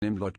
Neem Leute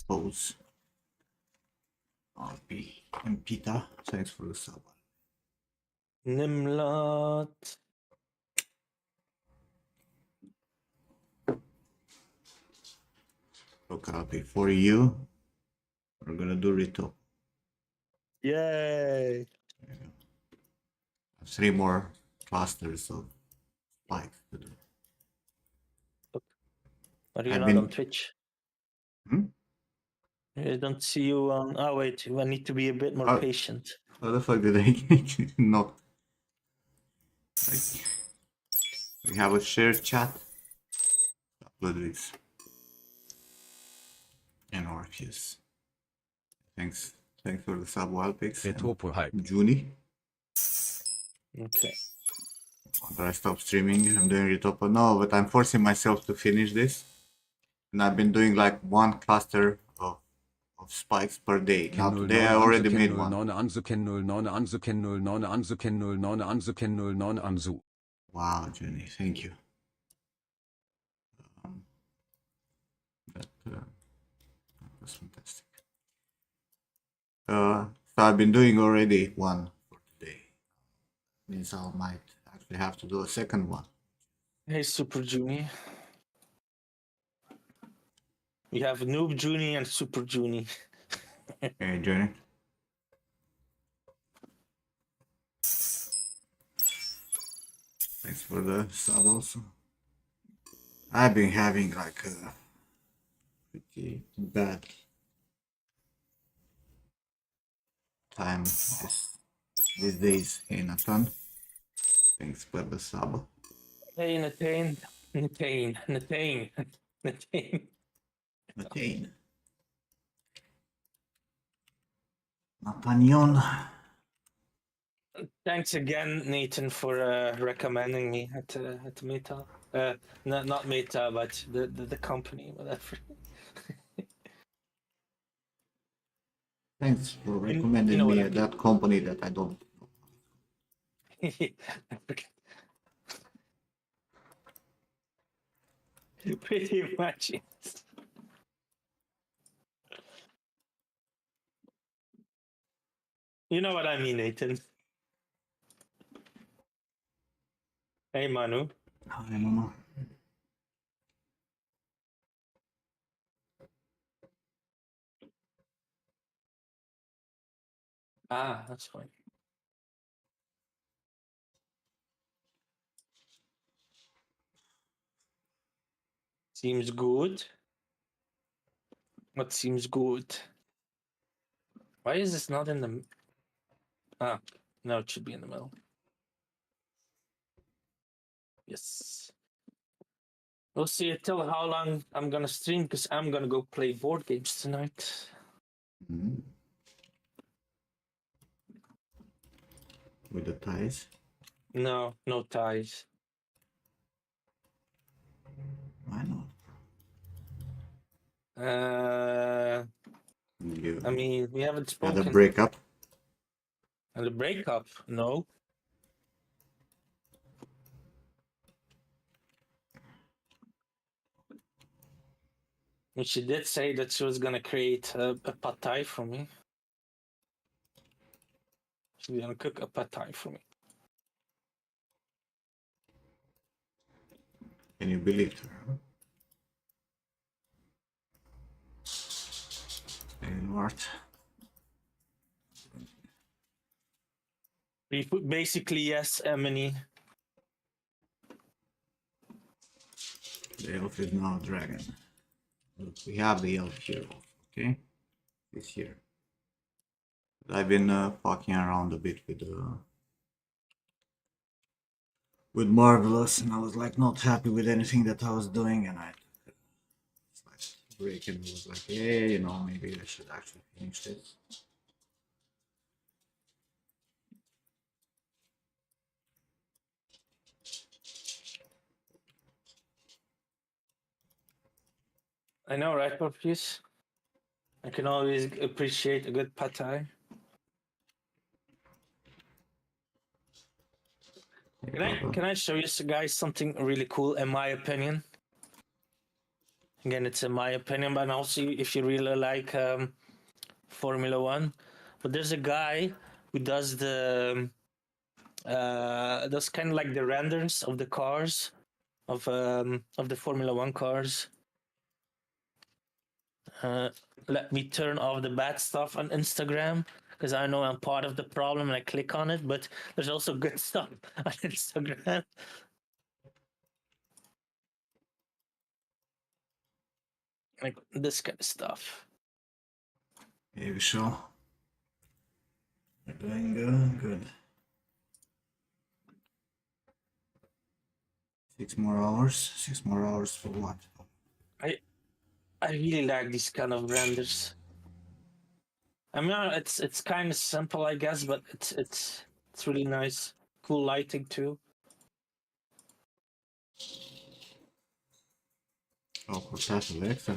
Pose. RP and Pita, thanks for the sub. Nimlat. So copy for you. We're gonna do Rito. Yay. 3 more clusters of spikes to do. Are you I've not been- on Twitch? Hmm? I don't see you on. Oh, wait. I need to be a bit more Oh. patient. How the fuck did I get knocked? Like, we have a shared chat. Upload this. And Orpheus. Thanks for the sub Wildpix. Retopo Hype. Junie. Okay. After I stop streaming, I'm doing Retopo. No, but I'm forcing myself to finish this. And I've been doing like 1 cluster of spikes per day. Now today I already made 1. Wow, Junie, thank you. That was fantastic. So I've been doing already 1 for today. Means I might actually have to do a second one. Hey, Super Junie. We have Noob Junie and Super Junie. Hey, Junie. Thanks for the sub also. I've been having like a pretty bad time these days. Hey, Nathan. Thanks for the sub. Hey, Nathan. Nathan. Nathaniel. Thanks again, Nathan, for recommending me at Meta. Not Meta, but the company, whatever. Thanks for recommending me that company that I don't know. Pretty much. Yes. You know what I mean, Nathan. Hey, Manu. Hi, Mama. Ah, that's fine. Seems good. What seems good? Why is this not in the... Ah, no, it should be in the middle. Yes. We'll see until how long I'm gonna stream, because I'm gonna go play board games tonight. Mhm. With the ties. No, no ties. Why not? You I mean, we haven't had a spoken. breakup. And the breakup? No. And she did say that she was gonna create a pad thai for me. She's gonna cook a pad thai for me. Can you believe her? And what? Basically, yes, Emily. The elf is now a dragon. Look, we have the elf here, okay? This here. I've been fucking around a bit with Marvelous, and I was like not happy with anything that I was doing, and I took a slight break and was like, yeah, you know, maybe I should actually finish this. I know, right, Puppies? I can always appreciate a good pad thai. Can I show you guys something really cool in my opinion? Again, it's in my opinion, but also if you really like Formula One. But there's a guy who does that's kind of like the renders of the cars of the Formula One cars. Let me turn off the bad stuff on Instagram because I know I'm part of the problem and I click on it, but there's also good stuff on Instagram. Like this kind of stuff. Here we show. We're doing good, good. 6 more hours. 6 more hours for what? I really like these kind of renders. I mean, it's kind of simple, I guess, but it's really nice. Cool lighting too. Oh, for that Alexa.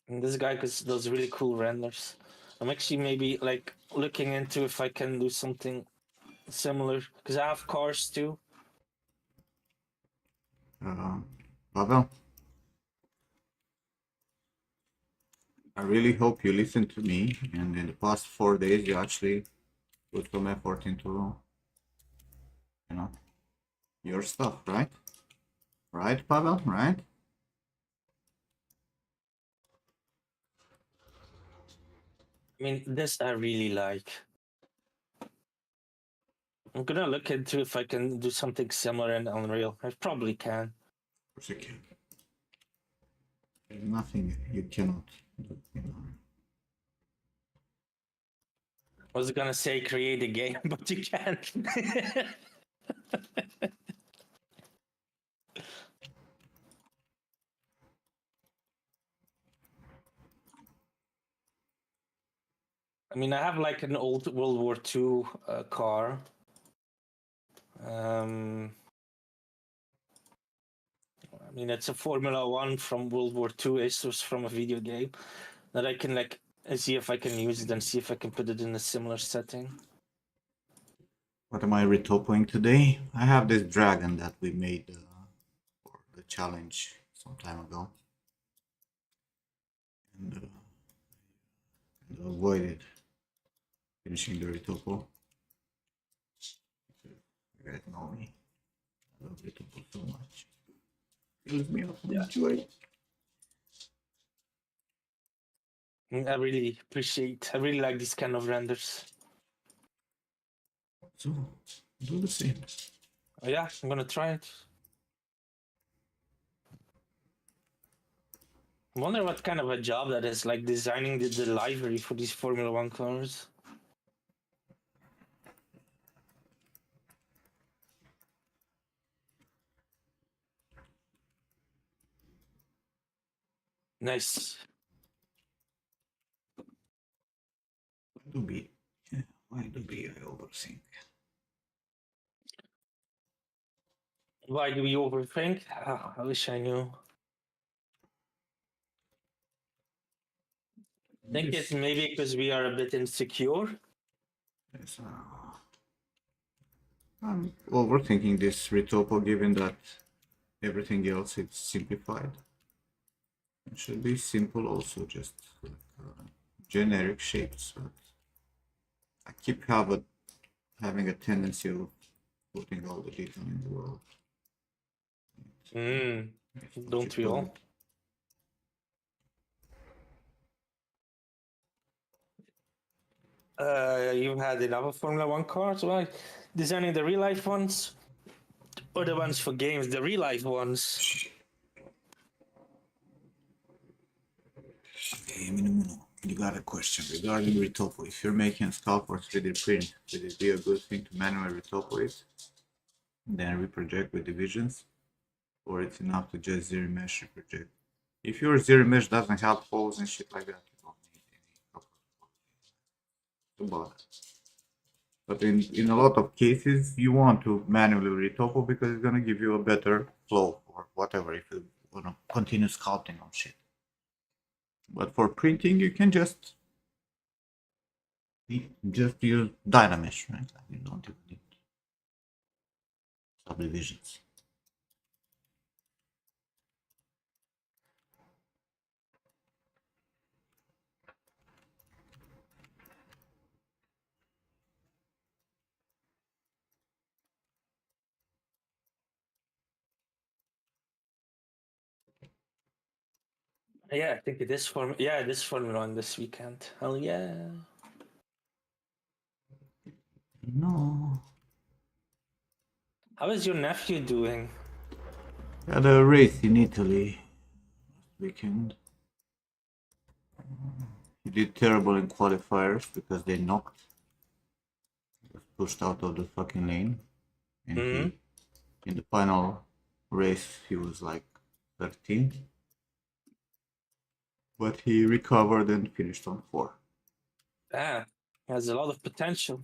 And this guy does really cool renders. I'm actually maybe like looking into if I can do something similar because I have cars too. Pavel, I really hope you listen to me, and in the past 4 days you actually put some effort into, you know, your stuff, right? Right, Pavel, right? I mean, this I really like. I'm gonna look into if I can do something similar in Unreal. I probably can. Of course you can. There's nothing you cannot do, you know. I was gonna say create a game, but you can't. I mean, I have like an old World War II car. I mean, it's a Formula One from World War II. It's just from a video game that I can like see if I can use it and see if I can put it in a similar setting. What am I retopoing today? I have this dragon that we made for the challenge some time ago. And avoided finishing the retopo. You guys know me. I love retopo so much. Fills me up with joy. I really like these kind of renders. So, do the same. Oh, yeah, I'm gonna try it. I wonder what kind of a job that is, like designing the library for these Formula One cars. Nice. Why do be I overthink? Why do we overthink? I wish I knew. I think it's maybe because we are a bit insecure. Yes, I'm overthinking this retopo given that everything else is simplified. It should be simple also, just like generic shapes. But I keep having a tendency of putting all the detail in the world. Don't we all? You've had enough Formula One cars, right? Designing the real life ones, or the ones for games, the real life ones. Okay, you got a question regarding retopo. If you're making a scalpers 3D print, would it be a good thing to manually retopo it, then reproject with divisions, or it's enough to just zero mesh reproject? If your zero mesh doesn't have holes and shit like that, you don't need any about it. But in a lot of cases, you want to manually retopo because it's gonna give you a better flow or whatever if you want to continue sculpting on shit. But for printing, you can just use Dynamesh, right? You don't even need subdivisions. Yeah, I think it is this Formula One this weekend. Hell yeah. No. How is your nephew doing? Had a race in Italy last weekend. He did terrible in qualifiers because they knocked. He was pushed out of the fucking lane. And he, in the final race, he was like 13th. But he recovered and finished on 4. Yeah, has a lot of potential.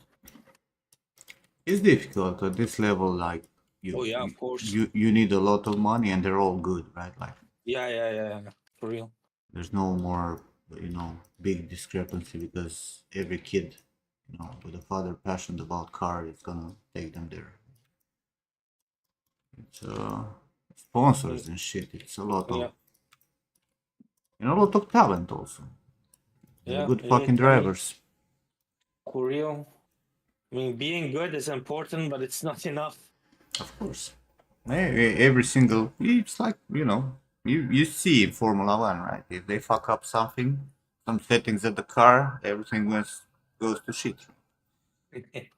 It's difficult at this level, like of course. you need a lot of money and they're all good, right? Like Yeah, for real. there's no more, big discrepancy because every kid, with a father passionate about car is gonna take them there. It's sponsors and shit. It's a lot of, a lot of talent also. They're good fucking drivers. For real. I mean, being good is important, but it's not enough. Of course. Every single, it's like, you see in Formula One, right? If they fuck up something, some settings of the car, everything goes to shit. It's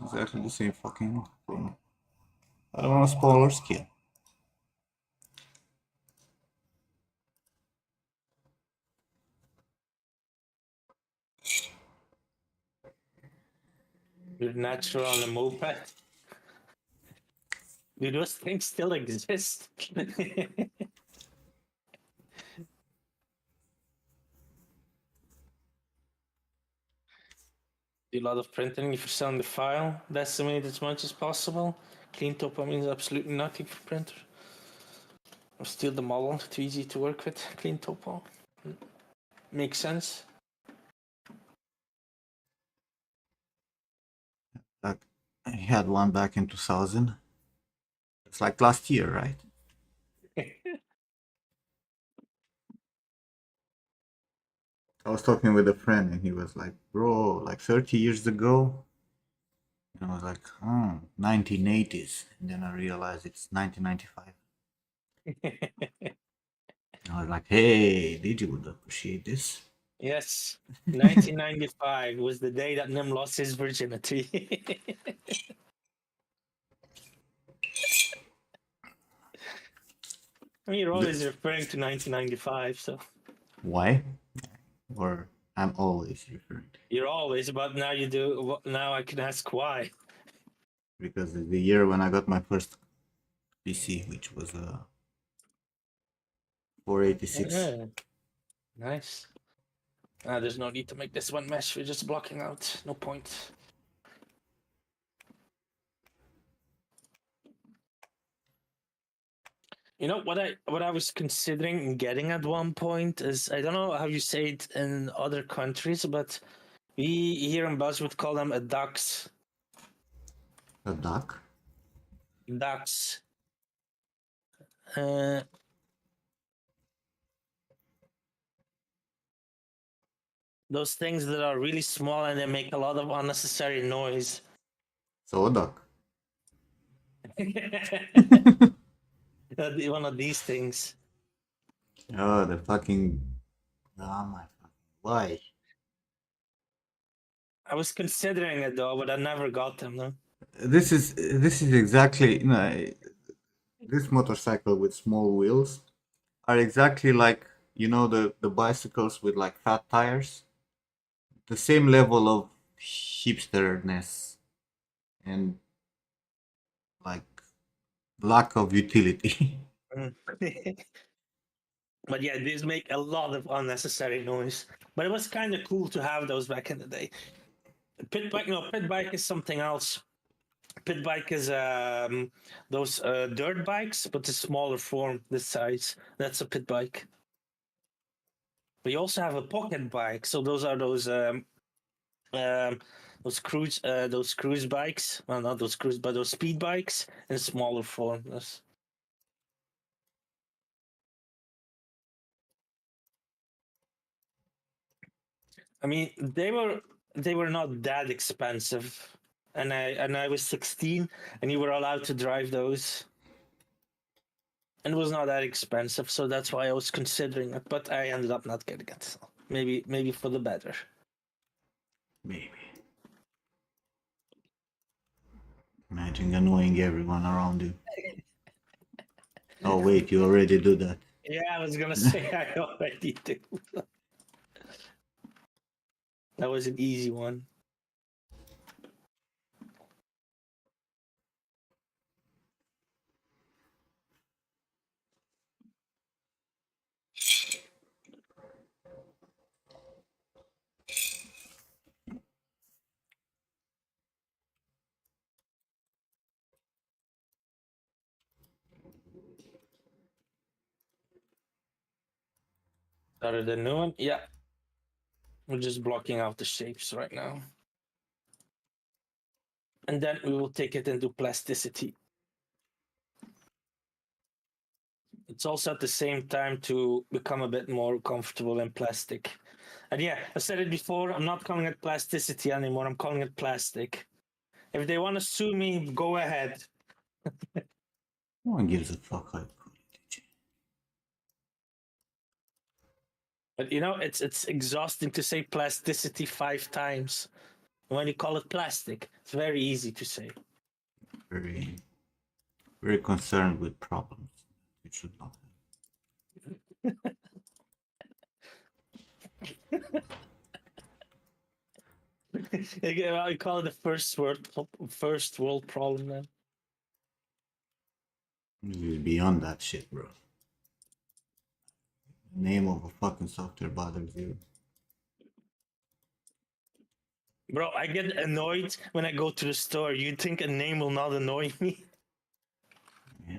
exactly the same fucking thing. I don't want to spoil our skin. You're natural on a moped. Do those things still exist? Do a lot of printing if you're selling the file. Decimate as much as possible. Clean topo means absolutely nothing for printer. Or steal the model, too easy to work with. Clean topo. Makes sense. I had one back in 2000. It's like last year, right? I was talking with a friend and he was like, bro, like 30 years ago. And I was like, 1980s. And then I realized it's 1995. I was like, hey, did you would appreciate this? Yes, 1995 was the day that Nim lost his virginity. I mean, you're always referring to 1995, so. Why? Or I'm always referring to You're always, but now you do. Now I can ask why. because it's the year when I got my first PC, which was a 486. Yeah, nice. There's no need to make this one mesh. We're just blocking out. No point. You know what I was considering getting at one point is, I don't know how you say it in other countries, but we here in Buzz would call them a ducks. A duck? Ducks. Uh, those things that are really small and they make a lot of unnecessary noise. So a duck. One of these things. Oh, the fucking. Oh my fucking. Why? I was considering it though, but I never got them. No? This is exactly, this motorcycle with small wheels are exactly like, the bicycles with like fat tires. The same level of hipsterness and like lack of utility. But yeah, these make a lot of unnecessary noise. But it was kind of cool to have those back in the day. Pit bike is something else. Pit bike is those dirt bikes, but the smaller form, this size. That's a pit bike. But you also have a pocket bike. So those are those cruise bikes. Well, not those cruise, but those speed bikes in smaller form. I mean, they were not that expensive, and I was 16, and you were allowed to drive those, and it was not that expensive, so that's why I was considering it. But I ended up not getting it. So maybe for the better. Maybe. Imagine annoying everyone around you. Oh wait, you already do that. Yeah, I was gonna say I already do. That was an easy one. Started a new one. Yeah, we're just blocking out the shapes right now, and then we will take it into plasticity. It's also at the same time to become a bit more comfortable in plastic. And yeah, I said it before, I'm not calling it plasticity anymore, I'm calling it plastic. If they want to sue me, go ahead. No one gives a fuck how you call it. But you know, it's exhausting to say plasticity 5 times. When you call it plastic, it's very easy to say. Very, very concerned with problems. It should not have. I call it a first world problem then. You're beyond that shit, bro. The name of a fucking software bothers you. Bro, I get annoyed when I go to the store. You think a name will not annoy me? Yeah.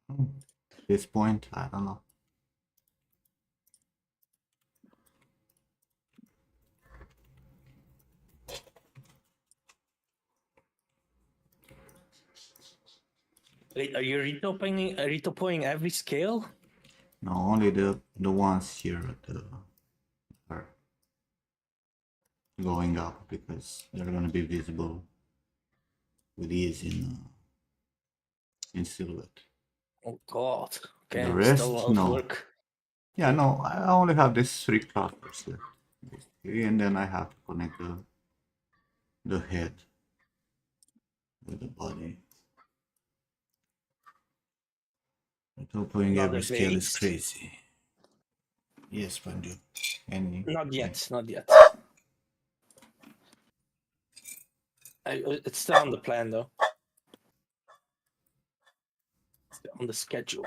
At this point, I don't know. Wait, are you retopoing every scale? No, only the ones here are going up because they're gonna be visible with ease in silhouette. Oh god. Okay, The still a rest, lot of no. work. Yeah, no, I only have these 3 clusters left, basically, and then I have to connect the head with the body. But opening every Another scale is base. crazy. Yes, Pandu. Any? Not yet, not yet. It's still on the plan though. Still on the schedule.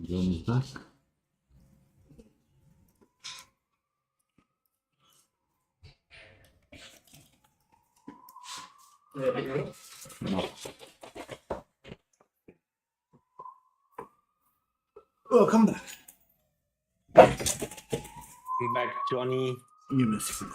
John is back. No. Welcome back. I'm back, Johnny. Music.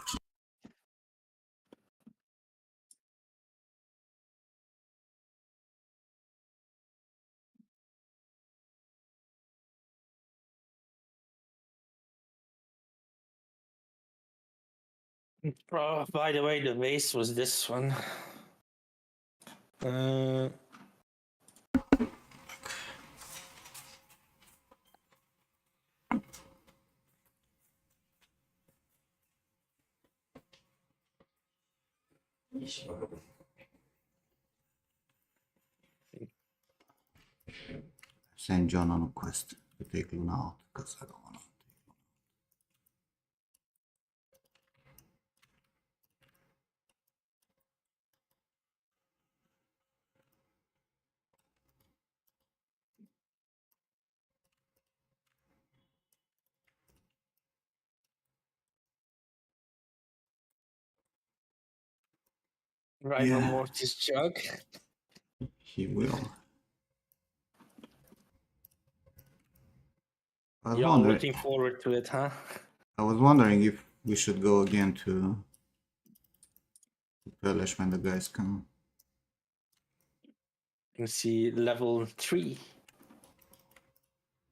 By the way, the base was this one. Uh, Send John on a quest to take Luna out because I don't want to. Rival Morty's jug. He will. You're all looking forward to it, huh? I was wondering if we should go again to Pelish when the guys come. You can see level 3.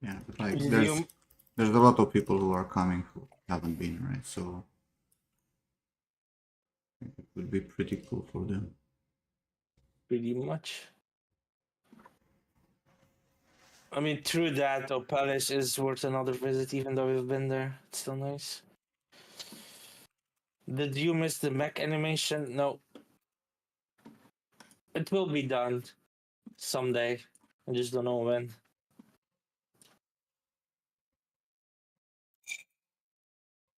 Yeah, but like there's a lot of people who are coming who haven't been, right? So I think it would be pretty cool for them. Pretty much. I mean, true that, Palace is worth another visit, even though we've been there. It's still nice. Did you miss the mech animation? No. It will be done someday. I just don't know when.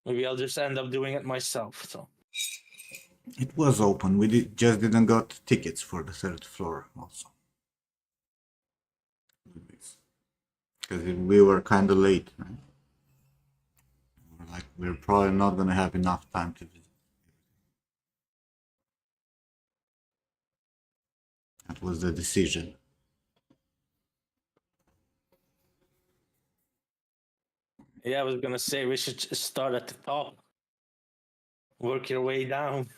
Maybe I'll just end up doing it myself. So It was open. We just didn't got tickets for the 3rd floor also. Because we were kind of late, right? We're probably not gonna have enough time to visit. That was the decision. yeah, I was gonna say we should just start at the top, work your way down.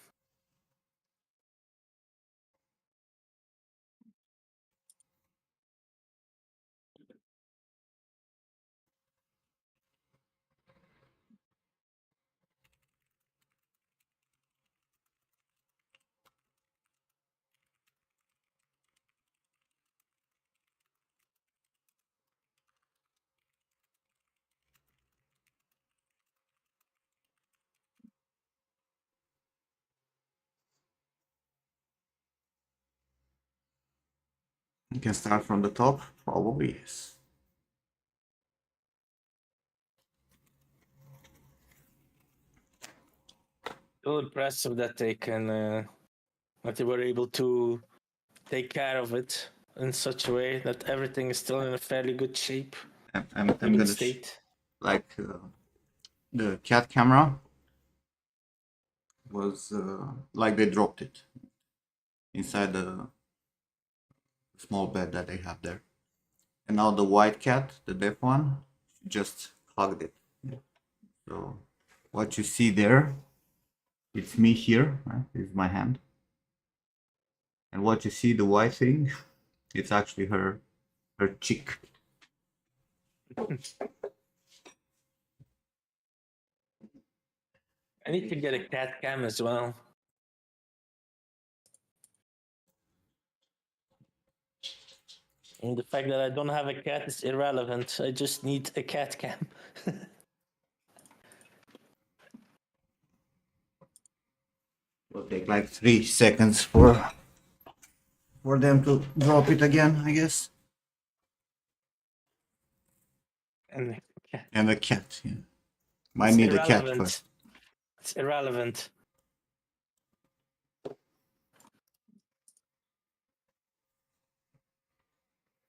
You can start from the top, probably yes. Still impressive that they can, that they were able to take care of it in such a way that everything is still in a fairly good shape. I'm Good gonna state. The cat camera was like they dropped it. inside the small bed that they have there. And now the white cat, the deaf one, just hugged it. So what you see there, it's me here, right? This is my hand. And what you see, the white thing, it's actually her cheek. I need to get a cat cam as well. And the fact that I don't have a cat is irrelevant. I just need a cat cam. It'll take like 3 seconds for them to drop it again, I guess. And And the cat, yeah. Might need a cat first. It's irrelevant.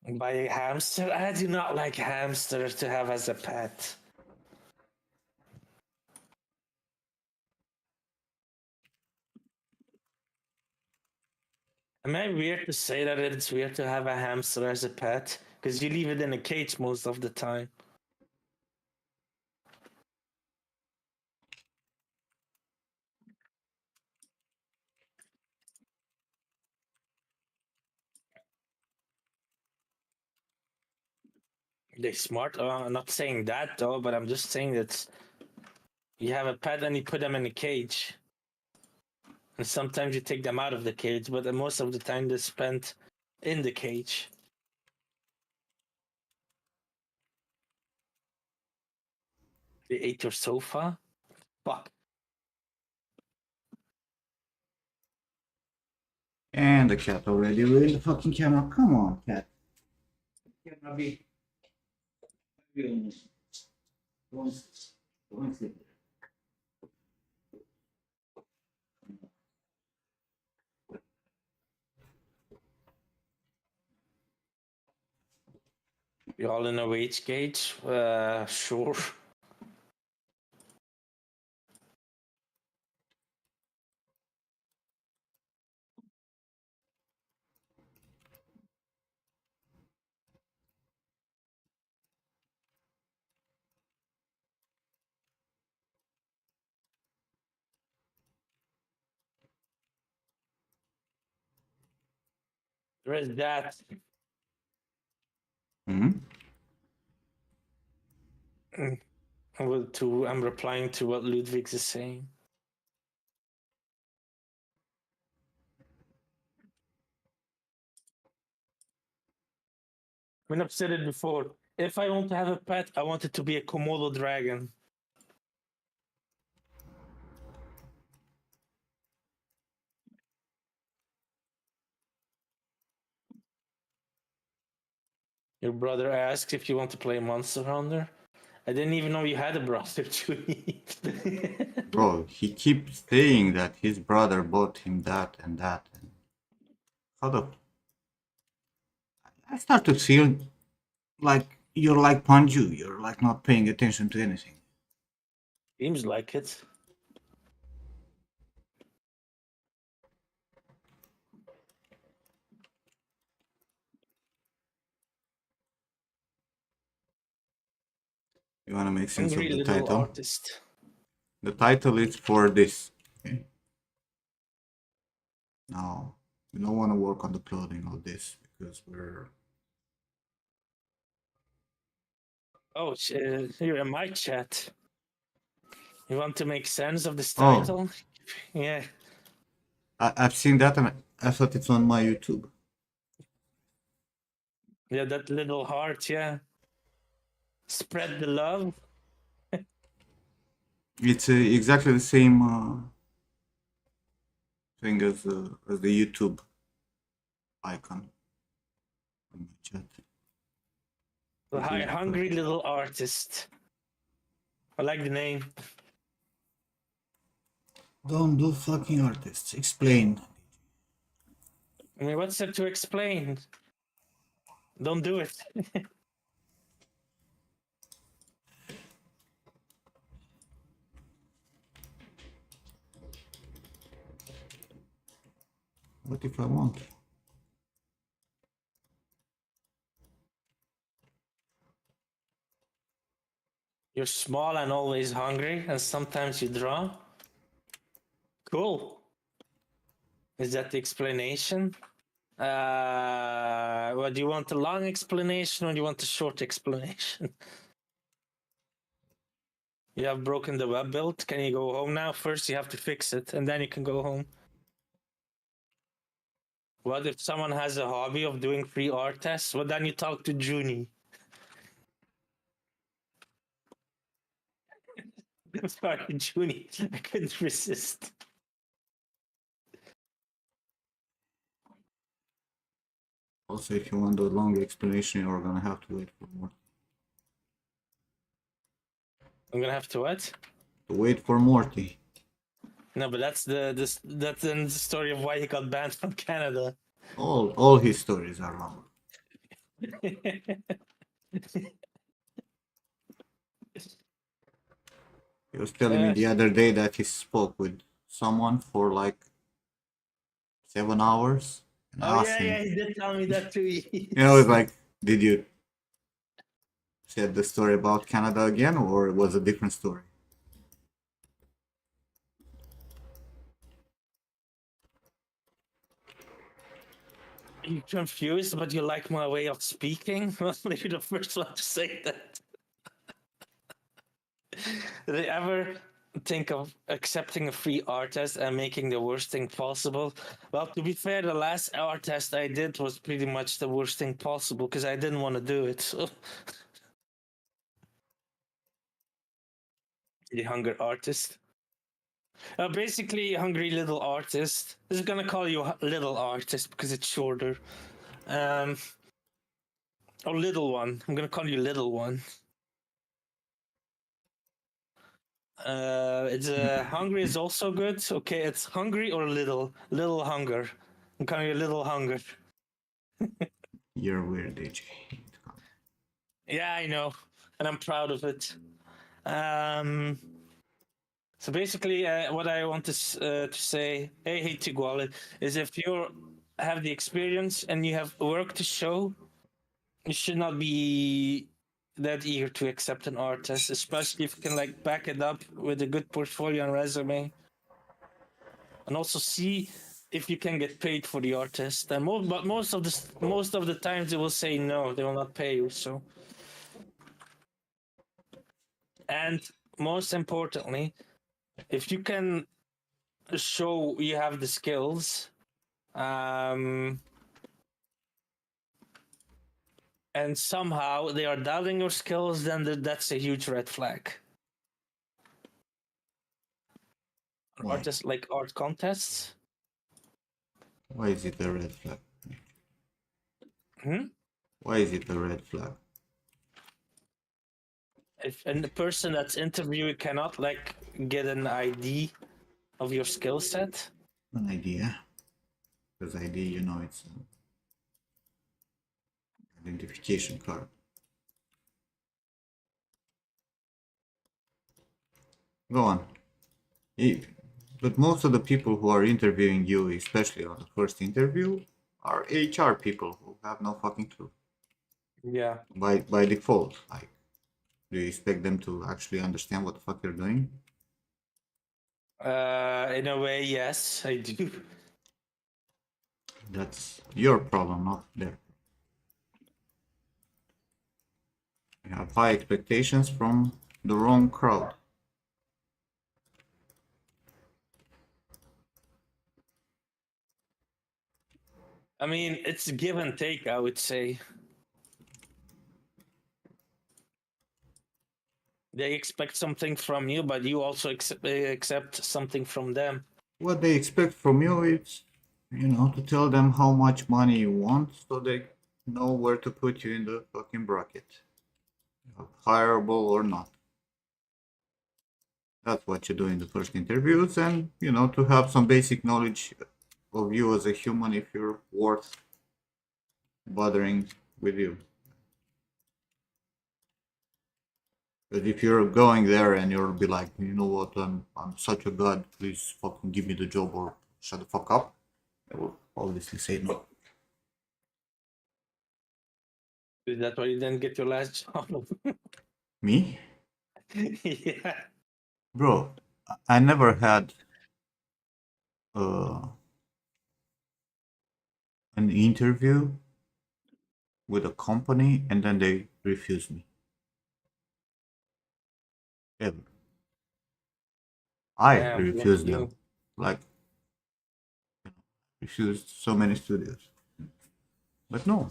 Buy a hamster? I do not like hamsters to have as a pet. Am I weird to say that it's weird to have a hamster as a pet? Because you leave it in a cage most of the time. They're smart. I'm not saying that though, but I'm just saying that you have a pet and you put them in a cage. And sometimes you take them out of the cage, but most of the time they're spent in the cage. They ate your sofa? Fuck. And the cat already ruined the fucking camera. Come on, cat. Camera be. Go and sit. You're all in a wage cage? Sure. There is that. Mm-hmm. I'm replying to what Ludwig is saying. I mean, I've said it before. If I want to have a pet, I want it to be a Komodo dragon. Your brother asked if you want to play Monster Hunter. I didn't even know you had a brother, Chewie. Bro, he keeps saying that his brother bought him that and that. How the... I start to feel like you're like Panju. You're like not paying attention to anything. Seems like it. You want to make sense Hungry of the little title? artist. The title is for this. Okay? Now, we don't want to work on the clothing of this because we're... Oh, you're in my chat. You want to make sense of this Oh. title? Yeah. I've seen that and I thought it's on my YouTube. Yeah, that little heart, yeah. Spread the love. It's exactly the same thing as the YouTube icon on my chat. The hungry little artist. I like the name. Don't do fucking artists. Explain. I mean, what's there to explain? Don't do it. What if I want? You're small and always hungry, and sometimes you draw. Cool. Is that the explanation? What do you want? A long explanation or do you want a short explanation? You have broken the web build. Can you go home now? First, you have to fix it, and then you can go home. What if someone has a hobby of doing free art tests? Well, then you talk to Junie. I'm sorry, Junie. I couldn't resist. Also, if you want a long explanation, you're gonna have to wait for more. I'm gonna have to what? To wait for Morty. No, but that's that's in the story of why he got banned from Canada. All his stories are long. He was telling me the other day that he spoke with someone for like 7 hours. And Oh asked yeah, him, he did tell me that too. you know, it's like, did you say the story about Canada again, or it was a different story? You confused, but you like my way of speaking? Well, maybe the first one to say that. Did they ever think of accepting a free art test and making the worst thing possible? Well, to be fair, the last art test I did was pretty much the worst thing possible because I didn't want to do it. So. The hunger artist. Basically, hungry little artist. This is gonna call you little artist because it's shorter. Or little one. I'm gonna call you little one. It's hungry is also good. Okay, it's hungry or little hunger. I'm calling you little hunger. You're weird, AJ. Yeah, I know, and I'm proud of it. So basically, what I want to say, hey Tiguale, is if you have the experience and you have work to show, you should not be that eager to accept an art test, especially if you can like back it up with a good portfolio and resume, and also see if you can get paid for the art test. And most of the times they will say no, they will not pay you. So, and most importantly, if you can show you have the skills, and somehow they are doubting your skills, then that's a huge red flag. Why? Artists like art contests. Why is it a red flag? Hmm? Why is it a red flag? If and the person that's interviewing cannot like get an ID of your skill set. An idea. Because ID, you know, it's an identification card. Go on. But most of the people who are interviewing you, especially on the first interview, are HR people who have no fucking clue. Yeah. By default, like, do you expect them to actually understand what the fuck you're doing? In a way, yes, I do. That's your problem, not their. You have high expectations from the wrong crowd. I mean, it's give and take, I would say. They expect something from you, but you also accept something from them. What they expect from you is, you know, to tell them how much money you want so they know where to put you in the fucking bracket. Hireable or not. That's what you do in the first interviews, and, you know, to have some basic knowledge of you as a human if you're worth bothering with you. But if you're going there and you'll be like, you know what, I'm such a god, please fucking give me the job or shut the fuck up, obviously say no. Is that why you didn't get your last job? Me? Yeah. Bro, I never had uh, an interview with a company and then they refused me. Ever. I Damn, refused them. lucky. Like, refused so many studios. But no,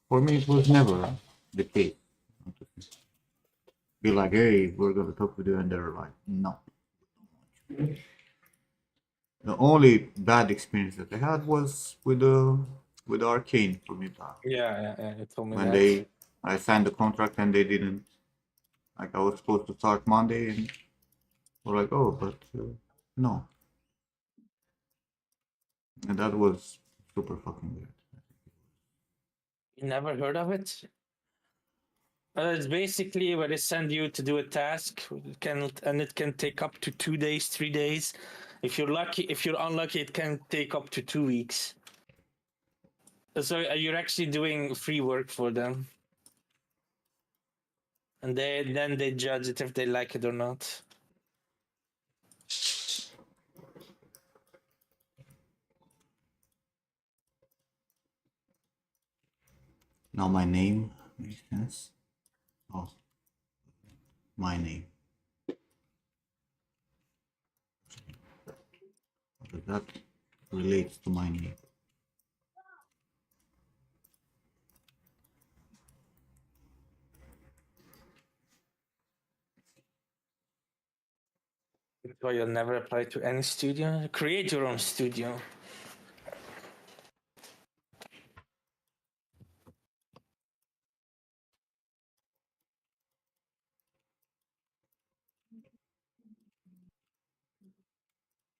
for me it was never the case. Be like, hey, we're gonna talk with you, and they're like, no. The only bad experience that I had was with Arcane for me Yeah, you told me when that. I signed the contract and they didn't, like I was supposed to start Monday and we're like, oh, but no, and that was super fucking weird. You never heard of it? It's basically where they send you to do a task, it can take up to 2 days, 3 days. If you're lucky, if you're unlucky, it can take up to 2 weeks. So you're actually doing free work for them, and they judge it if they like it or not. Now my name makes sense. Oh, my name. That relates to my name. That's why you'll never apply to any studio. Create your own studio.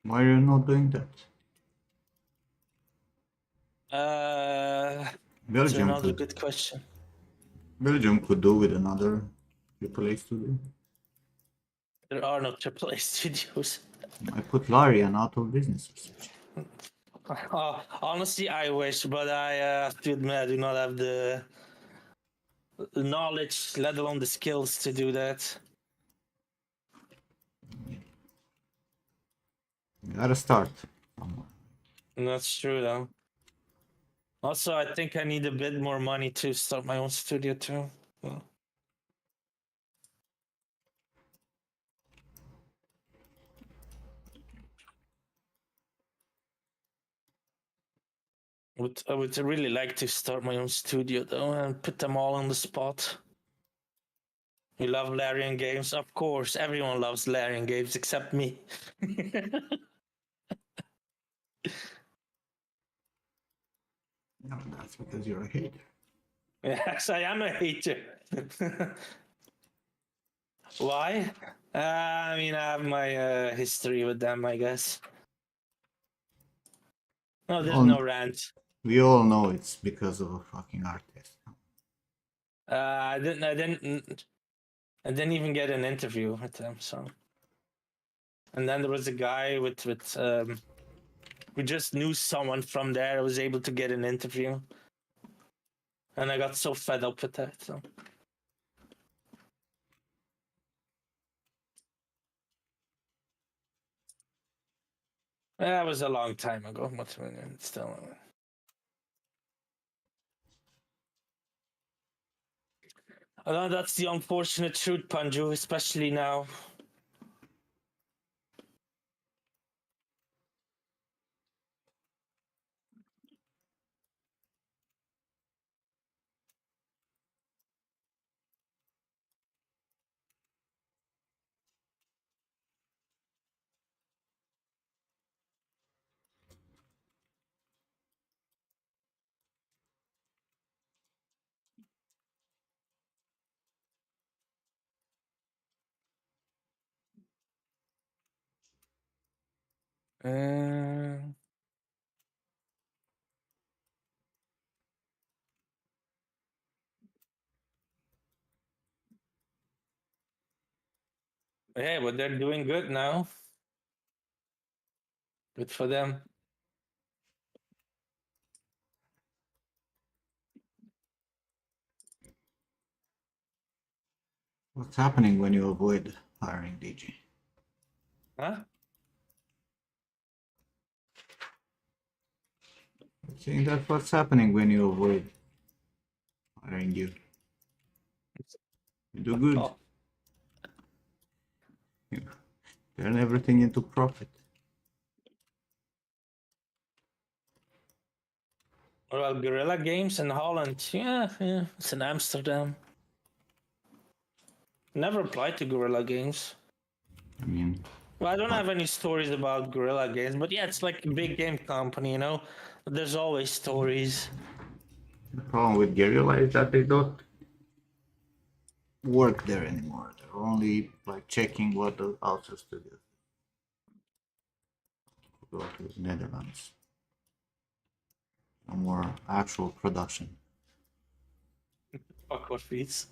Why are you not doing that? That's Belgium another could good question. Belgium could do with another AAA studio. There are no AAA studios. I put Larian out of business. Honestly, I wish, but I have to admit I do not have the knowledge, let alone the skills to do that. You gotta start. That's true, though. Also, I think I need a bit more money to start my own studio too. Well, I would really like to start my own studio though and put them all on the spot. You love Larian games? Of course, everyone loves Larian games except me. No, that's because you're a hater. Yes, I am a hater. Why? I mean, I have my history with them, I guess. No, there's no rant. We all know it's because of a fucking artist. I didn't even get an interview with them. So, and then there was a guy with we just knew someone from there. I was able to get an interview, and I got so fed up with that. So, that was a long time ago, but still. That's the unfortunate truth, Panju, especially now. Uh, yeah, but they're doing good now. Good for them. What's happening when you avoid hiring DG? Huh? I'm saying that's what's happening when you avoid hiring you. You do good. Oh, You turn everything into profit. well, Guerrilla Games in Holland. Yeah, it's in Amsterdam. Never applied to Guerrilla Games. I mean, Well, I don't have any stories about Guerrilla Games, but yeah, it's like a big game company, you know? There's always stories. the problem with Guerrilla is that they don't work there anymore. They're only like checking what the outer studios go to the Netherlands. No more actual production. Awkward feats.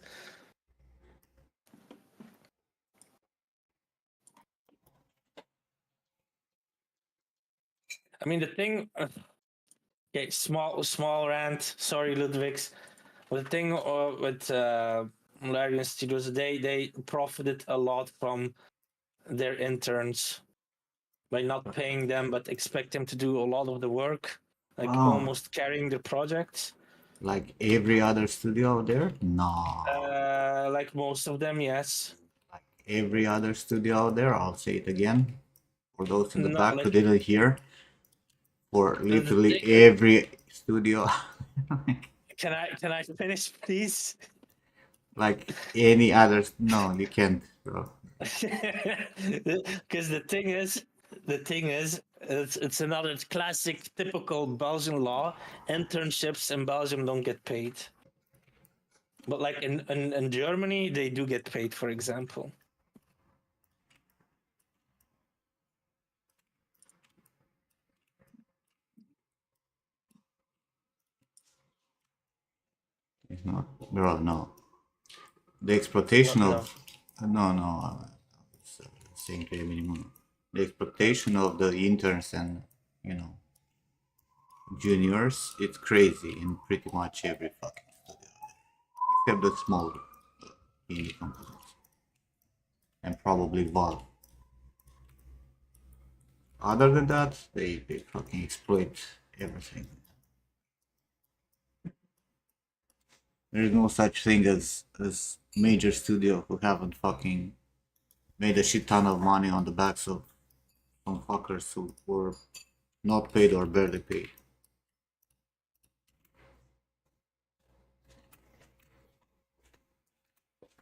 I mean, the thing. Okay, small rant. Sorry, Ludwigs. The thing with Larian Studios, they profited a lot from their interns by not paying them, but expect them to do a lot of the work, like Oh, almost carrying the projects. like every other studio out there? No. Like most of them, yes. Like every other studio out there, I'll say it again. For those in the No, back who like didn't hear, for the literally thing. every studio, Can I finish, please? like any other. No, you can't, bro. Because the thing is, it's another classic, typical Belgian law. Internships in Belgium don't get paid, but like in Germany, they do get paid. For example, It's not, bro. No, the exploitation what? No, of no, it's saying to him anymore. The exploitation of the interns and you know juniors, it's crazy in pretty much every fucking studio, except the small indie companies and probably Valve. Other than that, they fucking exploit everything. There is no such thing as major studio who haven't fucking made a shit ton of money on the backs of some fuckers who were not paid or barely paid.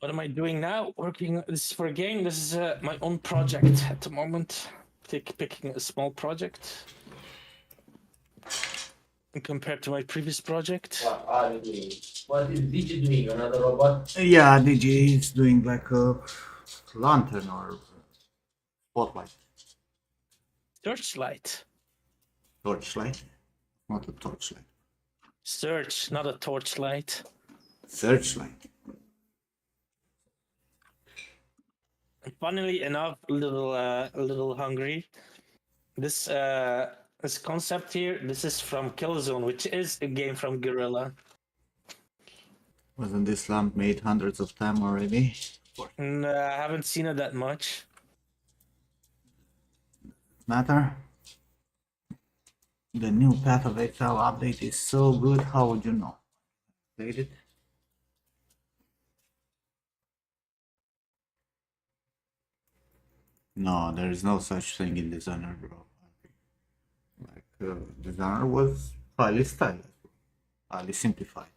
what am I doing now? Working. This is for a game. This is my own project at the moment. Picking a small project compared to my previous project. What are you doing? What is Digi doing? Another robot? Yeah, DJ is doing like a lantern or spotlight, Searchlight. torchlight, not a torchlight, Search, not a torchlight. searchlight. Funnily enough, a little hungry. This this concept here, this is from Killzone, which is a game from Guerrilla. Wasn't this lamp made hundreds of times already? And I haven't seen it that much. Matter? The new Path of Exile update is so good, how would you know? Played it? No, there is no such thing in designer, bro. Like, designer was highly stylized, highly simplified.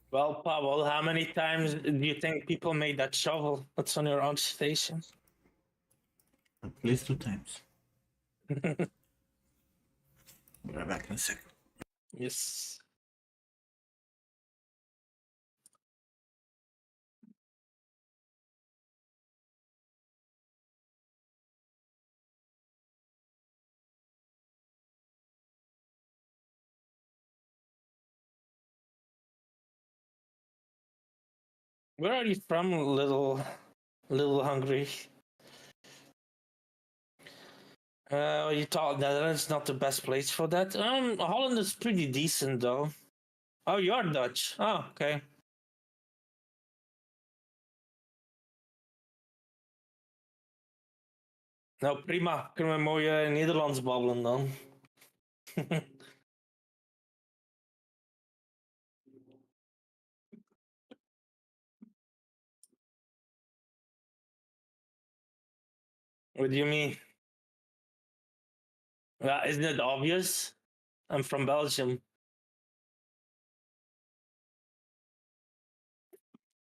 Well, Pavel, how many times do you think people made that shovel that's on your own station? At least 2 times. Be right back in a second. Yes. Where are you from, little hungry? You thought Netherlands not the best place for that? Holland is pretty decent though. Oh, you're Dutch. Oh, okay. Nou, prima. Kunnen we mooi Nederlands babbelen dan. What do you mean? Yeah, isn't it obvious? I'm from Belgium.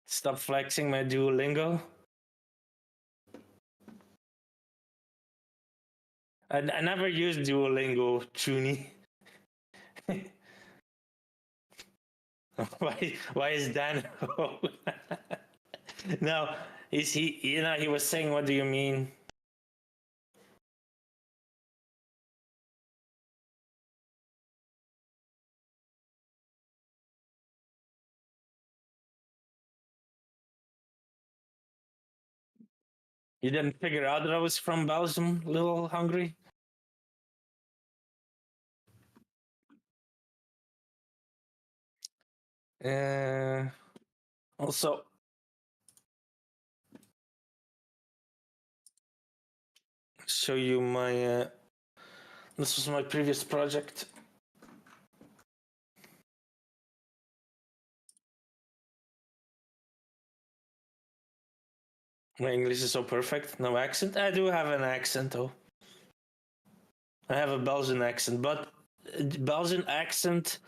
Stop flexing my Duolingo. I never used Duolingo, Tuni. Why is Dan? No, is he? You know, he was saying, "What do you mean?" You didn't figure out that I was from Belgium, little hungry. Also, show you my. This was my previous project. My English is so perfect, no accent. I do have an accent though. I have a Belgian accent, but Belgian accent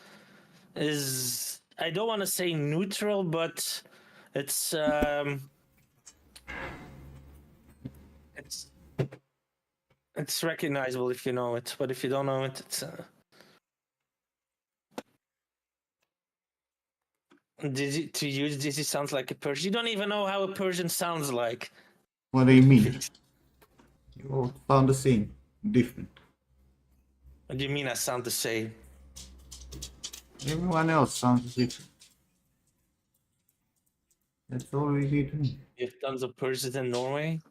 is, I don't want to say neutral, but it's it's recognizable if you know it, but if you don't know it, it's to use this, it sounds like a Persian. You don't even know how a Persian sounds like. What do you mean? You all sound the same, different. What do you mean I sound the same? Everyone else sounds different. That's all we need to know. You have tons of Persians in Norway.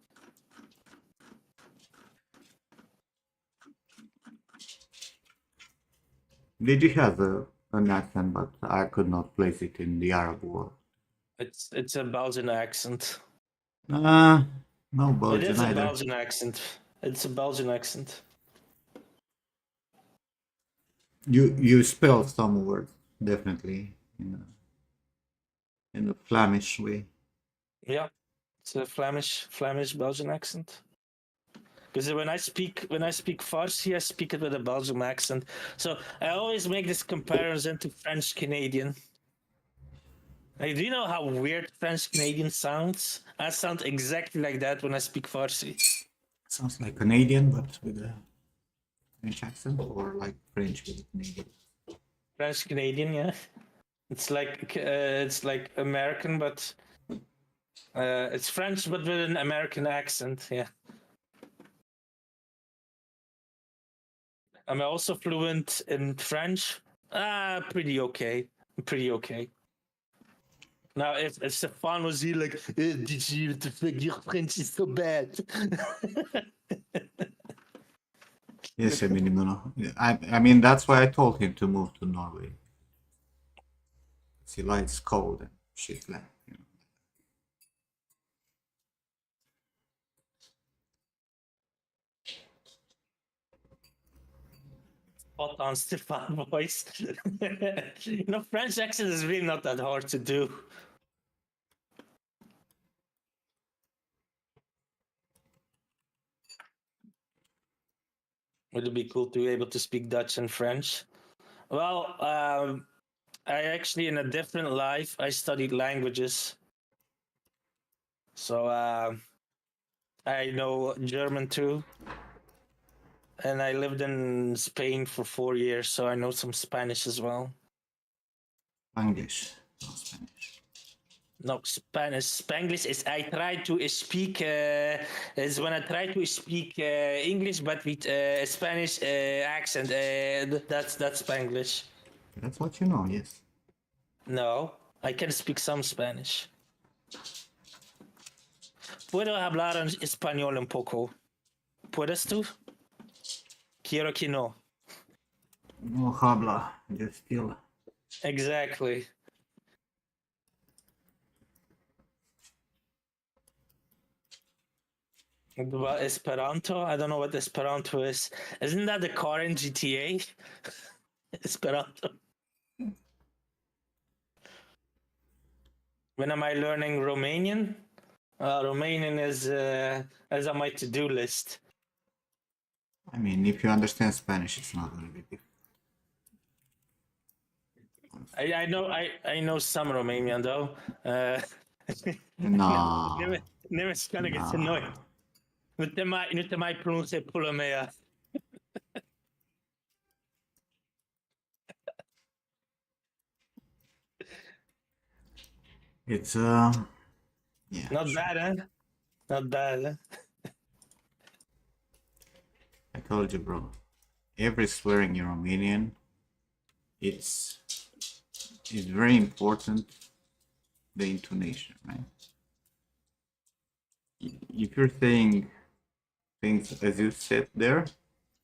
Did you have an accent, but I could not place it in the Arab world. It's a Belgian accent. No It Belgian is a either. Belgian accent. It's a Belgian accent. You spell some words definitely in a Flemish way. Yeah, it's a Flemish Belgian accent. Because when I speak Farsi, I speak it with a Belgian accent. So I always make this comparison to French Canadian. Like, do you know how weird French Canadian sounds? I sound exactly like that when I speak Farsi. Sounds like Canadian, but with a French accent, or like French with a Canadian. French Canadian, yeah. It's like American, but it's French, but with an American accent. Yeah. I'm also fluent in French. Pretty okay. Pretty okay. Now, if Stefan was here, like, did you the fuck your French is so bad? Yes, I mean, I mean that's why I told him to move to Norway. He likes cold and shit like. Spot on Stefan voice. French accent is really not that hard to do. Would it be cool to be able to speak Dutch and French? Well, I actually, in a different life, I studied languages. So I know German too. And I lived in Spain for 4 years, so I know some Spanish as well. English, not Spanish. No, Spanish. Spanglish is I try to speak. Is when I try to speak English, but with Spanish accent. That's Spanglish. That's what you know, yes. No, I can speak some Spanish. Puedo hablar en español un poco. ¿Puedes tú? Quiero que no. No habla, just still. Exactly. Well, Esperanto? I don't know what Esperanto is. Isn't that the car in GTA? Esperanto. When am I learning Romanian? Romanian is on my to-do list. I mean, if you understand Spanish, it's not gonna be difficult. I know some Romanian though. No. Nemes kind of gets annoyed. Nu te mai pronunție pula mea. It's yeah. Not bad, huh? Not bad, huh? I told you, bro. Every swearing in Romanian, it's very important. The intonation, right? If you're saying things as you said there,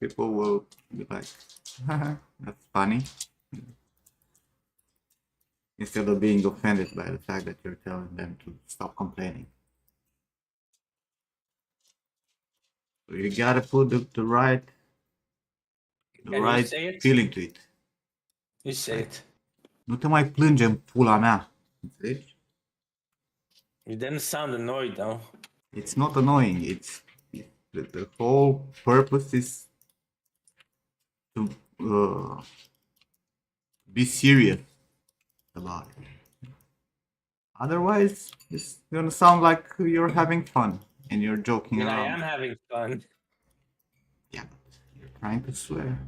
people will be like, "Haha, that's funny," instead of being offended by the fact that you're telling them to stop complaining. So you gotta put the right say it? feeling to it. You say it. Nu te mai plânge în pula mea. Înțelegi? You didn't sound annoyed though. It's not annoying. It's the whole purpose is to be serious about it. Otherwise, it's gonna sound like you're having fun and you're joking I mean, around. I am having fun. Yeah, you're trying to swear.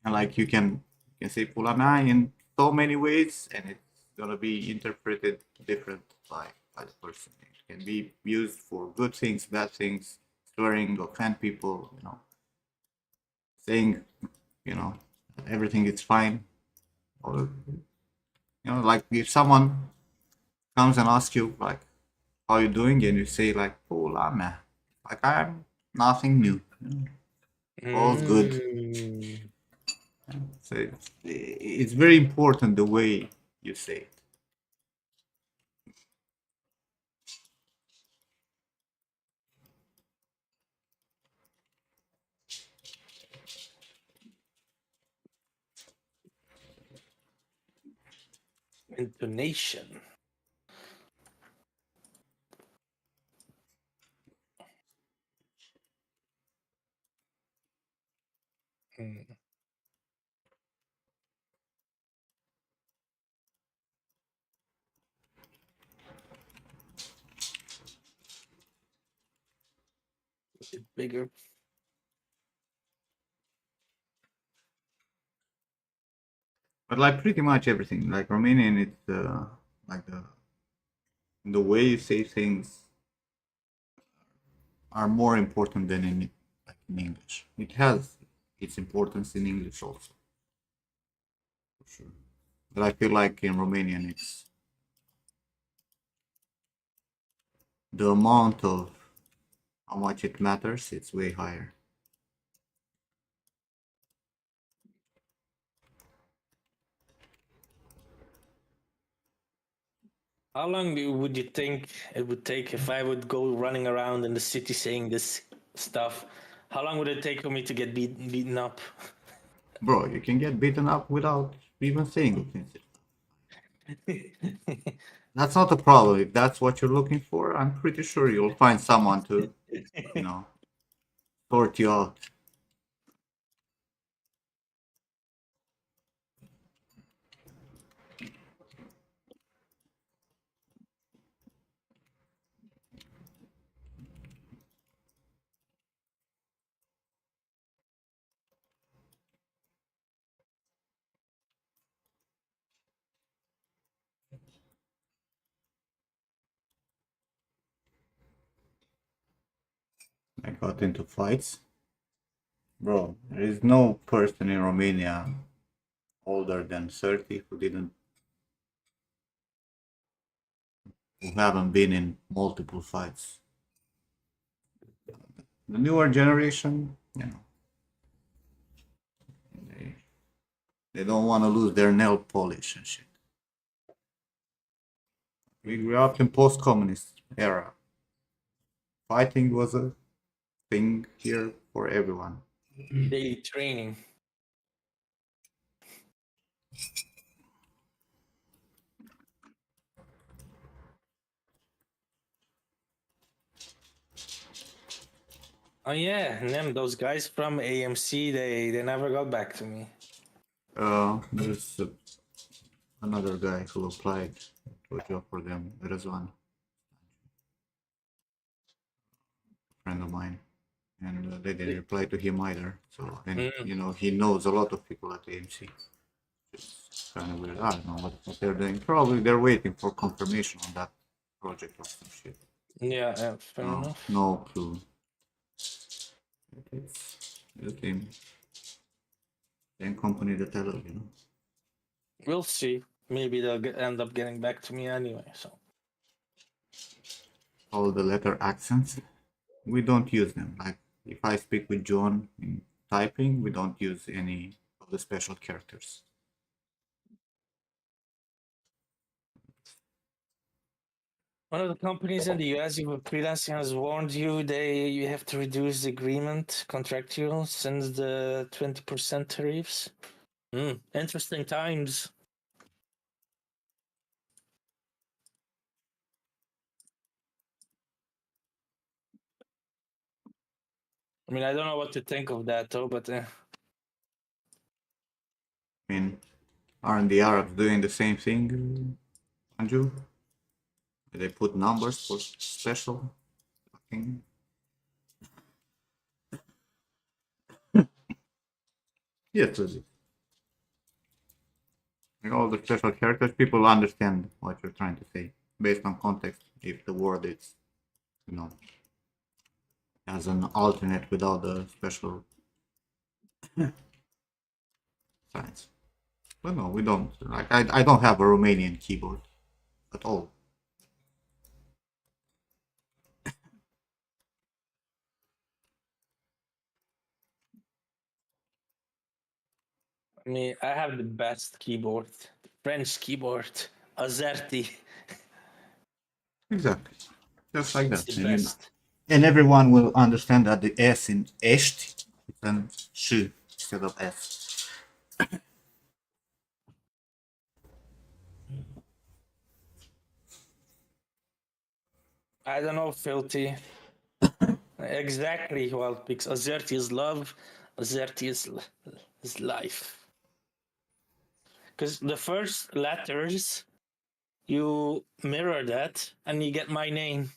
And like you can say pula mea in so many ways, and it's gonna be interpreted different by the person. It can be used for good things, bad things, swearing, offend people, you know, saying, you know, everything is fine. Or, you know, like if someone comes and asks you like, how you doing? And you say like, pula mea, like I'm nothing new. You know, all's good. So it's very important the way you say it. Intonation. Bigger. But like pretty much everything, like Romanian, it's like the way you say things are more important than in English. It has its importance in English also, for sure. But I feel like in Romanian, it's the amount of how much it matters. It's way higher. How long would you think it would take if I would go running around in the city saying this stuff? How long would it take for me to get beaten up? Bro, you can get beaten up without even saying offensive. That's not a problem. If that's what you're looking for, I'm pretty sure you'll find someone to, you know, sort you out. I got into fights. Bro, there is no person in Romania older than 30 who haven't been in multiple fights. The newer generation, you know, they don't want to lose their nail polish and shit. We grew up in post-communist era. fighting was a thing here for everyone. Daily training. Oh yeah, and then those guys from AMC, they never got back to me. There's another guy who applied to a job for them. There is one friend of mine, and they didn't reply to him either. So, and you know, he knows a lot of people at AMC. It's kind of weird. I don't know what they're doing. Probably they're waiting for confirmation on that project or some shit. Yeah, fair No, enough. no clue. It's the same company that I love, you know. We'll see. Maybe they'll end up getting back to me anyway. So All the letter accents, we don't use them. Like if I speak with John in typing, we don't use any of the special characters. one of the companies in the US you were freelancing has warned you you have to reduce the agreement contractual since the 20% tariffs. Interesting times. I mean, I don't know what to think of that though, but I mean, aren't the Arabs doing the same thing, Anju? They put numbers for special fucking. Yes, Suzy. All the special characters, people understand what you're trying to say based on context. If the word is, you know, as an alternate without the special signs. But no, we don't. Like, I don't have a Romanian keyboard at all. I mean, I have the best keyboard, French keyboard, Azerty. Exactly. Just like It's that. the best. And everyone will understand that the S in ești is an sh instead of S. I don't know, Filthy. Exactly, well, because Azerty is love, Azerty is life. Because the first letters, you mirror that, and you get my name.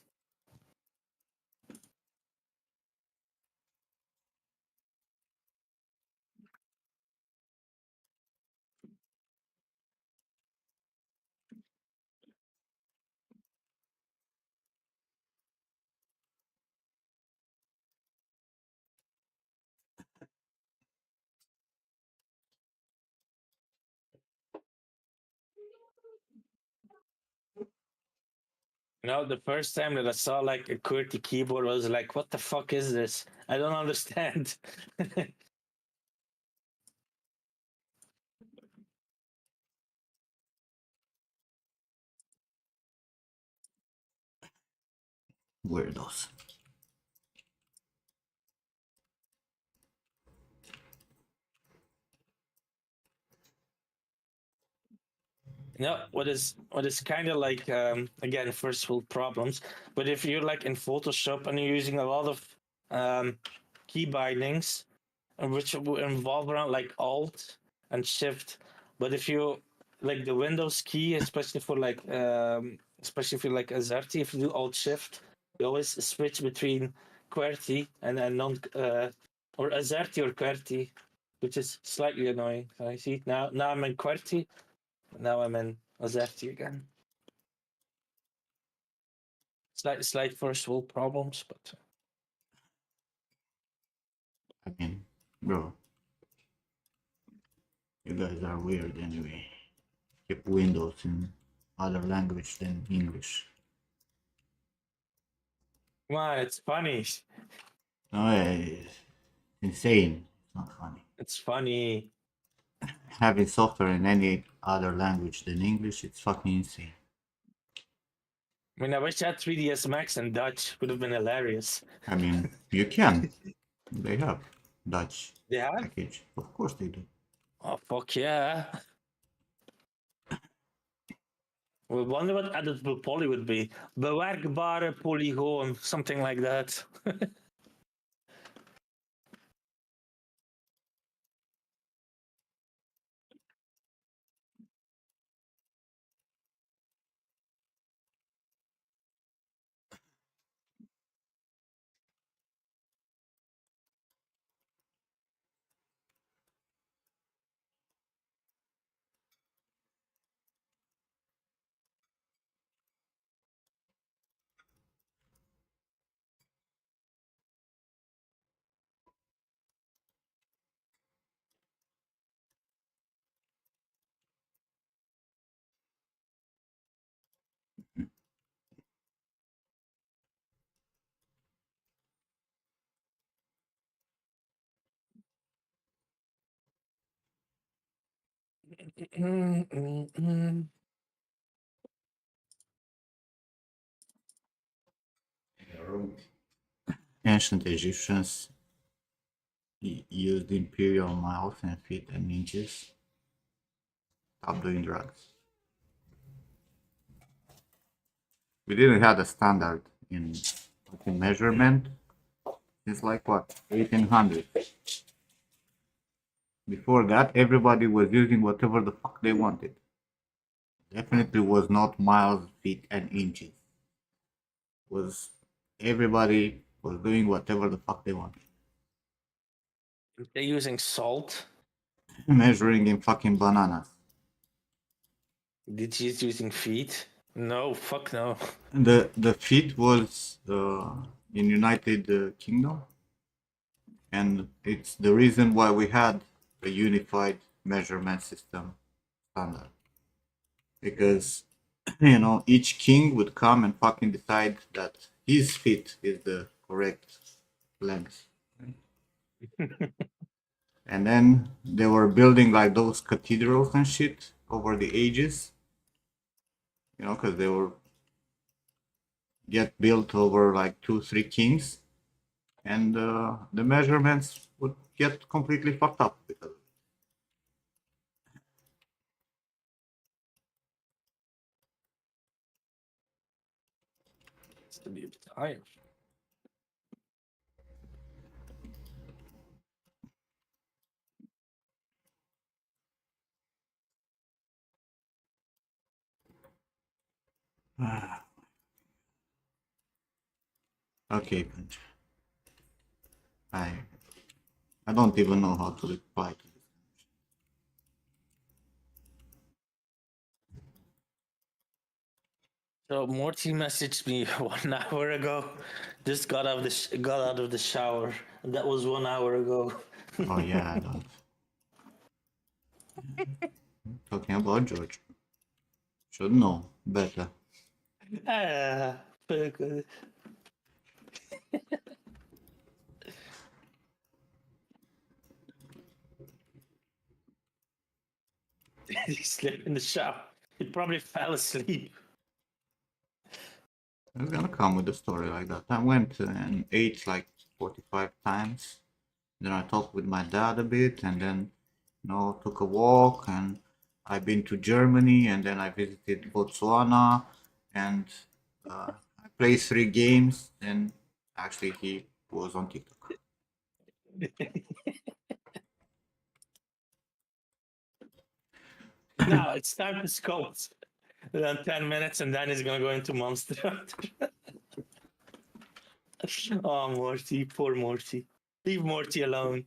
You know, the first time that I saw like a QWERTY keyboard, I was like, what the fuck is this? I don't understand. Weirdos. You know, what is kind of like again first world problems, but if you're like in Photoshop and you're using a lot of key bindings which will involve around like Alt and Shift, but if you like the Windows key, especially for like especially if you like Azerty, if you do Alt Shift, you always switch between QWERTY and non or Azerty or QWERTY, which is slightly annoying. So I see now I'm in QWERTY. Now I'm in Azerty again. Slight first world problems, but I mean, bro, you guys are weird anyway. Keep Windows in other language than English. man, it's funny. No, it's insane. It's not funny. It's funny. Having software in any other language than English, it's fucking insane. I mean, I wish I had 3DS Max and Dutch. Would have been hilarious. I mean, you can. They have Dutch Yeah. package. Of course they do. Oh fuck yeah! We wonder what editable poly would be. Bewerkbare polygoon, something like that. Ancient Egyptians used imperial miles and feet and inches. Stop doing drugs. We didn't have a standard in measurement. It's like what, 1800. Before that, everybody was using whatever the fuck they wanted. Definitely was not miles, feet, and inches. Was everybody was doing whatever the fuck they wanted. They're using salt. Measuring in fucking bananas. Did you using feet? No, fuck no. The feet was in United Kingdom, and it's the reason why we had a unified measurement system standard. Because you know, each king would come and fucking decide that his feet is the correct length. And then they were building like those cathedrals and shit over the ages, you know, because they were get built over like 2-3 kings, and the measurements would get completely fucked up because of it. It's to be tired. Okay, I don't even know how to reply to this. So Morty messaged me 1 hour ago. Just got out of the shower. And that was 1 hour ago. Oh yeah, I don't. Talking about George. Should know better. But, he slept in the shower. He probably fell asleep. I was gonna come with a story like that. I went and ate like 45 times. Then I talked with my dad a bit, and then, you know, took a walk. And I've been to Germany, and then I visited Botswana, and I played 3 games. And actually, he was on TikTok. Now it's time to scope. Then 10 minutes, and then he's gonna go into Monster Hunter. Oh, Morty, poor Morty. Leave Morty alone.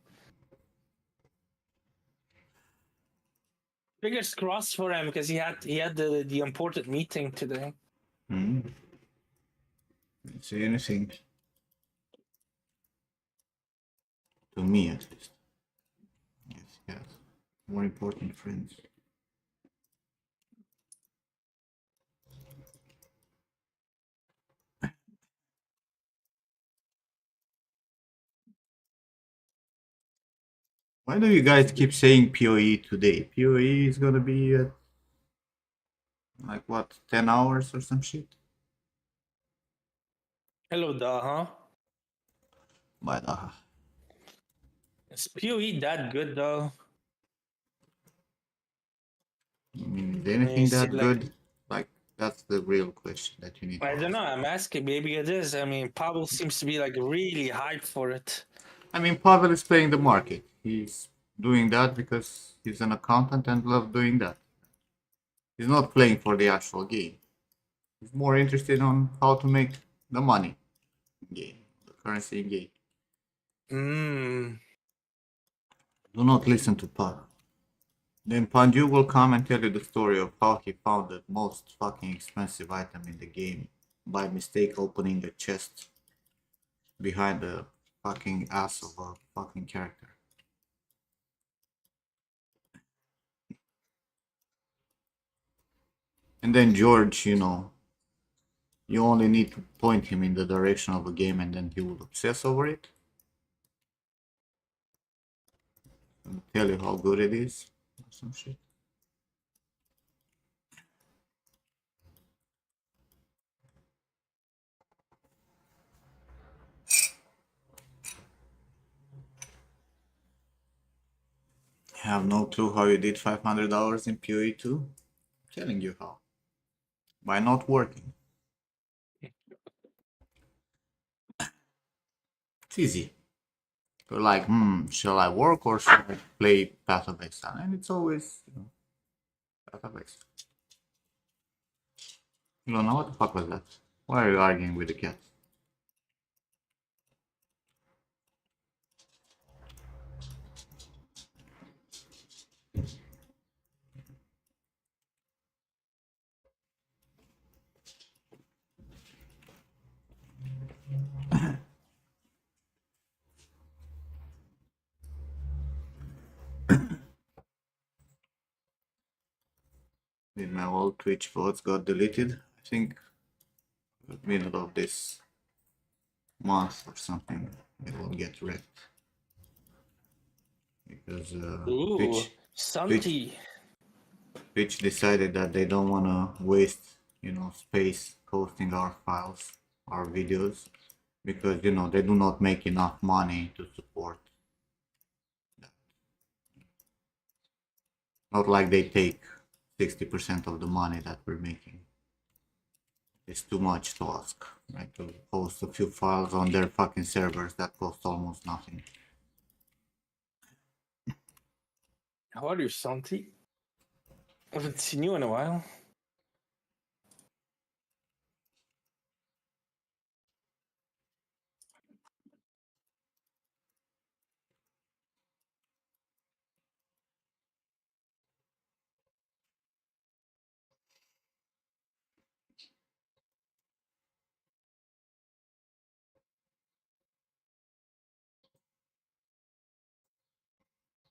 Fingers crossed for him because he had the important meeting today. Didn't say anything. To me, at least. Yes, yes. More important friends. Why do you guys keep saying PoE today? PoE is gonna be at like what, 10 hours or some shit? Hello, Daha. But Is PoE that good though? I mean, is I mean, you anything see, that like, good? Like, that's the real question that you need to I don't ask. know. I'm asking. Maybe it is. I mean, Pavel seems to be like really hyped for it. I mean, Pavel is playing the market. He's doing that because he's an accountant and loves doing that. He's not playing for the actual game. He's more interested on how to make the money in game, the currency in game. Hmm. Do not listen to Pavel. Then Pandu will come and tell you the story of how he found the most fucking expensive item in the game by mistake opening a chest behind the fucking ass of a fucking character. And then George, you only need to point him in the direction of a game and then he will obsess over it and tell you how good it is or some shit. I have no clue how you did $500 in PoE 2. I'm telling you how. By not working. It's easy. You're like, shall I work or shall I play Path of Exile? And it's always, Path of Exile. You don't know what the fuck was that? Why are you arguing with the cat? Did my old Twitch votes got deleted? I think at the middle of this month or something it will get wrecked. Because Ooh, Twitch Santi. decided that they don't want to waste, space hosting our files, our videos, because they do not make enough money to support. Not like they take 60% of the money that we're making. It's too much to ask, right? To host a few files on their fucking servers that cost almost nothing. How are you, Santi? I haven't seen you in a while.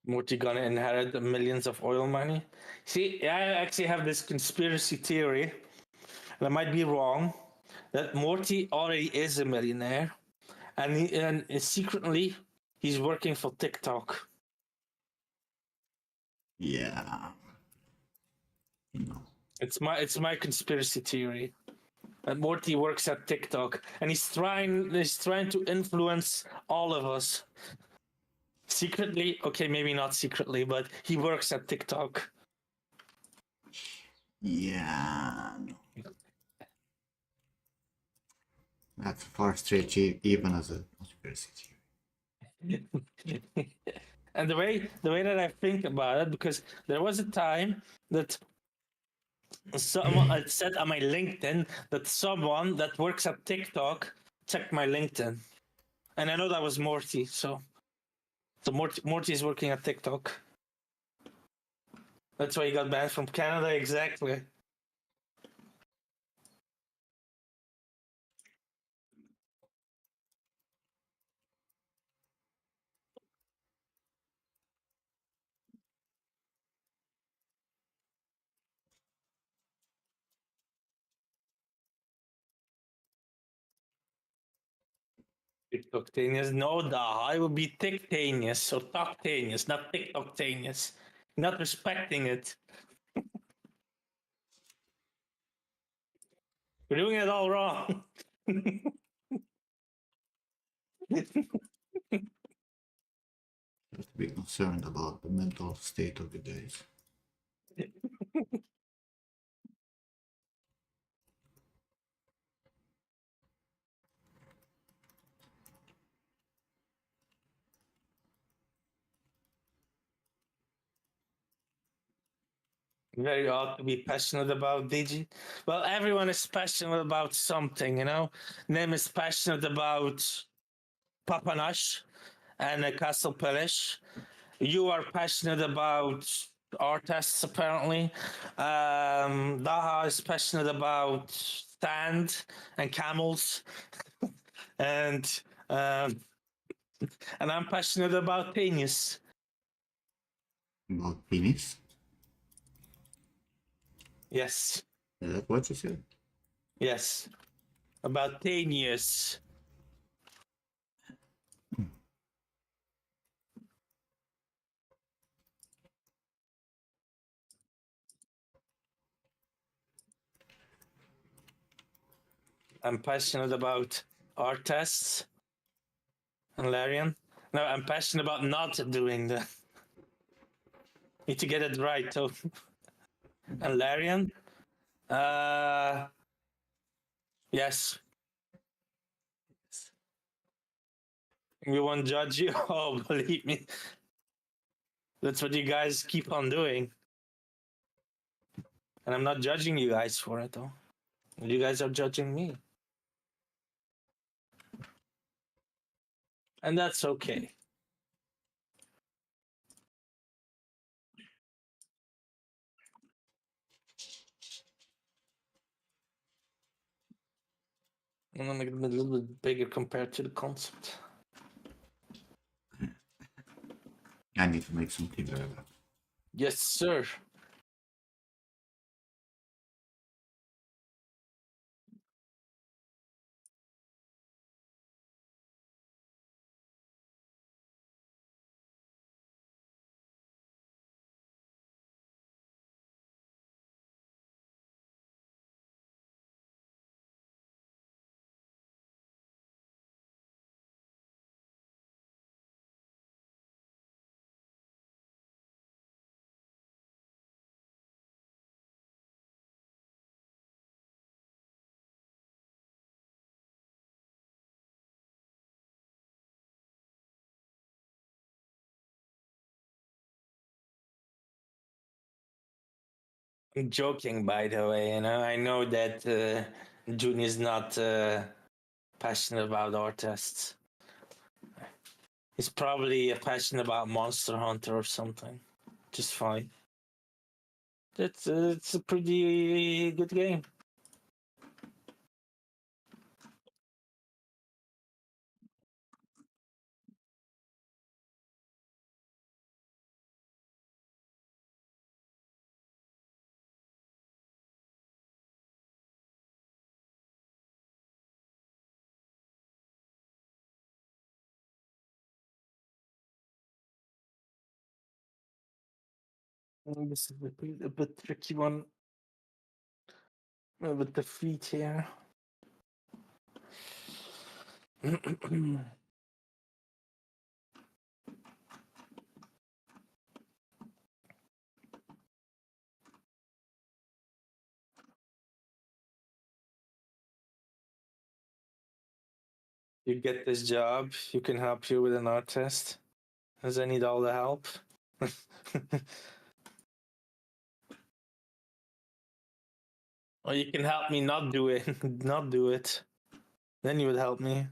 Morty gonna inherit the millions of oil money? See, I actually have this conspiracy theory, and I might be wrong, that Morty already is a millionaire, and secretly he's working for TikTok. Yeah. No. It's my conspiracy theory. That Morty works at TikTok, and he's trying to influence all of us. Secretly, okay, maybe not secretly, but he works at TikTok. Yeah. No. That's far stretch even as a conspiracy theory. And the way that I think about it, because there was a time that someone I said on my LinkedIn that someone that works at TikTok checked my LinkedIn, and I know that was Morty. So Morty is working at TikTok. That's why he got banned from Canada. Exactly. TikToktanius. No, I will be Tiktanius or Toktanius, not TikToktanius. Not respecting it. We're doing it all wrong. Have to be concerned about the mental state of the guys. Very odd to be passionate about, DG. Well, everyone is passionate about something, you know. Nim is passionate about Papanash and Castle Pelish. You are passionate about artists, apparently. Daha is passionate about sand and camels, and um, and I'm passionate about penis. About penis? Yes, Is that what you said? yes, about 10 years. I'm passionate about art tests and Larian. No, I'm passionate about not doing the. Need to get it right, too. And Larian. Yes. We won't judge you. Oh, believe me. That's what you guys keep on doing. And I'm not judging you guys for it, though. You guys are judging me. And that's okay. I'm gonna make it a little bit bigger compared to the concept. I need to make something better. Yes, sir. I'm joking, by the way. You know, I know that June is not passionate about art tests. He's probably passionate about Monster Hunter or something. Just fine. It's a pretty good game. This is a bit tricky one with the feet here. You get this job, you can help you with an art test. Does I need all the help? Or you can help me not do it. Not do it. Then you would help me.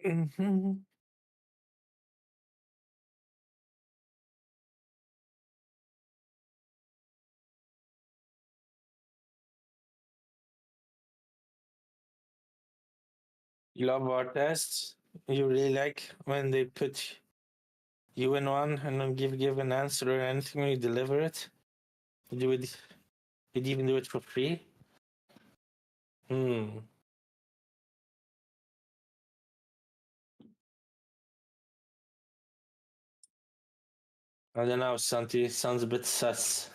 Mm-hmm. You love our tests? You really like when they put you in one and then give an answer or anything when you deliver it? You do it. You'd even do it for free? Hmm. I don't know, Santi. Sounds a bit sus.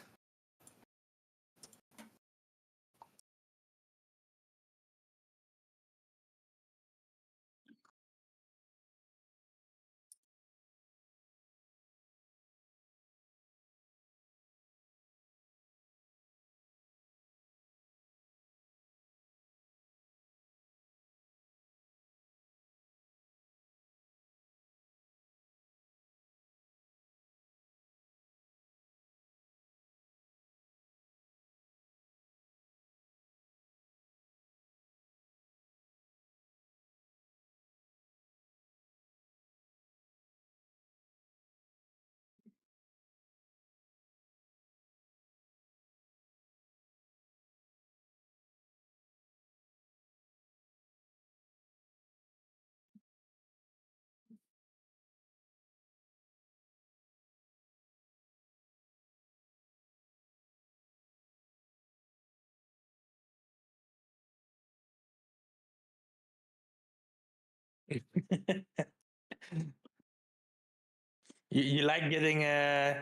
You like getting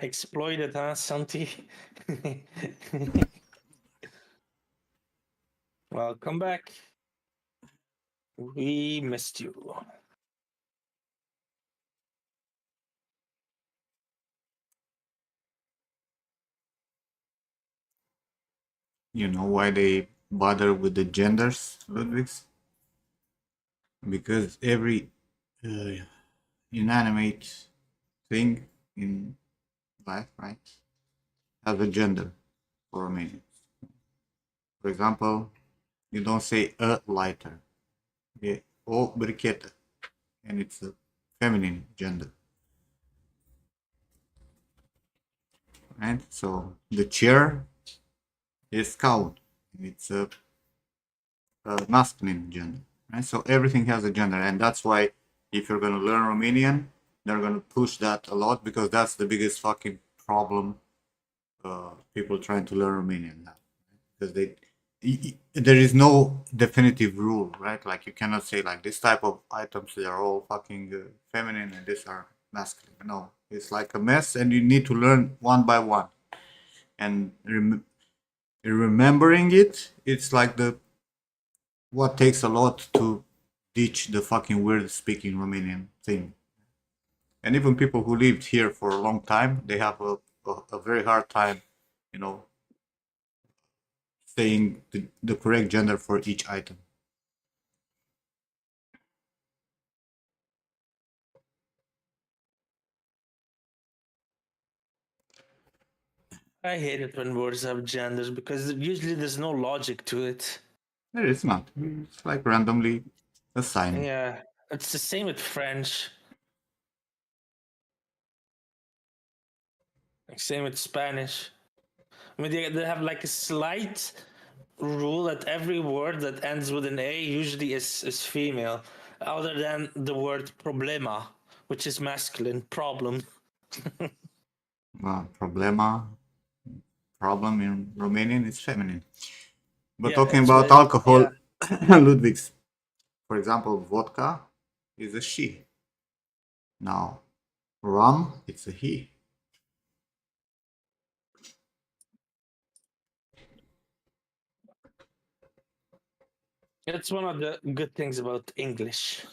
exploited, huh, Santi? Well, come back. We missed you. You know why they bother with the genders, Ludwigs? Because every uh, inanimate thing in life, right, has a gender for a meaning. For example, you don't say a lighter, okay? O briqueta, and it's a feminine gender, right? So the chair is cow, and it's a masculine gender, right? So everything has a gender, and that's why if you're gonna learn Romanian, they're gonna push that a lot because that's the biggest fucking problem. People trying to learn Romanian now because there is no definitive rule, right? Like you cannot say like this type of items they are all fucking feminine and these are masculine. No, it's like a mess, and you need to learn one by one. And remembering it, it's like the what takes a lot to teach the fucking weird speaking Romanian thing. And even people who lived here for a long time, they have a very hard time, you know, saying the correct gender for each item. I hate it when words have genders because usually there's no logic to it. There is not. It's like randomly assigned. Yeah, it's the same with French. Same with Spanish. I mean, they have like a slight rule that every word that ends with an A usually is female, other than the word problema, which is masculine, problem. Problema, problem in Romanian is feminine. But Yeah, talking it's about yeah. alcohol, Ludwig's, for example, vodka is a she. Now, rum, it's a he. It's one of the good things about English.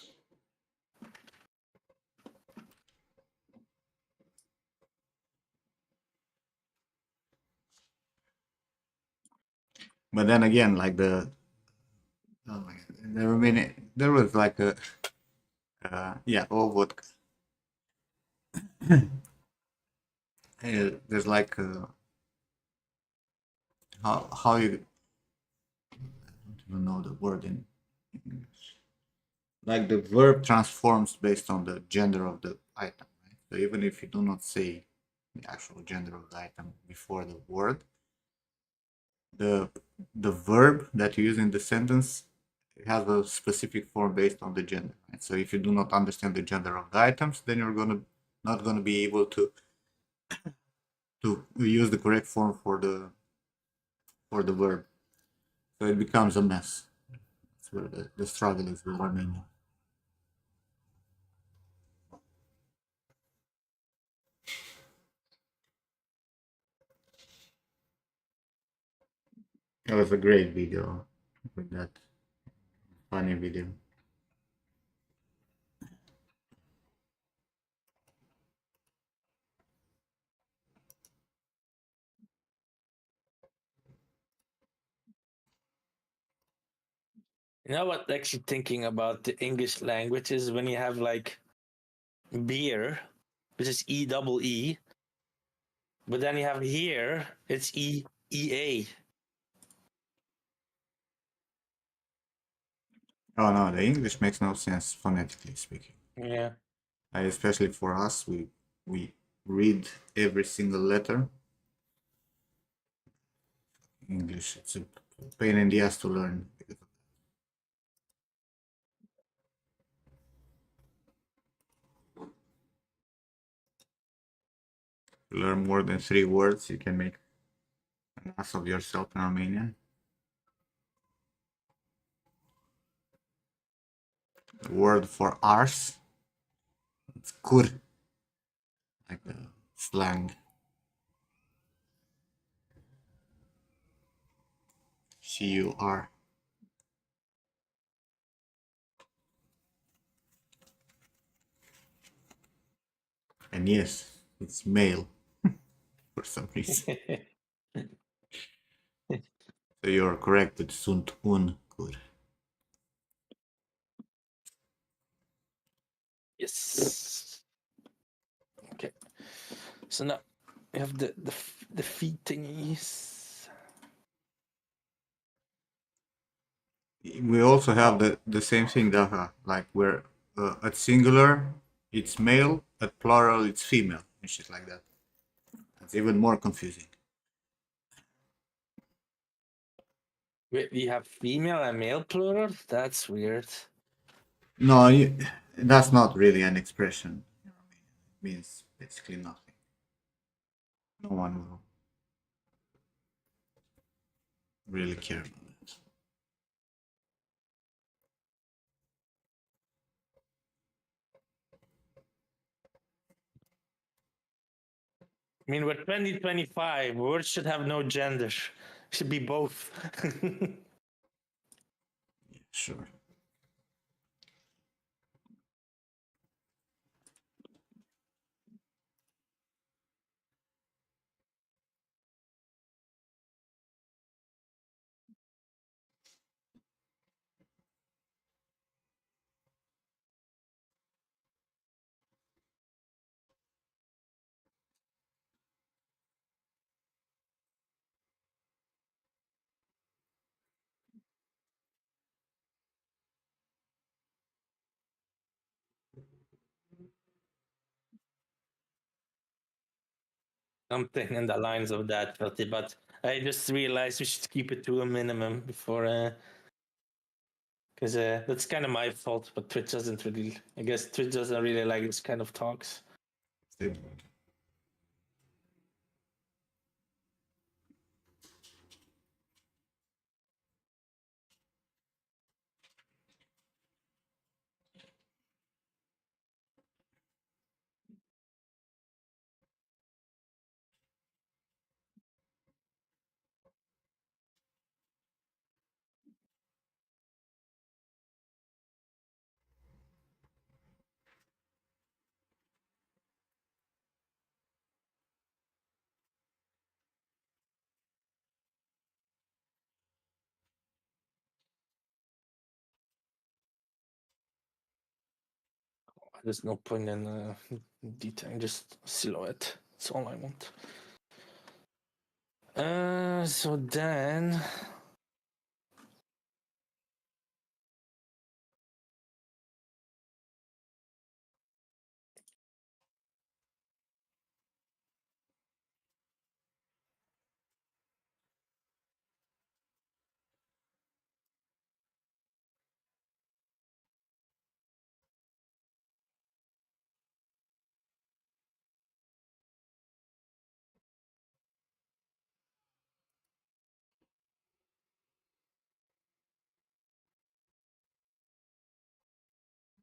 But then again, like oh my god, the Romanian, there was like a, yeah, all vodka. There's like how you, I don't even know the word in English. Like the verb transforms based on the gender of the item, right? So even if you do not say the actual gender of the item before the word, the the verb that you use in the sentence It has a specific form based on the gender. Right? So if you do not understand the gender of the items, then you're not gonna be able to use the correct form for the verb. So it becomes a mess. That's where the struggle is with Armenian. It was a great video with that funny video. You know what? Actually, thinking about the English language is when you have like beer, which is E, but then you have here, it's EA. Oh no, the English makes no sense phonetically speaking. Yeah. Especially for us, we read every single letter. English, it's a pain in the ass to learn. You learn more than 3 words, you can make an ass of yourself in Armenian. The word for arse, it's kur, like the slang. CUR. And yes, it's male for some reason. So you're correct with sunt un kur. Yes. Okay. So now we have the feet thingies. We also have the same thing, Daha, like where at singular it's male, at plural it's female, and shit like that. It's even more confusing. We have female and male plural. That's weird. No, that's not really an expression. It means basically nothing. No one will really care about it. I mean, we're 2025. Words should have no gender. Should be both. Yeah, sure. Something in the lines of that, but I just realized we should keep it to a minimum before, because that's kind of my fault. But Twitch doesn't really. I guess Twitch doesn't really like this kind of talks. There's no point in detailing, just silhouette. That's all I want. So then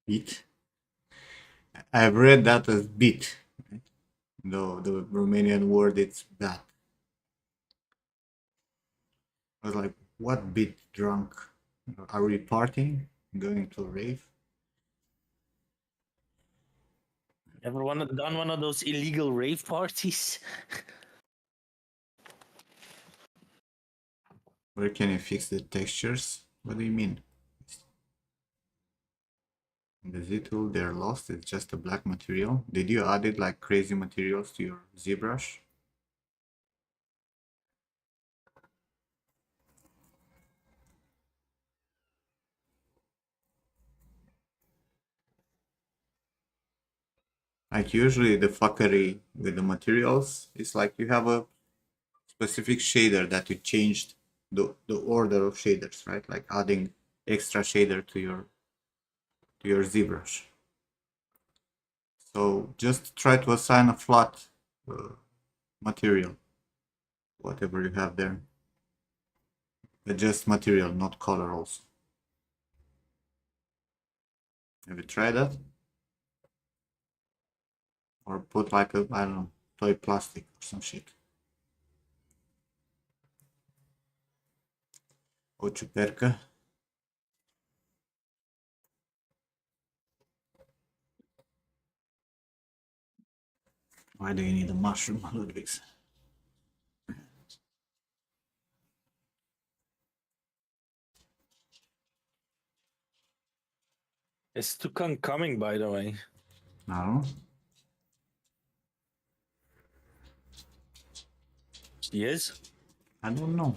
Beat. I've read that as beat. No, the Romanian word it's bat. I was like, what beat drunk? Are we partying? Going to a rave? Ever done one of those illegal rave parties? Where can you fix the textures? What do you mean? In the Z tool, they're lost. It's just a black material. Did you add it like crazy materials to your ZBrush? Like usually the fuckery with the materials is like you have a specific shader that you changed the order of shaders, right? Like adding extra shader to your ZBrush. So just try to assign a flat material, whatever you have there. But just material, not color also. Have you tried that? Or put like a, I don't know, toy plastic or some shit. O ciupercă. Why do you need a mushroom, Ludwig's? Is Tukan coming, by the way? I don't know. She is? I don't know.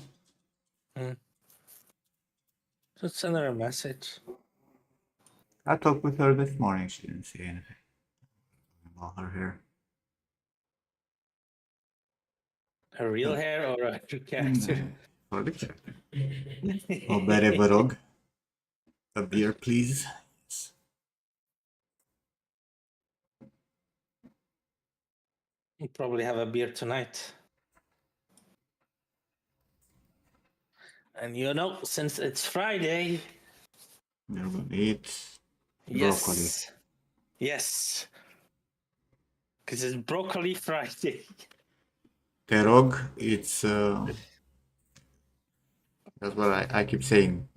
Just send her a message. I talked with her this morning. She didn't say anything about her hair. Her real hair or a character? For the character. O bere, vă rog. A beer, please. Yes. We'll probably have a beer tonight. And you know, since it's Friday, We're gonna eat broccoli. yes, yes, because it's broccoli Friday. Te rog, it's that's what I keep saying.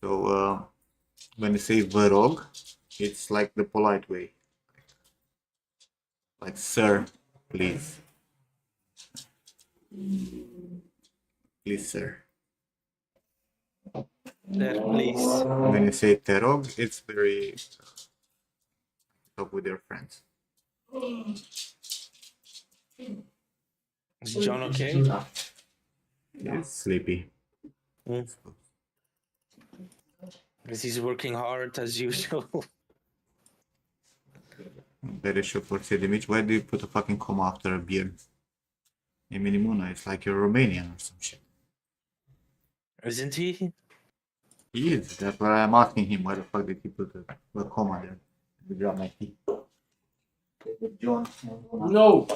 So when you say vă rog, it's like the polite way. Like sir, please. Please, sir. There, please. When you say te rog, it's very talk with your friends. Is John okay? He's sleepy. Because he's working hard as usual. Very sure for de mici. Why do you put a fucking comma after a beard? E minimuna, it's like you're Romanian or some shit. Isn't he? He is. That's why I'm asking him why the fuck did he put a comma there. We grab my tea. John. No.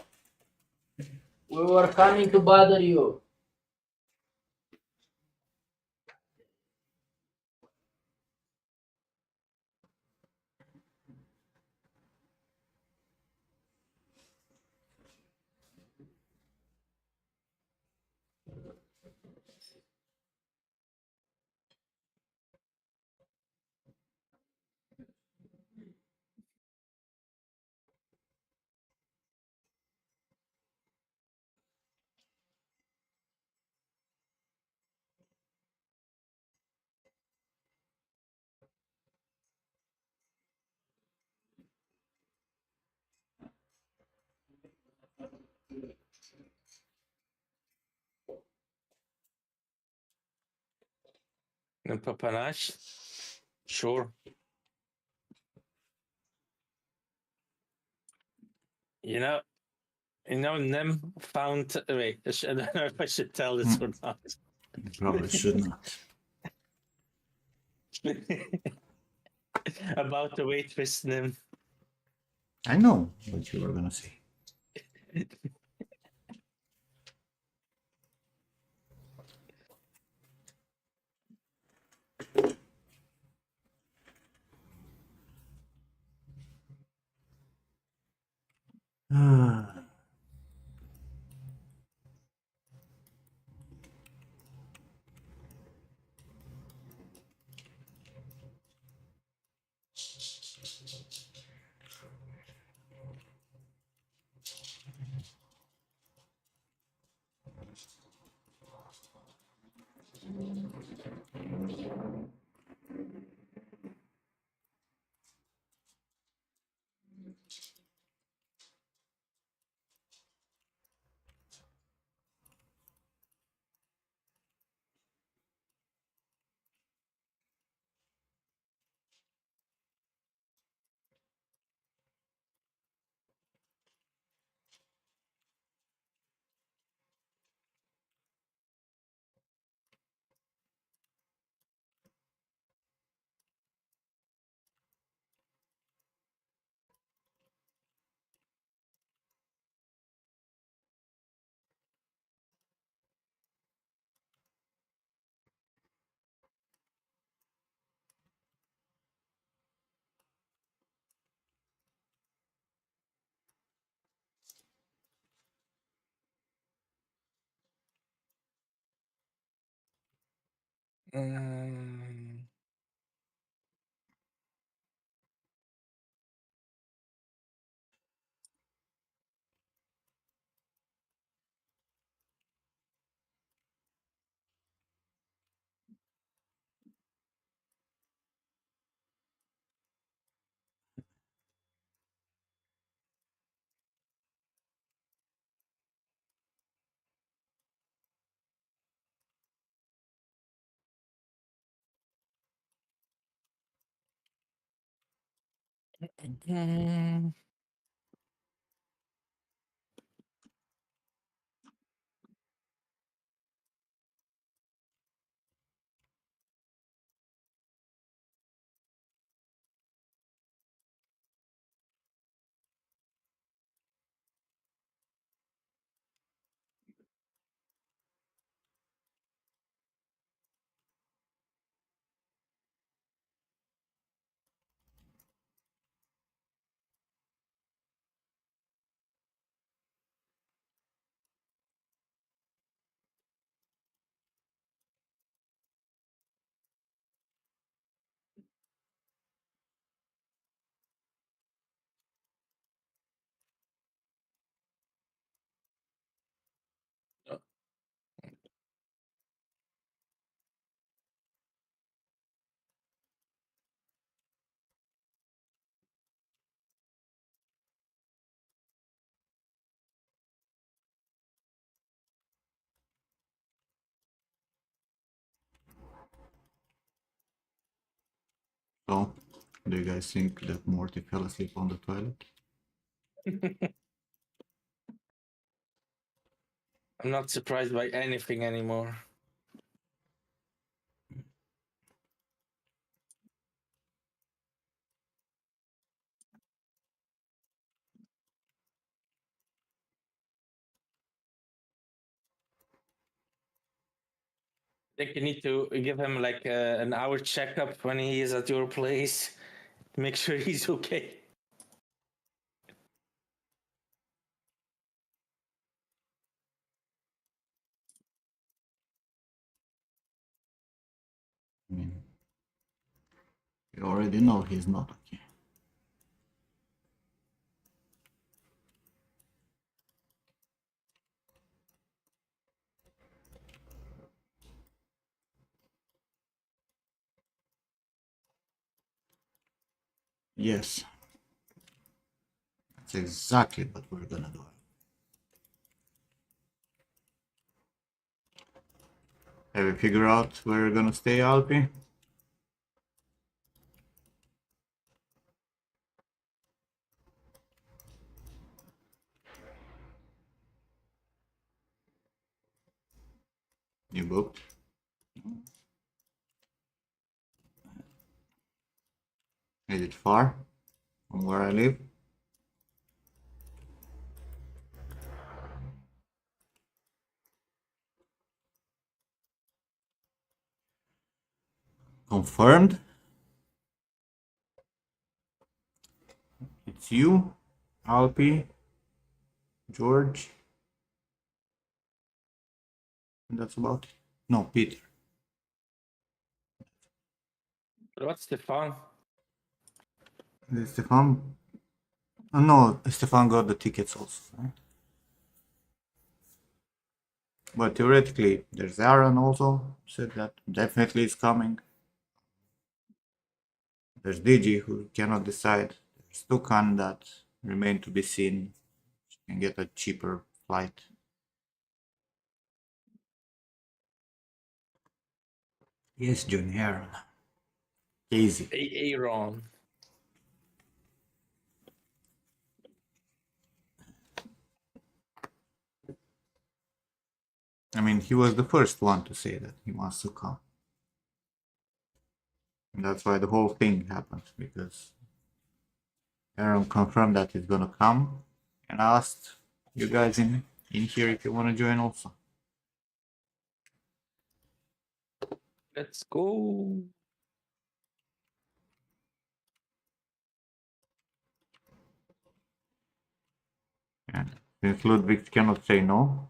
We were coming to bother you. And Papanash? Sure. You know, Nem found. Wait, I don't know if I should tell this or not. You probably should not. About the waitress Nem. I know what you were gonna say. Mm. Mm. So, do you guys think that Morty fell asleep on the toilet? I'm not surprised by anything anymore. I think you need to give him like an hour checkup when he is at your place. Make sure he's okay. I mean, you already know he's not okay. Yes. That's exactly what we're gonna do. Have you figured out where you're gonna stay, Alpi? You booked? Is it far from where I live? Confirmed? It's you, Alpi, George. And that's about it. No, Peter. What's Stefan? Stefan. Oh, no, Stefan got the tickets also. Right? But theoretically, there's Aaron also said that definitely is coming. There's Digi who cannot decide. There's Tukan that remain to be seen. She can get a cheaper flight. Yes, Johnny Aaron. Easy. Aaron. I mean, he was the first one to say that he wants to come. And that's why the whole thing happened, because Aaron confirmed that he's gonna come, and I asked you guys in here if you want to join also. Let's go. And since Ludwig cannot say no,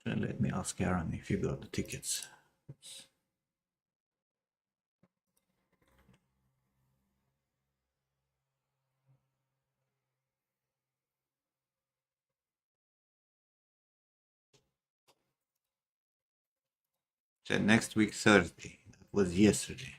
then let me ask Aaron if you got the tickets. Said next week Thursday. That was yesterday.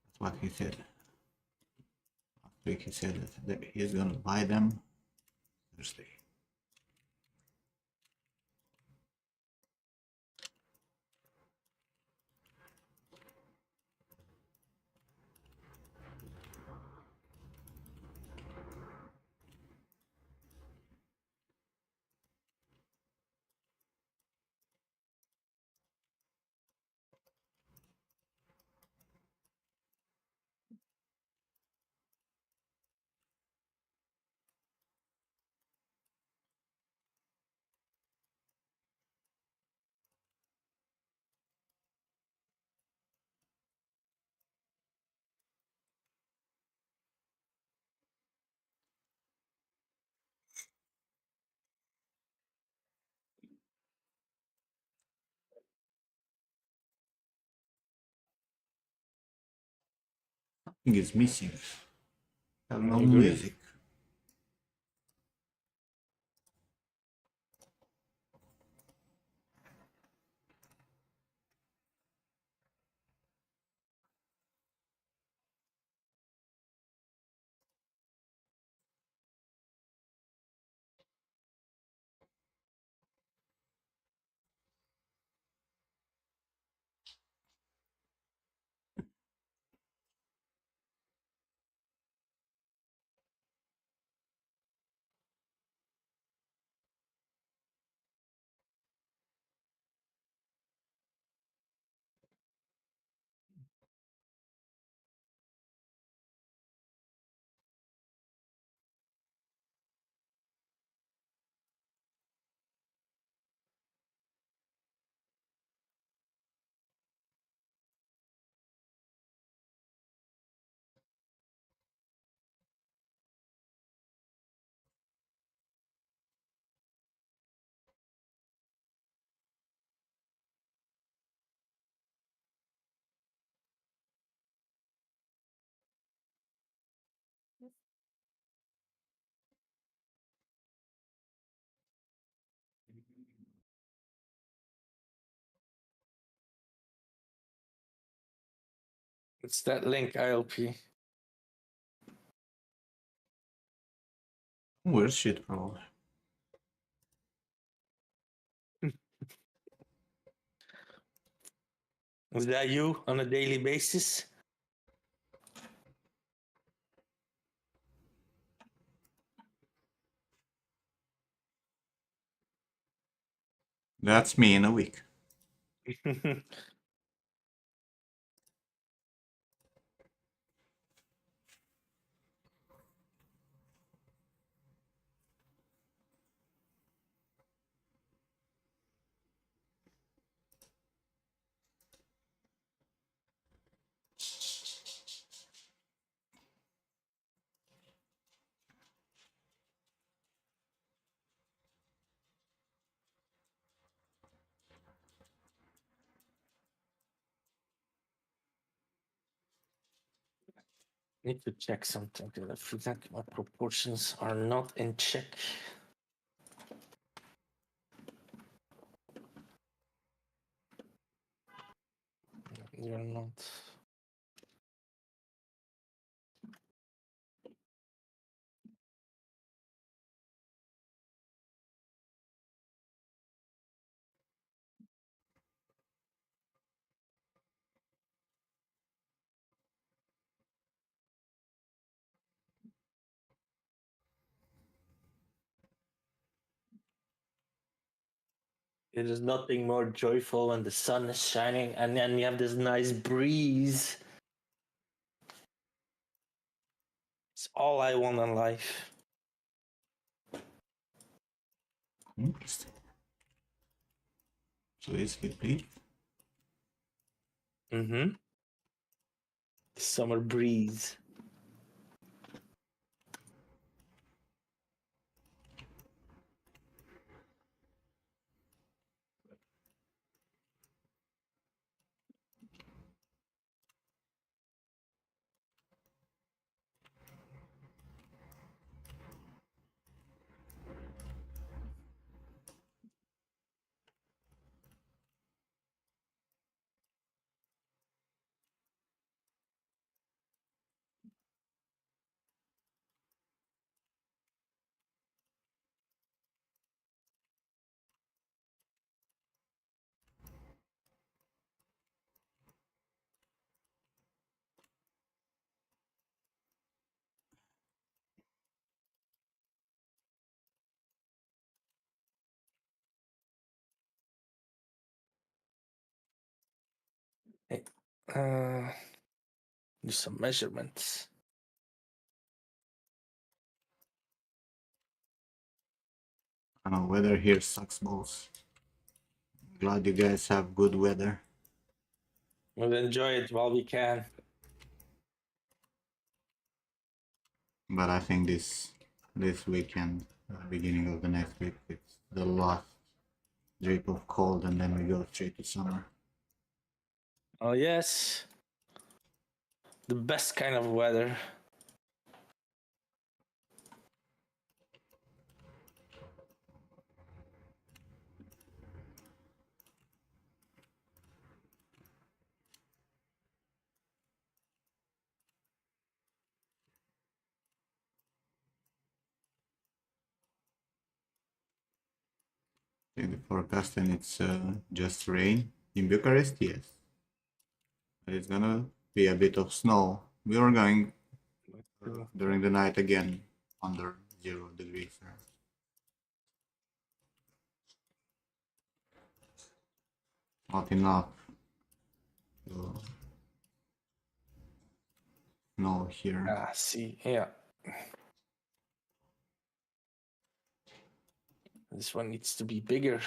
That's what he said. Last week he said that he's gonna buy them Thursday. Something is missing. I have no I agree. music. It's that link ILP. Weird shit, bro. Is that you on a daily basis? That's me in a week. Need to check something because I feel like my proportions are not in check. You're not. It is nothing more joyful when the sun is shining and then you have this nice breeze. It's all I want in life. Interesting. So it's complete. Mm-hmm. Summer breeze. Hey, do some measurements. I know weather here sucks balls. Glad you guys have good weather. We'll enjoy it while we can. But I think this weekend, beginning of the next week, it's the last drip of cold, and then we go straight to summer. Oh yes. The best kind of weather. In the forecast, and it's just rain in Bucharest. Yes, but it's gonna be a bit of snow. We were going during the night again under 0 degrees. Not enough to snow here. Ah, see, yeah. This one needs to be bigger.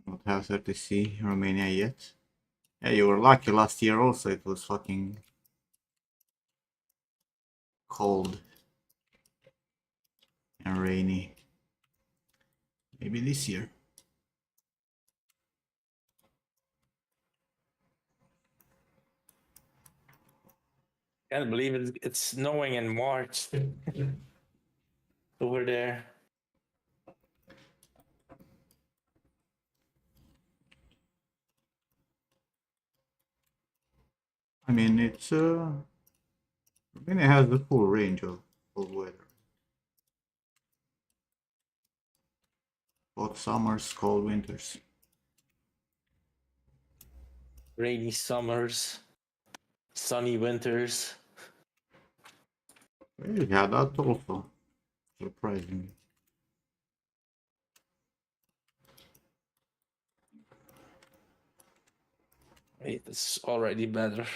Don't have 30C Romania yet. Yeah, you were lucky last year also. It was fucking cold and rainy. Maybe this year. Can't believe it's snowing in March over there. mean, it's Romania has the full range of weather. Hot summers, cold winters. Rainy summers, sunny winters. Well, yeah, that also, surprisingly. Wait, it's already better.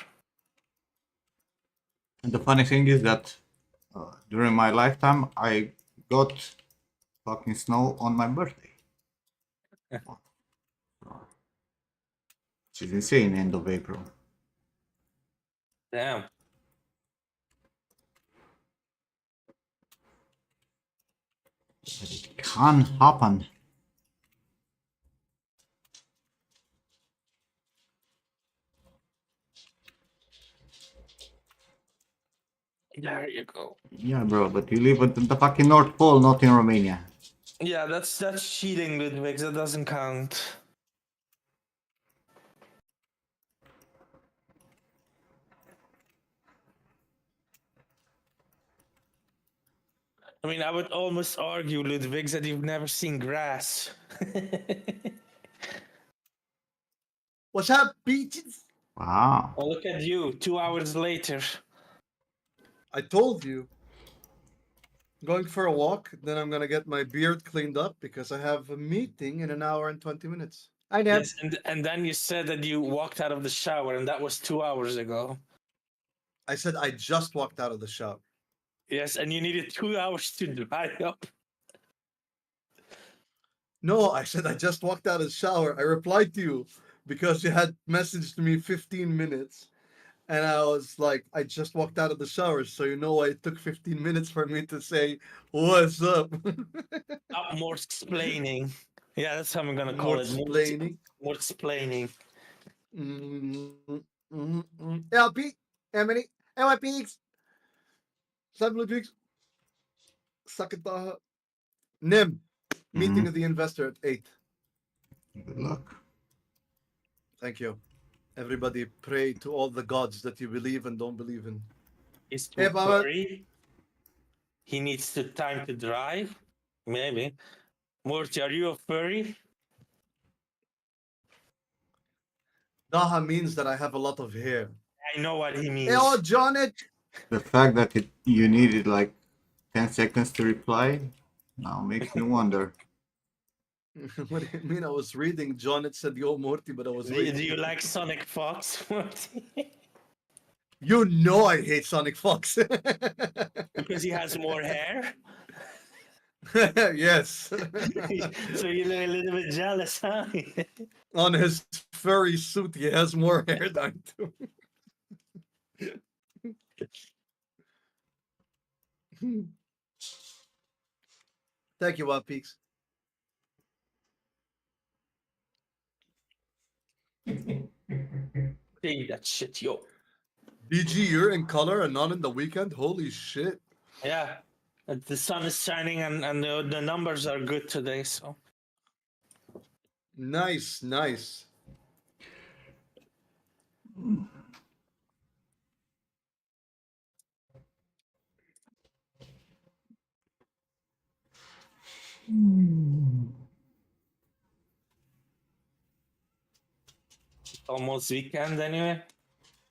And the funny thing is that during my lifetime, I got fucking snow on my birthday. Which is insane, end of April. Damn. It can happen. There you go. Yeah, bro, but you live at the fucking North Pole, not in Romania. Yeah, that's cheating, Ludwig. That doesn't count. I mean, I would almost argue, Ludwig, that you've never seen grass. What's up, beaches? Wow. Oh, look at you, 2 hours later. I told you. Going for a walk, then I'm gonna get my beard cleaned up because I have a meeting in an hour and 20 minutes. I know. Yes, and then you said that you walked out of the shower, and that was 2 hours ago. I said I just walked out of the shower. Yes, and you needed 2 hours to dry up. No, I said I just walked out of the shower. I replied to you because you had messaged me 15 minutes. And I was like, I just walked out of the shower, so you know why it took 15 minutes for me to say, what's up? More explaining. Yeah, that's how I'm gonna call More it. explaining. More explaining. LP, Emily, LPX, Pigs, Sakataha, Nim, meeting of the investor at 8. Good luck. Thank you. Everybody pray to all the gods that you believe and don't believe in. He's too Hey, Baba. furry. He needs the time to drive. Maybe. Morty, are you a furry? Daha means that I have a lot of hair. I know what he means. Hey, oh, Johnny. The fact that you needed like 10 seconds to reply now makes me wonder. What do you mean? I was reading. John had said, yo, Morty, but I was Do waiting. you like Sonic Fox, Morty? You know I hate Sonic Fox. Because he has more hair? Yes. So you're a little bit jealous, huh? On his furry suit, he has more hair than I do. Thank you, Wild Peaks. Hey, that shit, yo. BG, you're in color and not in the weekend? Holy shit. Yeah. The sun is shining and the numbers are good today, so. Nice, nice. Almost weekend anyway.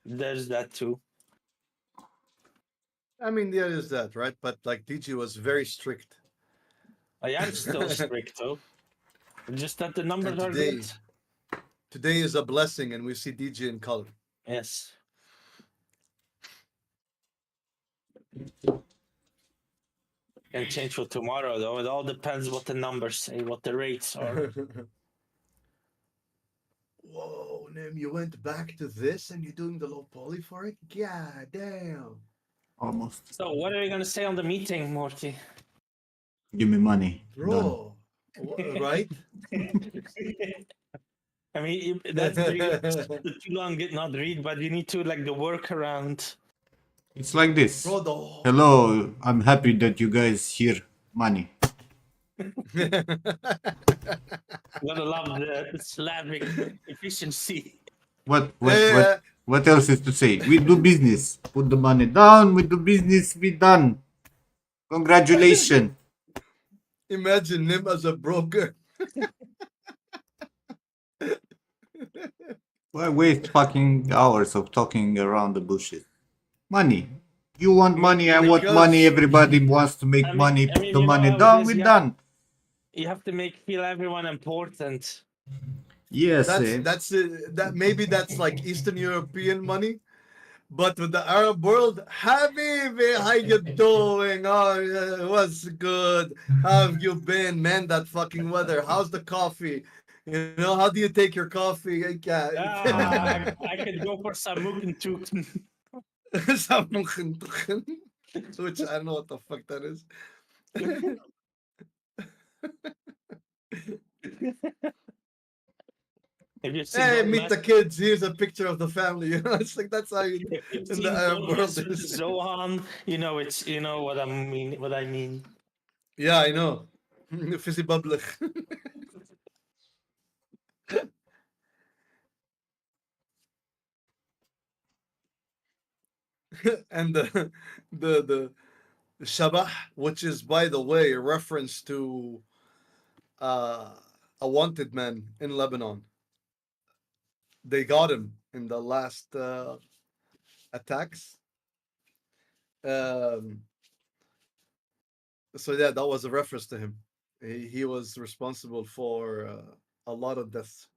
There's that too. I mean, there is that, right? But like DG was very strict. I am still strict though. Just that the numbers And are good. Today is a blessing and we see DJ in color. Yes. Can change for tomorrow though. It all depends what the numbers say, what the rates are. Whoa, Nim, you went back to this and you're doing the low poly for it? God damn. Almost. So what are you gonna say on the meeting, Morty? Give me money. Bro, right? I mean, that's too long, get not read, but you need to like the workaround. It's like this. Bro, Hello, I'm happy that you guys hear money. Gotta love the Slavic efficiency. What What else is to say? We do business. Put the money down. We do business. We done. Congratulations. Imagine him as a broker. Why waste fucking hours of talking around the bushes? Money. You want money, I want money, Because everybody wants to make money, I put mean, the you know money how it down, is. we're done. You have to make feel everyone important. Yes, that maybe that's like Eastern European money. But with the Arab world, Habibi, how you doing? Oh, yeah, what's good? How have you been? Man, that fucking weather. How's the coffee? You know, how do you take your coffee? Yeah. I could go for some Mukentuk. Which I don't know what the fuck that is. If you've seen Hey, Don't meet Mess, the kids. Here's a picture of the family. You know, it's like that's how you if you've in the seen Arab Don't world Mess with is. Zohan, you know what I mean. What I mean. Yeah, I know. Fizzy public. And the Shabah, which is by the way a reference to uh, a wanted man in Lebanon. They got him in the last attacks. Um, so yeah, that was a reference to him. He was responsible for a lot of deaths,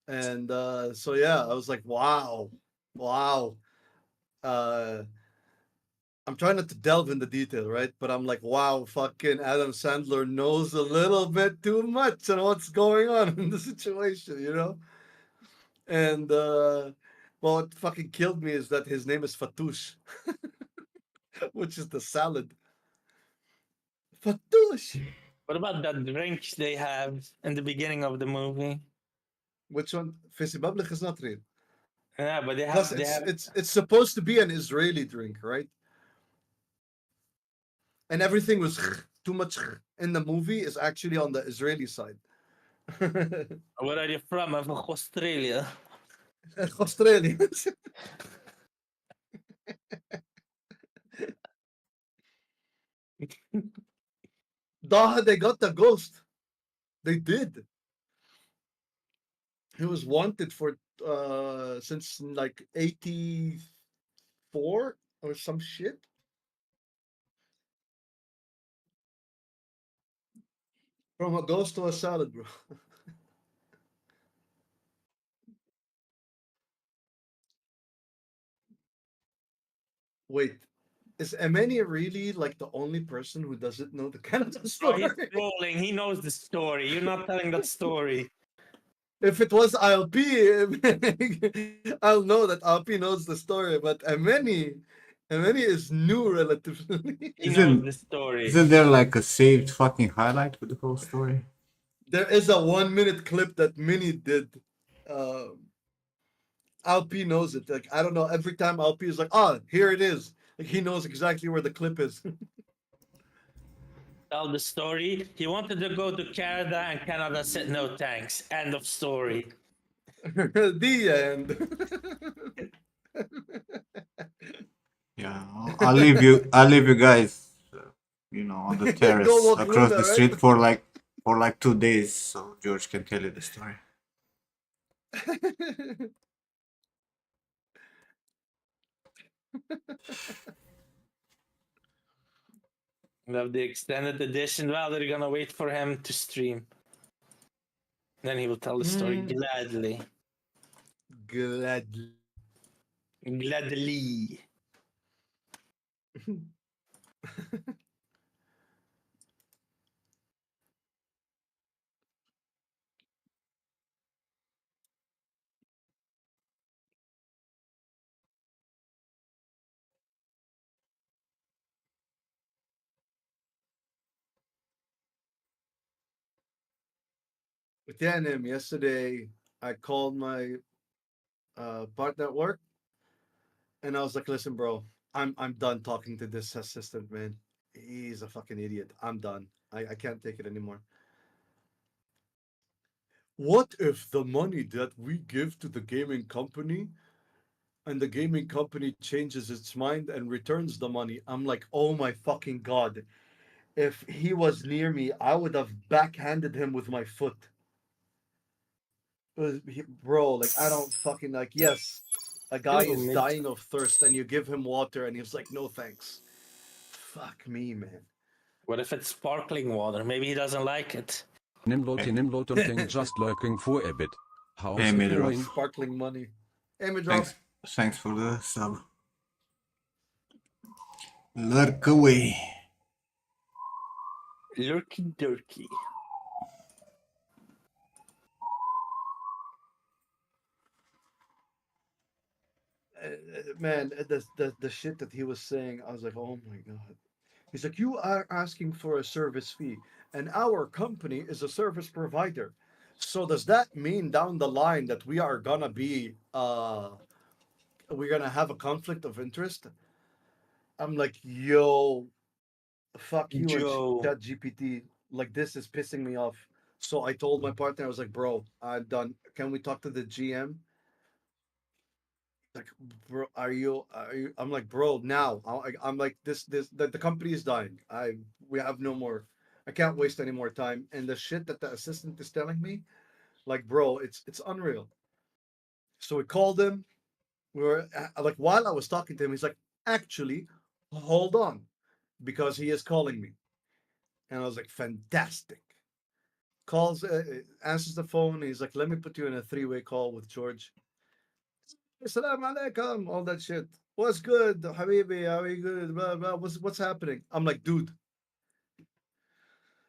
and so yeah, I was like, wow, wow. Uh, I'm trying not to delve into detail, right? But I'm like, wow, fucking Adam Sandler knows a little bit too much on what's going on in the situation, you know? And well, what fucking killed me is that his name is Fatouche, which is the salad. Fatouche. What about that drink they have in the beginning of the movie? Which one? Fizzy Bubbly is not real. Yeah, but Plus, they have. it's supposed to be an Israeli drink, right? And everything was too much in the movie is actually on the Israeli side. Where are you from? I'm from Australia. Australians. Daha, they got the ghost. They did. He was wanted for since like 84 or some shit. From a ghost to a salad, bro. Wait, is Emeni really like the only person who doesn't know the Canada Bro, he's story? trolling. He knows the story. You're not telling that story. If it was ILP, I'll know that ILP knows the story, but Emeni is new relatively. He knows isn't the story. isn't there like a saved fucking highlight with the whole story? There is a 1 minute clip that Mini did. Um, Alp knows it. Like I don't know. Every time Alp is like, "Ah, here it is." Like he knows exactly where the clip is. Tell the story. He wanted to go to Canada, and Canada said no thanks. End of story. The end. Yeah, I'll leave you guys, on the Go terrace walk across Luna, the right? street for like 2 days, so George can tell you the story. We have the extended edition. Well, they're gonna wait for him to stream. Then he will tell the story Mm, gladly. gladly. Gladly. But yeah, Nim, yesterday I called my partner at work and I was like, "Listen, bro, I'm done talking to this assistant, man. He's a fucking idiot. I'm done. I can't take it anymore." What if the money that we give to the gaming company and the gaming company changes its mind and returns the money. I'm like, oh my fucking god. If he was near me, I would have backhanded him with my foot. Bro, like, I don't fucking like, yes, a guy Hello, is mate. dying of thirst and you give him water and he's like, no thanks. Fuck me, man. What if it's sparkling water? Maybe he doesn't like it. Nimrod und King just lurking for a bit. How's Hey, it Midroth. going? Sparkling money. Hey, Midroth. Thanks for the sub. Lurk away. Lurky durky. Man, the shit that he was saying, I was like, oh my god. He's like, you are asking for a service fee, and our company is a service provider. So does that mean down the line that we are gonna be we're gonna have a conflict of interest? I'm like, yo, fuck you and Joe. Chat GPT. Like, this is pissing me off. So I told my partner, I was like, bro, I'm done. Can we talk to the GM? Like, bro, are you I'm like, bro, now I'm like, the company is dying. We have no more, I can't waste any more time. And the shit that the assistant is telling me, like, bro, it's unreal. So we called him. We were like, while I was talking to him, he's like, actually, hold on, because he is calling me. And I was like, fantastic. Calls, answers the phone. He's like, let me put you in a three-way call with George. Assalamu alaikum, all that shit. What's good, Habibi? How are you good? Blah, blah. What's happening? I'm like, dude,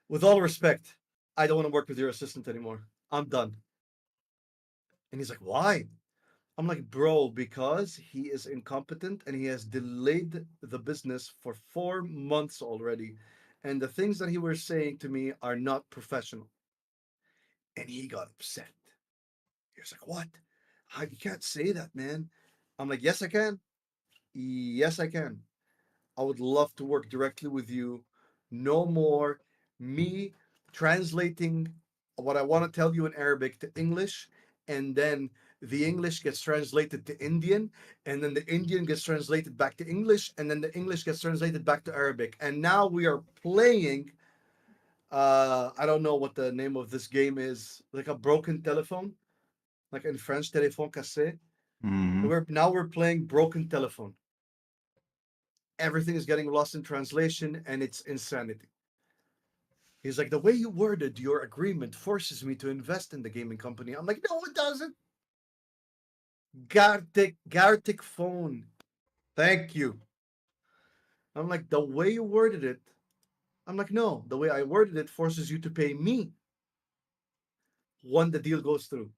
with all respect, I don't want to work with your assistant anymore. I'm done. And he's like, why? I'm like, bro, because he is incompetent and he has delayed the business for 4 months already. And the things that he was saying to me are not professional. And he got upset. He was like, what? You can't say that, man. I'm like, yes, I can. Yes, I can. I would love to work directly with you. No more me translating what I want to tell you in Arabic to English, and then the English gets translated to Indian, and then the Indian gets translated back to English, and then the English gets translated back to Arabic. And now we are playing. I don't know what the name of this game is, like a broken telephone, like in French, téléphone cassé. Mm-hmm. We're playing broken telephone. Everything is getting lost in translation, and it's insanity. He's like, the way you worded your agreement forces me to invest in the gaming company. I'm like, no, it doesn't. Gartic phone. Thank you. I'm like, the way you worded it. I'm like, no, the way I worded it forces you to pay me when the deal goes through.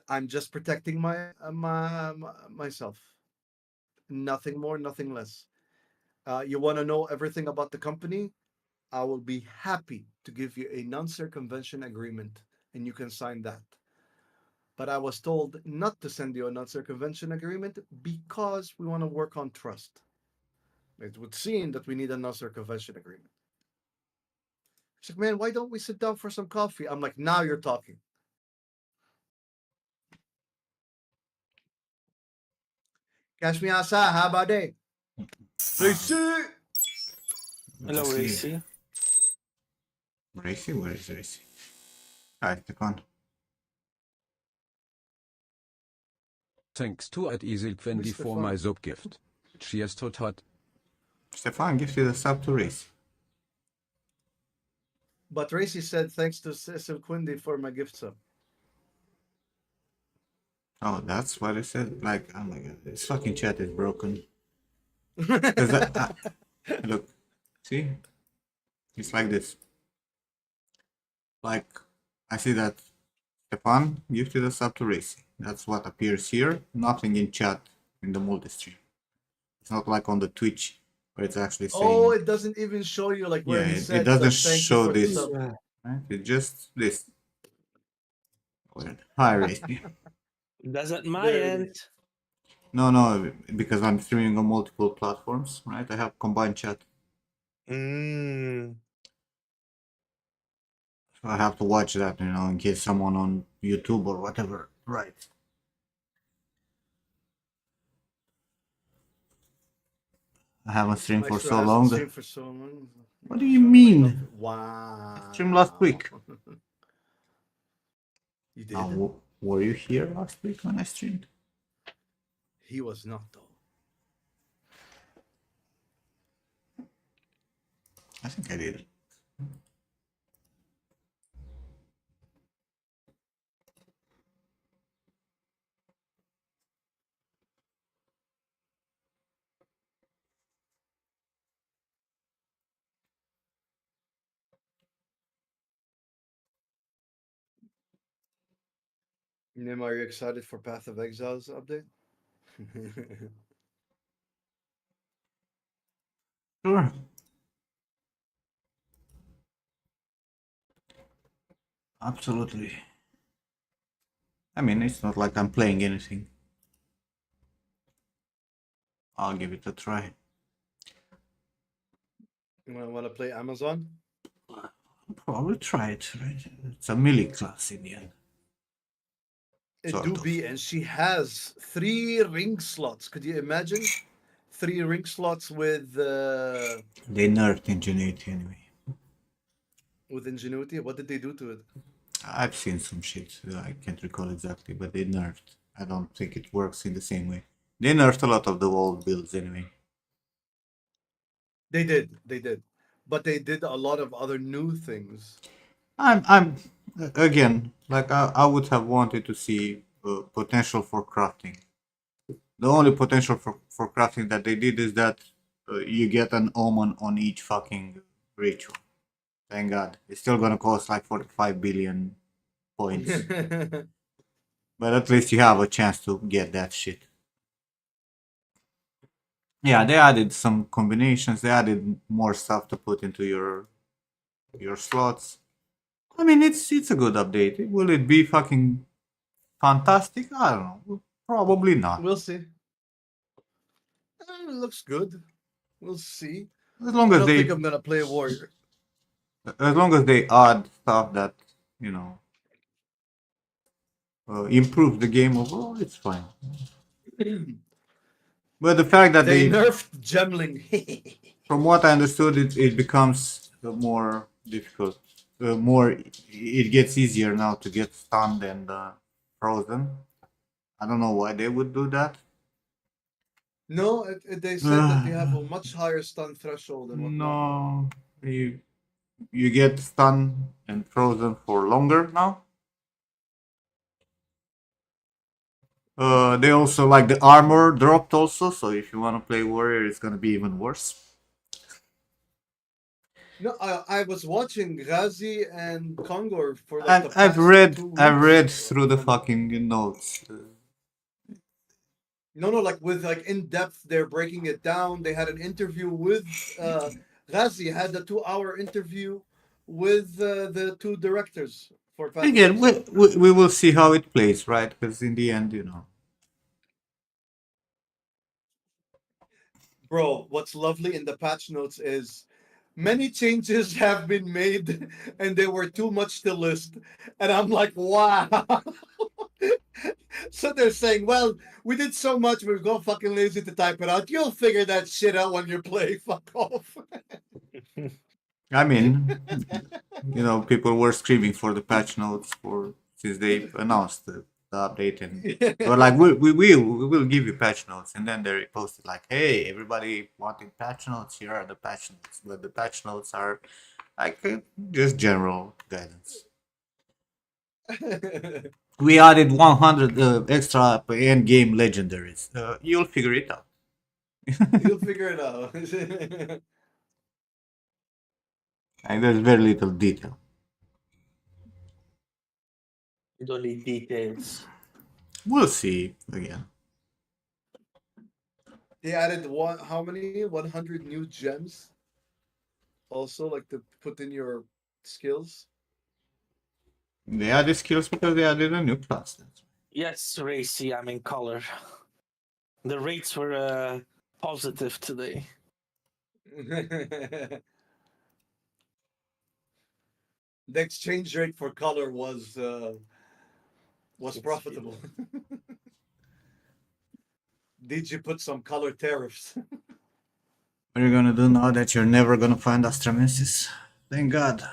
I'm just protecting myself. Nothing more, nothing less. You want to know everything about the company? I will be happy to give you a non-circumvention agreement, and you can sign that. But I was told not to send you a non-circumvention agreement because we want to work on trust. It would seem that we need a non-circumvention agreement. She's like, man, why don't we sit down for some coffee? I'm like, now you're talking. Catch me outside. How about that? Racy! Hello, Let's see. Racy. Racy? Where is Racy? Hi, Stefan. Thanks to @easilquendi for Stefan. my sub gift. Cheers tot hot. Stefan gives you the sub to Racy. But Racy said, thanks to Cecil Quindy for my gift sub. Oh, that's what I said. Like, oh my god, this fucking chat is broken. Look, see? It's like this. Like, I see that Stefan gifted a sub to Racy. That's what appears here. Nothing in chat in the multi-stream. It's not like on the Twitch where it's actually saying. Oh, it doesn't even show you like where yeah, he it said, doesn't like, thank show you for this. the sub. Right? It's just this. Hi, Racy. That's at my There it end. is. No, because I'm streaming on multiple platforms, right? I have combined chat. Mm. So I have to watch that, in case someone on YouTube or whatever, right? I haven't streamed for Maestro so hasn't long. streamed for so long. What do you Mashallah, I mean? love it. Wow. Streamed last week. You did? Now, were you here last week when I streamed? He was not though. I think I did. Nim, are you excited for Path of Exiles update? Sure. Absolutely. I mean, it's not like I'm playing anything. I'll give it a try. You want to play Amazon? I'll probably try it, right? It's a melee class in the end. It Sort do of. be, and she has 3 ring slots. Could you imagine? 3 ring slots They nerfed Ingenuity anyway. with ingenuity. What did they do to it? I've seen some shit. I can't recall exactly, but they nerfed. I don't think it works in the same way. They nerfed a lot of the old builds anyway. They did, but they did a lot of other new things. I'm again, like I would have wanted to see potential for crafting. The only potential for crafting that they did is that you get an omen on each fucking ritual. Thank God. It's still gonna cost like 45 billion points. But at least you have a chance to get that shit. Yeah, they added some combinations. They added more stuff to put into your slots. I mean, it's a good update. Will it be fucking fantastic? I don't know. Probably not. We'll see. It looks good. We'll see. As long I as don't think they, I'm gonna play a warrior. as long as they add stuff that you know improves the game overall, it's fine. But the fact that They they, nerfed gemling. from what I understood, it becomes more difficult. More, it gets easier now to get stunned and frozen. I don't know why they would do that. No, they said that they have a much higher stun threshold and whatnot. No, you get stunned and frozen for longer now. They also like the armor dropped also, so if you want to play warrior, it's gonna be even worse. No, I was watching Ghazi and Kongor for like the I've past read 2 I've read weeks. through the fucking notes. No, like with like in depth, they're breaking it down. They had an interview with Ghazi had a 2-hour interview with the 2 directors for Path of Again, Exile. we will see how it plays, right? Because in the end, you know. Bro, what's lovely in the patch notes is many changes have been made and they were too much to list. And I'm like, wow. So they're saying, well, we did so much, we're going fucking lazy to type it out. You'll figure that shit out when you play. Fuck off. I mean, you know, people were screaming for the patch notes for since they announced the update, and they were like, we will give you patch notes, and then they posted like, hey, everybody wanting patch notes, here are the patch notes, but the patch notes are like just general guidance. We added 100 extra end game legendaries. You'll figure it out. You'll figure it out. And there's very little detail. You don't need details. We'll see again. They added how many? 100 new gems. Also, like to put in your skills. They added skills because they added a new class. Yes, Racy, I'm in color. The rates were positive today. The exchange rate for color was profitable. Did you put some color tariffs? What are you gonna do now that you're never gonna find Astromesis? Thank God.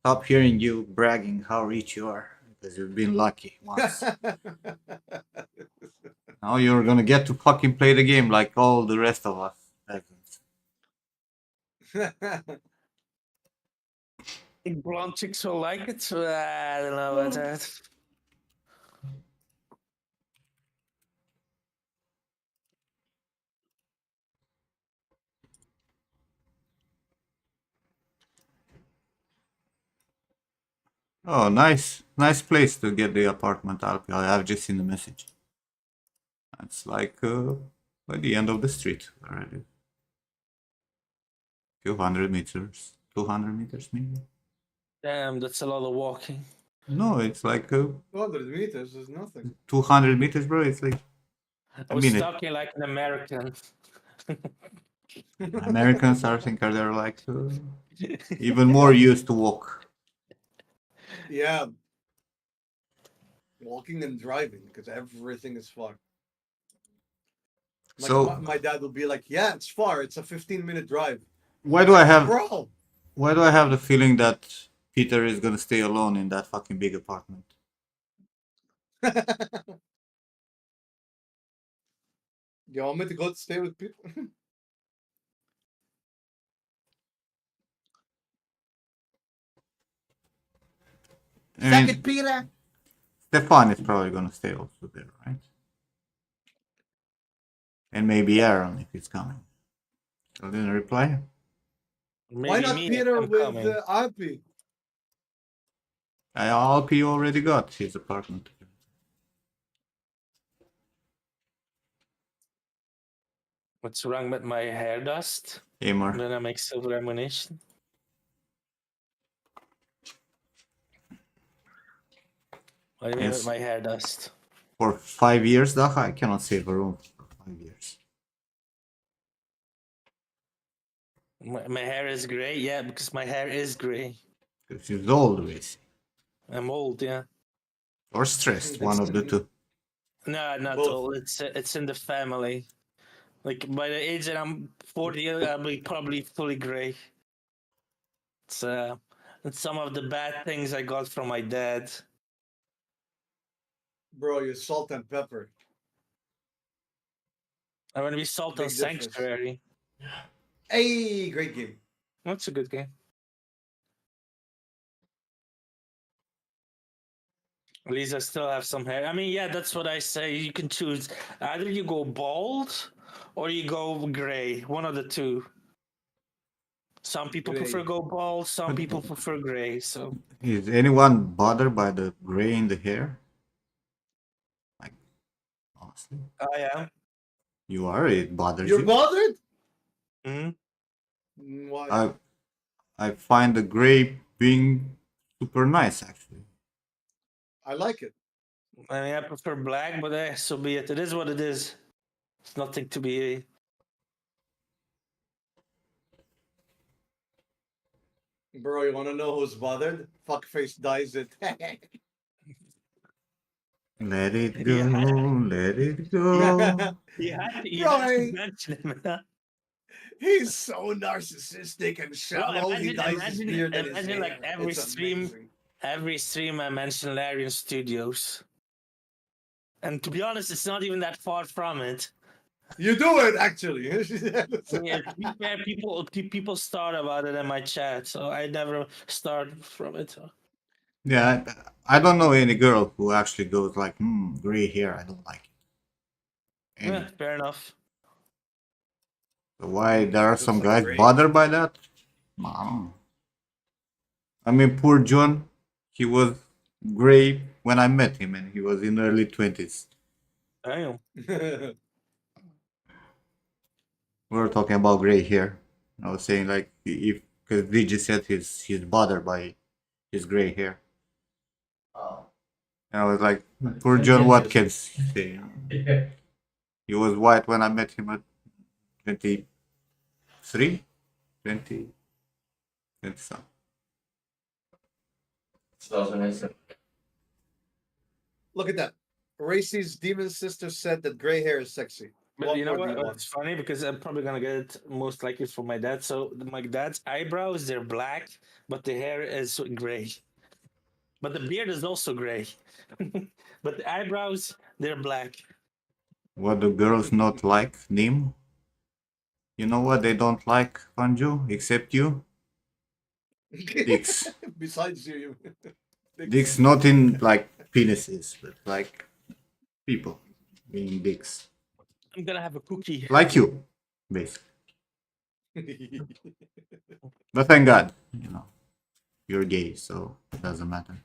Stop hearing you bragging how rich you are because you've been lucky once. Now you're gonna get to fucking play the game like all the rest of us. think blonde chicks will like it, so I don't know about that. Oh, nice place to get the apartment, Alpi. I've just seen the message. It's like by the end of the street already. Few hundred meters, 200 meters maybe. Damn, that's a lot of walking. No, it's like 200 meters is nothing. 200 meters, bro. It's like I a was minute. talking like an American. Americans, I think, are they're like even more used to walk. Yeah. Walking and driving because everything is far. Like So my dad will be like, "Yeah, it's far. It's a 15-minute drive." why do I have Bro, the feeling that Peter is gonna stay alone in that fucking big apartment? you want me to go to stay with people? I mean, Peter. Stefan is probably gonna stay also there, right? And maybe Aaron if he's coming. So didn't reply. Maybe Why not me if Peter I'm with coming. Alpi? Alpi already got his apartment. What's wrong with my hair dust? Amor. Then I make silver ammunition. What do you mean Yes. with my hair dust? For 5 years, Daha, I cannot save a room for 5 years. My hair is gray, yeah, because my hair is gray. Because he's always. I'm old, yeah. Or stressed, one of the two. No, not Both. old. It's in the family. Like by the age that I'm 40, I'll be probably fully gray. It's some of the bad things I got from my dad. Bro, you're salt and pepper. I'm gonna be Salt on Big difference. Sanctuary. Hey, great game. That's a good game. At least I still have some hair. I mean, yeah, that's what I say. You can choose. Either you go bald or you go gray. One of the two. Some people Gray. prefer go bald. Some people prefer gray. So Is anyone bothered by the gray in the hair? Like, honestly. I am. You are? It bothers You're you? bothered? Mm-hmm. Why? I find the gray being super nice, actually. I like it. I mean, I prefer black, but so be it. It is what it is. It's nothing to be. Bro, you want to know who's bothered? Fuckface dyes it. Let it go, Yeah. let it go. You had Bro, to mention him. he's so narcissistic and Bro, shallow. He dyes his beard and his hair. like every It's stream, amazing. I mention Larian Studios. And to be honest, it's not even that far from it. You do it actually. Yeah, to be fair, people start about it in my chat, so I never start from it. Yeah, I don't know any girl who actually goes like, gray hair, I don't like it. Any. Yeah, fair enough. So why there are Looks some like guys gray. bothered by that? I mean, poor John, he was gray when I met him and he was in early 20s. Damn. We were talking about gray hair. I was saying like, if, because Vigi said he's bothered by his gray hair. And I was like, poor John Watkins. Say, he was white when I met him at 23, 20 something. 2007. Look at that. Racy's demon sister said that gray hair is sexy. But What you know more do what? you want? It's funny because I'm probably gonna get it most likely from my dad. So my dad's eyebrows, they're black, but the hair is gray. But the beard is also gray. But the eyebrows, they're black. What do girls not like? Nim? You know what they don't like, Panju? Except you? Dicks. Besides you. Dicks not in like penises, but like people being dicks. I'm gonna have a cookie. Like you, basically. But thank God, you know, you're gay, so it doesn't matter.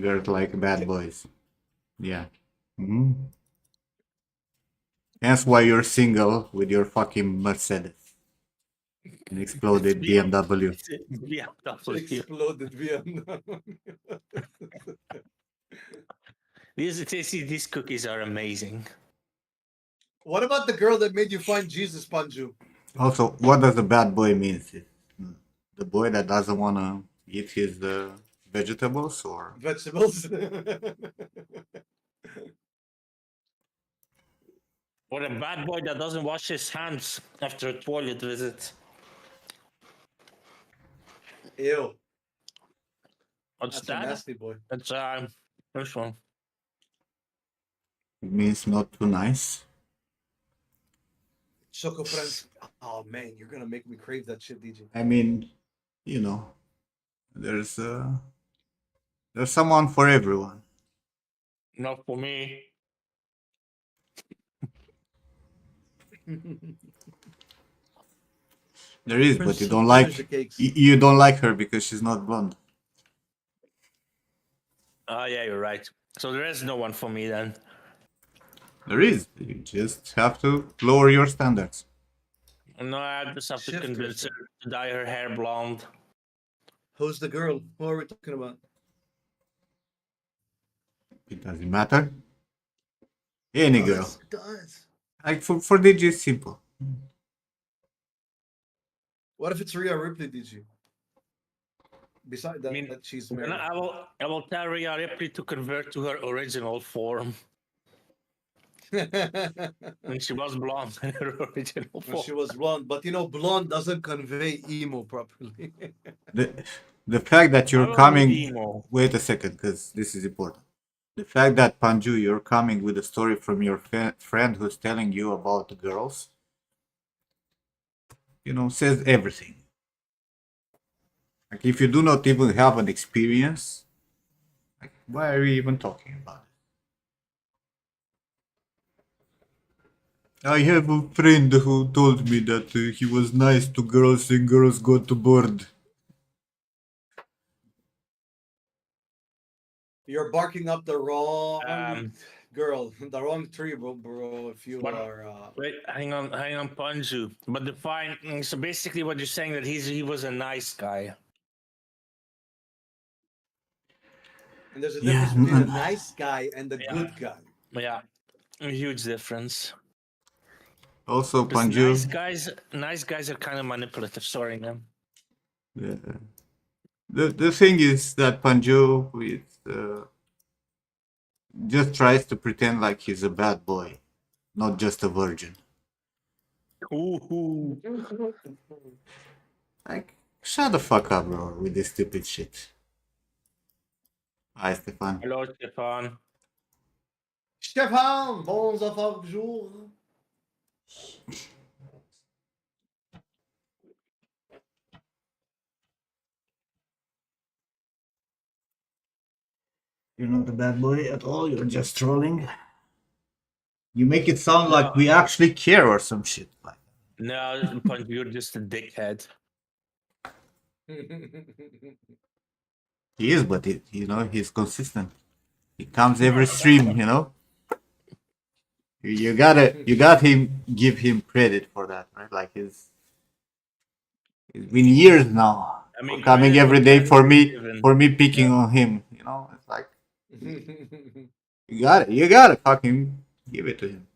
Girls like bad boys. Yeah. Hmm. That's why you're single with your fucking Mercedes. An exploded BMW. It's a BMW. Exploded Vietnam. These cookies are amazing. What about the girl that made you find Jesus, Panju? Also, what does a bad boy mean? The boy that doesn't want to eat his vegetables, or Vegetables. Or a bad boy that doesn't wash his hands after a toilet visit. Ew. What's That's a that? nasty boy. It's this one. it means not too nice. Choco Friends. Oh man, you're gonna make me crave that shit, DJ. I mean, you know, there's someone for everyone. Not for me. There is, but you don't Finish the like cakes. you don't like her because she's not blonde. Oh yeah, you're right. So there is no one for me then. There is. You just have to lower your standards. No, I just have to Shift convince her yourself. to dye her hair blonde. Who's the girl? Who are we talking about? It doesn't matter. Any girl. It does. Like for DJ, it's simple. What if it's Rhea Ripley, DJ? Besides that, I mean, that she's then married. I will tell Rhea Ripley to convert to her original form. When she was blonde in her original When form. she was blonde, but you know, blonde doesn't convey emo properly. The fact that I you're will do coming. emo. Wait a second, because this is important. The fact that Panju, you're coming with a story from your friend who's telling you about the girls, you know, says everything. Like, if you do not even have an experience, like, why are we even talking about it? I have a friend who told me that he was nice to girls and girls got bored. You're barking up the wrong girl, the wrong tree, bro. If you But- are, Wait, hang on, Panju. But define. So basically, what you're saying that he was a nice guy. and there's a Yeah, difference between a nice guy and a Yeah. good guy. Yeah, a huge difference. Also, Because Panju. nice guys are kind of manipulative. Sorry, man. The thing is that Panju just tries to pretend like he's a bad boy, not just a virgin. Ooh. Like, shut the fuck up, bro, with this stupid shit. Hi, Stefan. Hello, Stefan. Stefan, bons enfants jour. You're not a bad boy at all, you're just trolling. You make it sound like we actually care or some shit. Like, No, Panju, you're just a dickhead. he is, but you know, he's consistent. He comes every stream, you know. You got him, give him credit for that, right? Like it's been years now. I mean, Coming credit every where day credit is given. for me picking on him, you know. It's like you gotta fucking give it to him.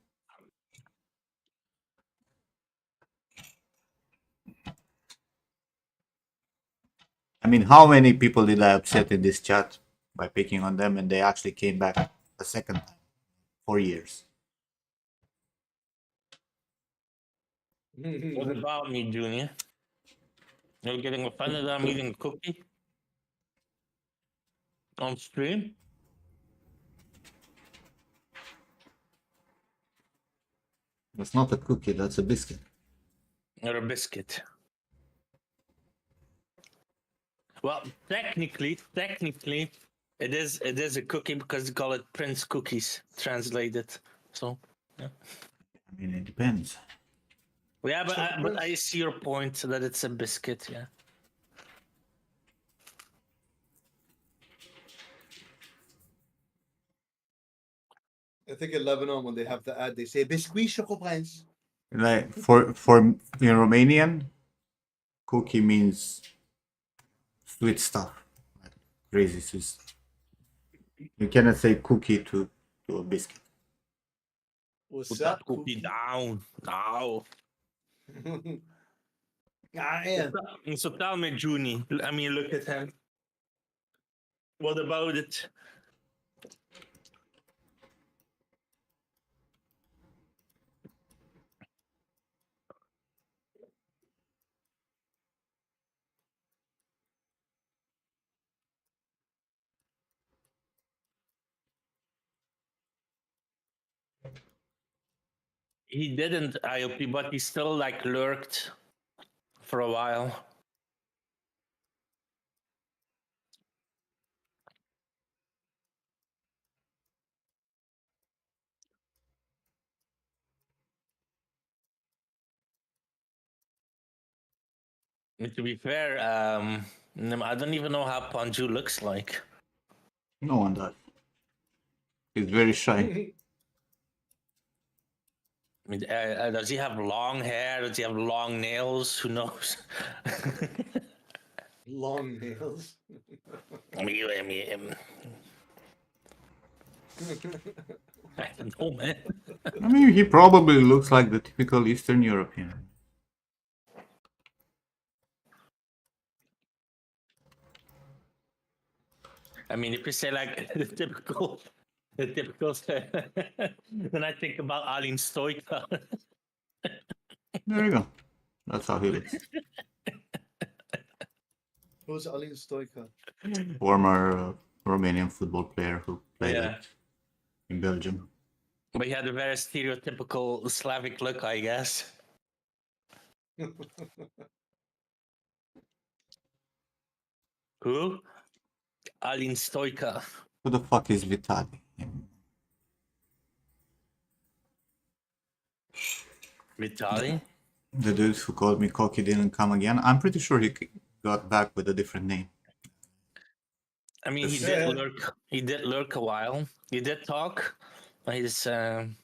I mean, how many people did I upset in this chat by picking on them, and they actually came back a second time? 4 years. What about me, Junior? You're getting offended that I'm eating a cookie on stream? That's not a cookie, that's a biscuit. Or a biscuit? Well, technically, it is a cookie because they call it Prince cookies translated. So, yeah. I mean, it depends. Yeah, but So, I see your point that it's a biscuit. Yeah. I think in Lebanon when they have the ad, they say "Biscuit choco prince." Like for in Romanian, cookie means sweet stuff, like crazy sweet stuff. You cannot say cookie to a biscuit. What's Put that that cookie down now. yeah. So tell me, Junie. I mean, look at him. What about it? He didn't, IOP, but he still like lurked for a while. And to be fair, I don't even know how Panju looks like. No one does. He's very shy. I mean, does he have long hair? Does he have long nails? Who knows? Long nails. I mean, I don't know, man. I mean, he probably looks like the typical Eastern European. I mean, if you say like the typical, then I think about Alin Stoica. There you go. That's how he looks. Who's Alin Stoica? Former Romanian football player who played Yeah. in Belgium. But he had a very stereotypical Slavic look, I guess. Who? Alin Stoica. Who the fuck is Vitali? Vitali? The dude who called me cocky didn't come again. I'm pretty sure he got back with a different name. I mean, he Yes. did Yeah. lurk. He did lurk a while. He did talk. But he's Cracked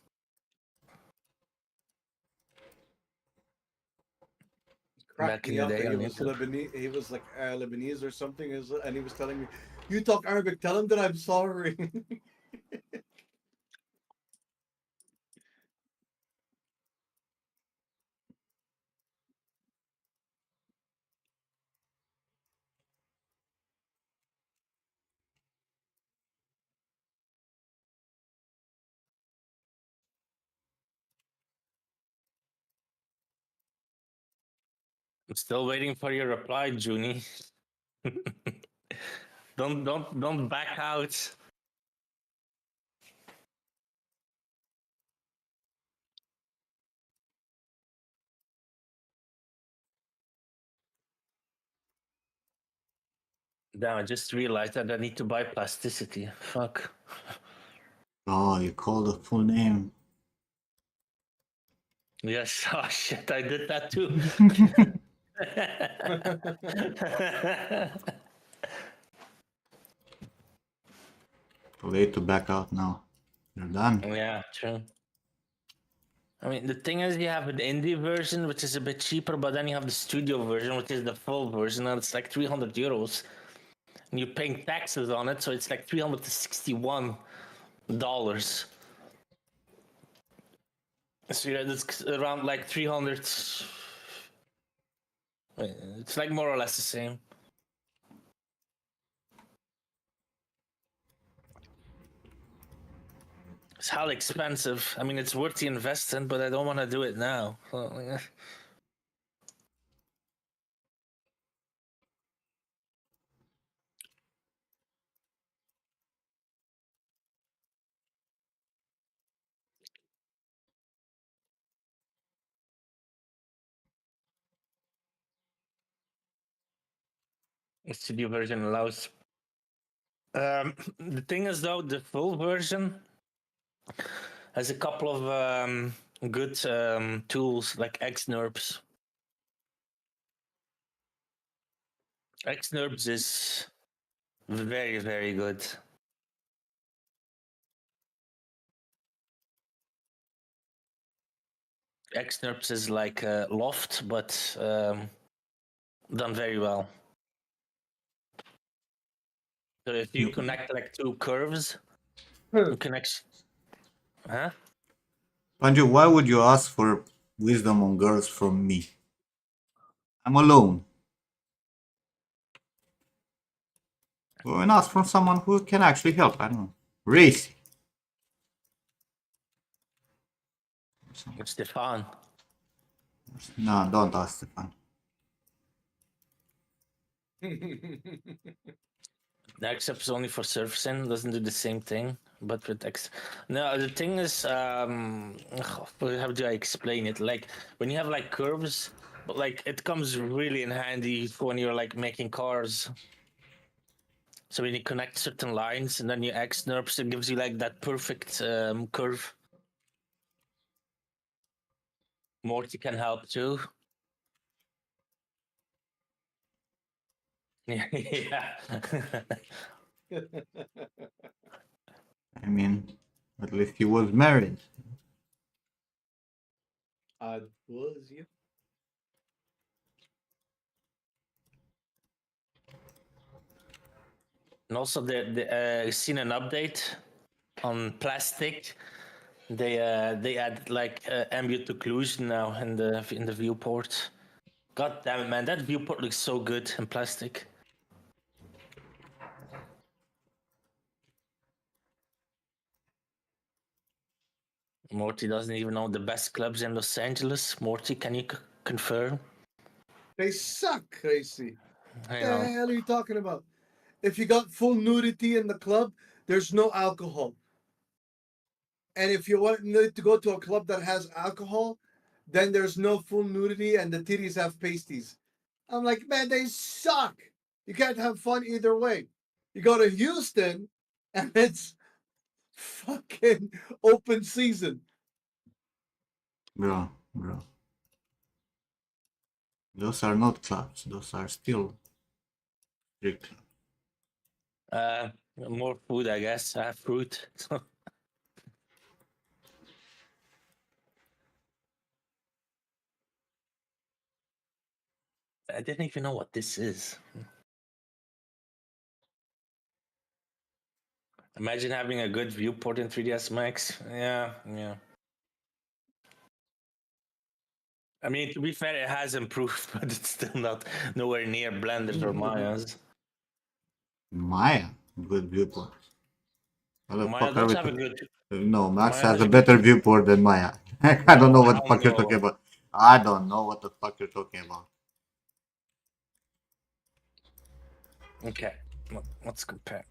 back in me the up day that he on was YouTube. Lebanese. He was like Lebanese or something, and he was telling me, "You talk Arabic. Tell him that I'm sorry." I'm still waiting for your reply, Junie. Don't back out. Damn, I just realized that I need to buy plasticity. Fuck. Oh, you called the full name. Yes, oh shit, I did that too. Too late to back out now. You're done. Yeah, true. I mean, the thing is, you have an indie version, which is a bit cheaper, but then you have the studio version, which is the full version, and it's like 300 euros. And you're paying taxes on it, so it's like $361. So yeah, it's around like 300. It's like more or less the same. It's hell expensive. I mean, it's worth the investment, but I don't want to do it now. The studio version allows. The thing is, though, the full version has a couple of good tools like Xnerps. Xnerps is very, very good. Xnerps is like Loft, but done very well. So if you connect like two curves, you connect. Huh? Andrew, why would you ask for wisdom on girls from me? I'm alone. Go and ask from someone who can actually help. I don't know. Racy. Stefan. No, don't ask Stefan. The Xnerps is only for surfacing, doesn't do the same thing, but with X. No, the thing is, how do I explain it? Like when you have like curves, but like it comes really in handy when you're like making cars. So when you connect certain lines and then you Xnerps, it gives you like that perfect curve. Morty can help too. Yeah. I mean, at least he was married. Was you? And also, seen an update on plastic. They add like ambient occlusion now in the viewport. God damn it, man! That viewport looks so good in plastic. Morty doesn't even know the best clubs in Los Angeles. Morty, can you confirm? They suck, Crazy. I The know. hell are you talking about? If you got full nudity in the club, there's no alcohol. And if you want to go to a club that has alcohol, then there's no full nudity and the titties have pasties. I'm like, man, they suck. You can't have fun either way. You go to Houston and it's fucking open season. Bro. Those are not clubs. Those are still street clubs. More food, I guess. Fruit. I didn't even know what this is. Imagine having a good viewport in 3ds Max. Yeah. I mean, to be fair, it has improved, but it's still not nowhere near Blenders or Maya's. Maya, good viewport. What the Maya fuck are does we have a talking? good. No, Max Maya has has a a good. better viewport than Maya. I don't know what the Hell fuck you're talking no. about. I don't know what the fuck you're talking about. Okay, let's compare.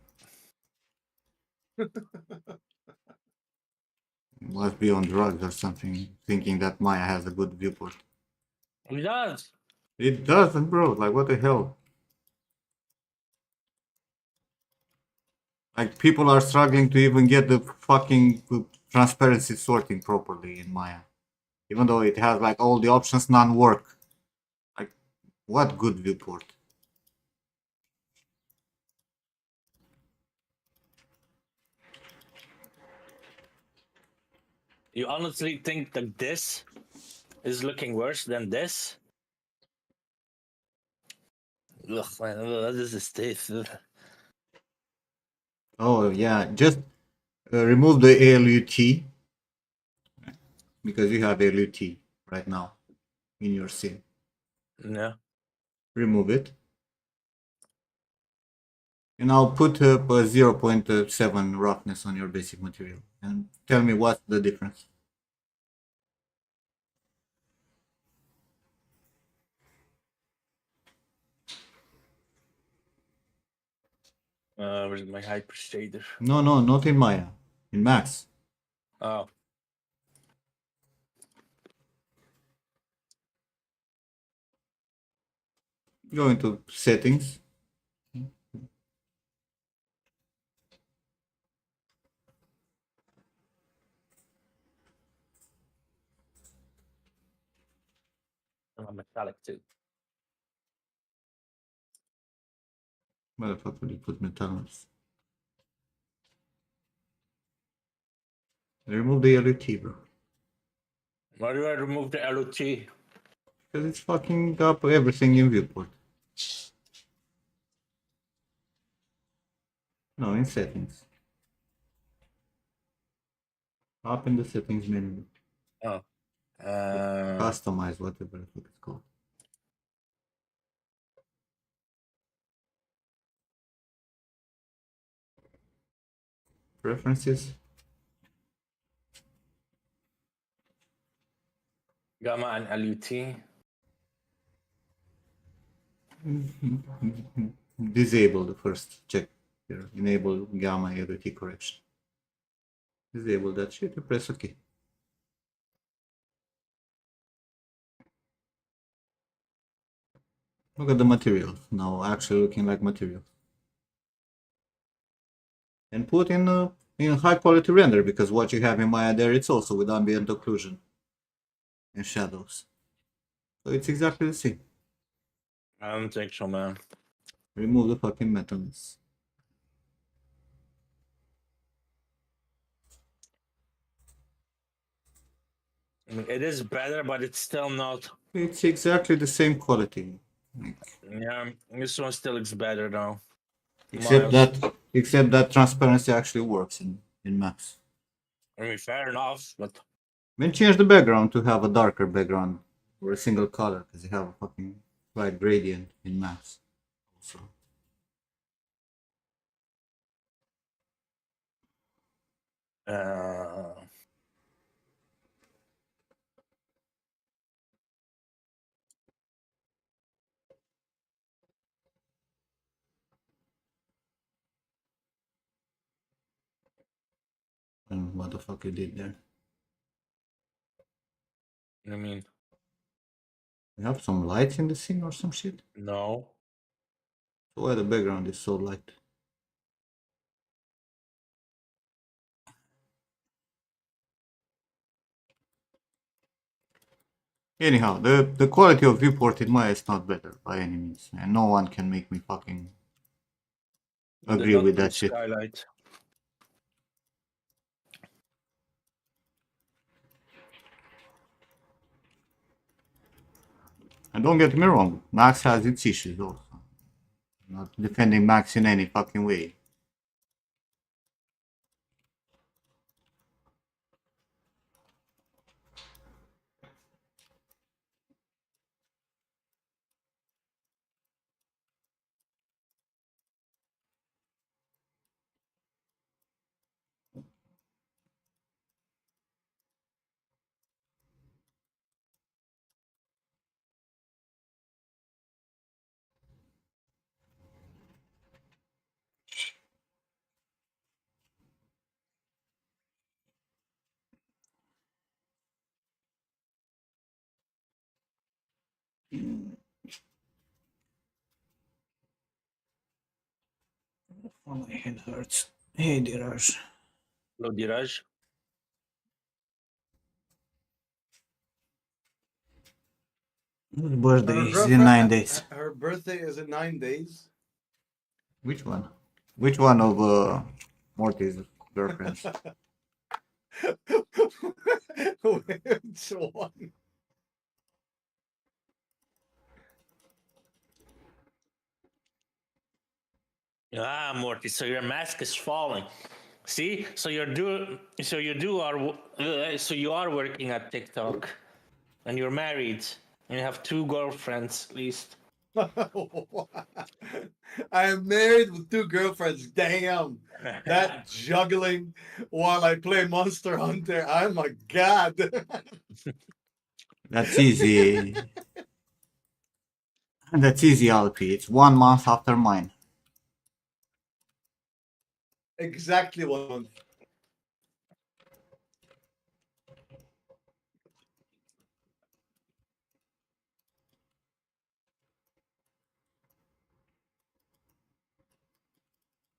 Must be on drugs or something, thinking that Maya has a good viewport. It does. It doesn't, bro. Like, what the hell? Like, people are struggling to even get the fucking transparency sorting properly in Maya. Even though it has, like, all the options, none work. Like, what good viewport? You honestly think that this is looking worse than this? Ugh, man, what is this taste? Oh, yeah, just remove the ALUT. Because you have ALUT right now in your sim. No. Remove it. And I'll put up a 0.7 roughness on your basic material and tell me what's the difference. Where's my hyper shader? No, not in Maya. In Max. Oh. Go into settings. Metallic too. Where the fuck would you put metallics? Remove the LUT, bro. Why do I remove the LOT? Because it's fucking up everything in viewport. No, in settings. Up in the settings menu. Oh. Customize, whatever the fuck it's called. Preferences. Gamma and LUT. Disable the first check here. Enable gamma LUT correction. Disable that shit and press OK. Look at the materials now, actually looking like materials. And put in high quality render, because what you have in Maya there, it's also with ambient occlusion and shadows. So it's exactly the same. I don't think so, man. Remove the fucking metalness. I mean, it is better, but it's still not. It's exactly the same quality. Yeah, this one still looks better though. Except that transparency actually works in Max. I mean, fair enough, but Then change the background to have a darker background or a single color, because you have a fucking slight gradient in Max. Also. I don't know what the fuck you did there. I mean, You have some lights in the scene or some shit? no. So why the background is so light? Anyhow, the quality of viewport in Maya is not better by any means, and no one can make me fucking agree with that shit. Skylight. And don't get me wrong, Max has its issues also. I'm not defending Max in any fucking way. Oh, my head hurts. Hey, Diraj. Hello, Diraj. Whose birthday is in 9 days? Her birthday is in 9 days. Which one? Which one of Morty's girlfriends? Which one? Ah, Morty. So your mask is falling. See, so you are working at TikTok, and you're married, and you have 2 girlfriends at least. I am married with 2 girlfriends. Damn. That juggling while I play Monster Hunter. Oh my god. That's easy. That's easy, LP. It's 1 month after mine. Exactly 1 month.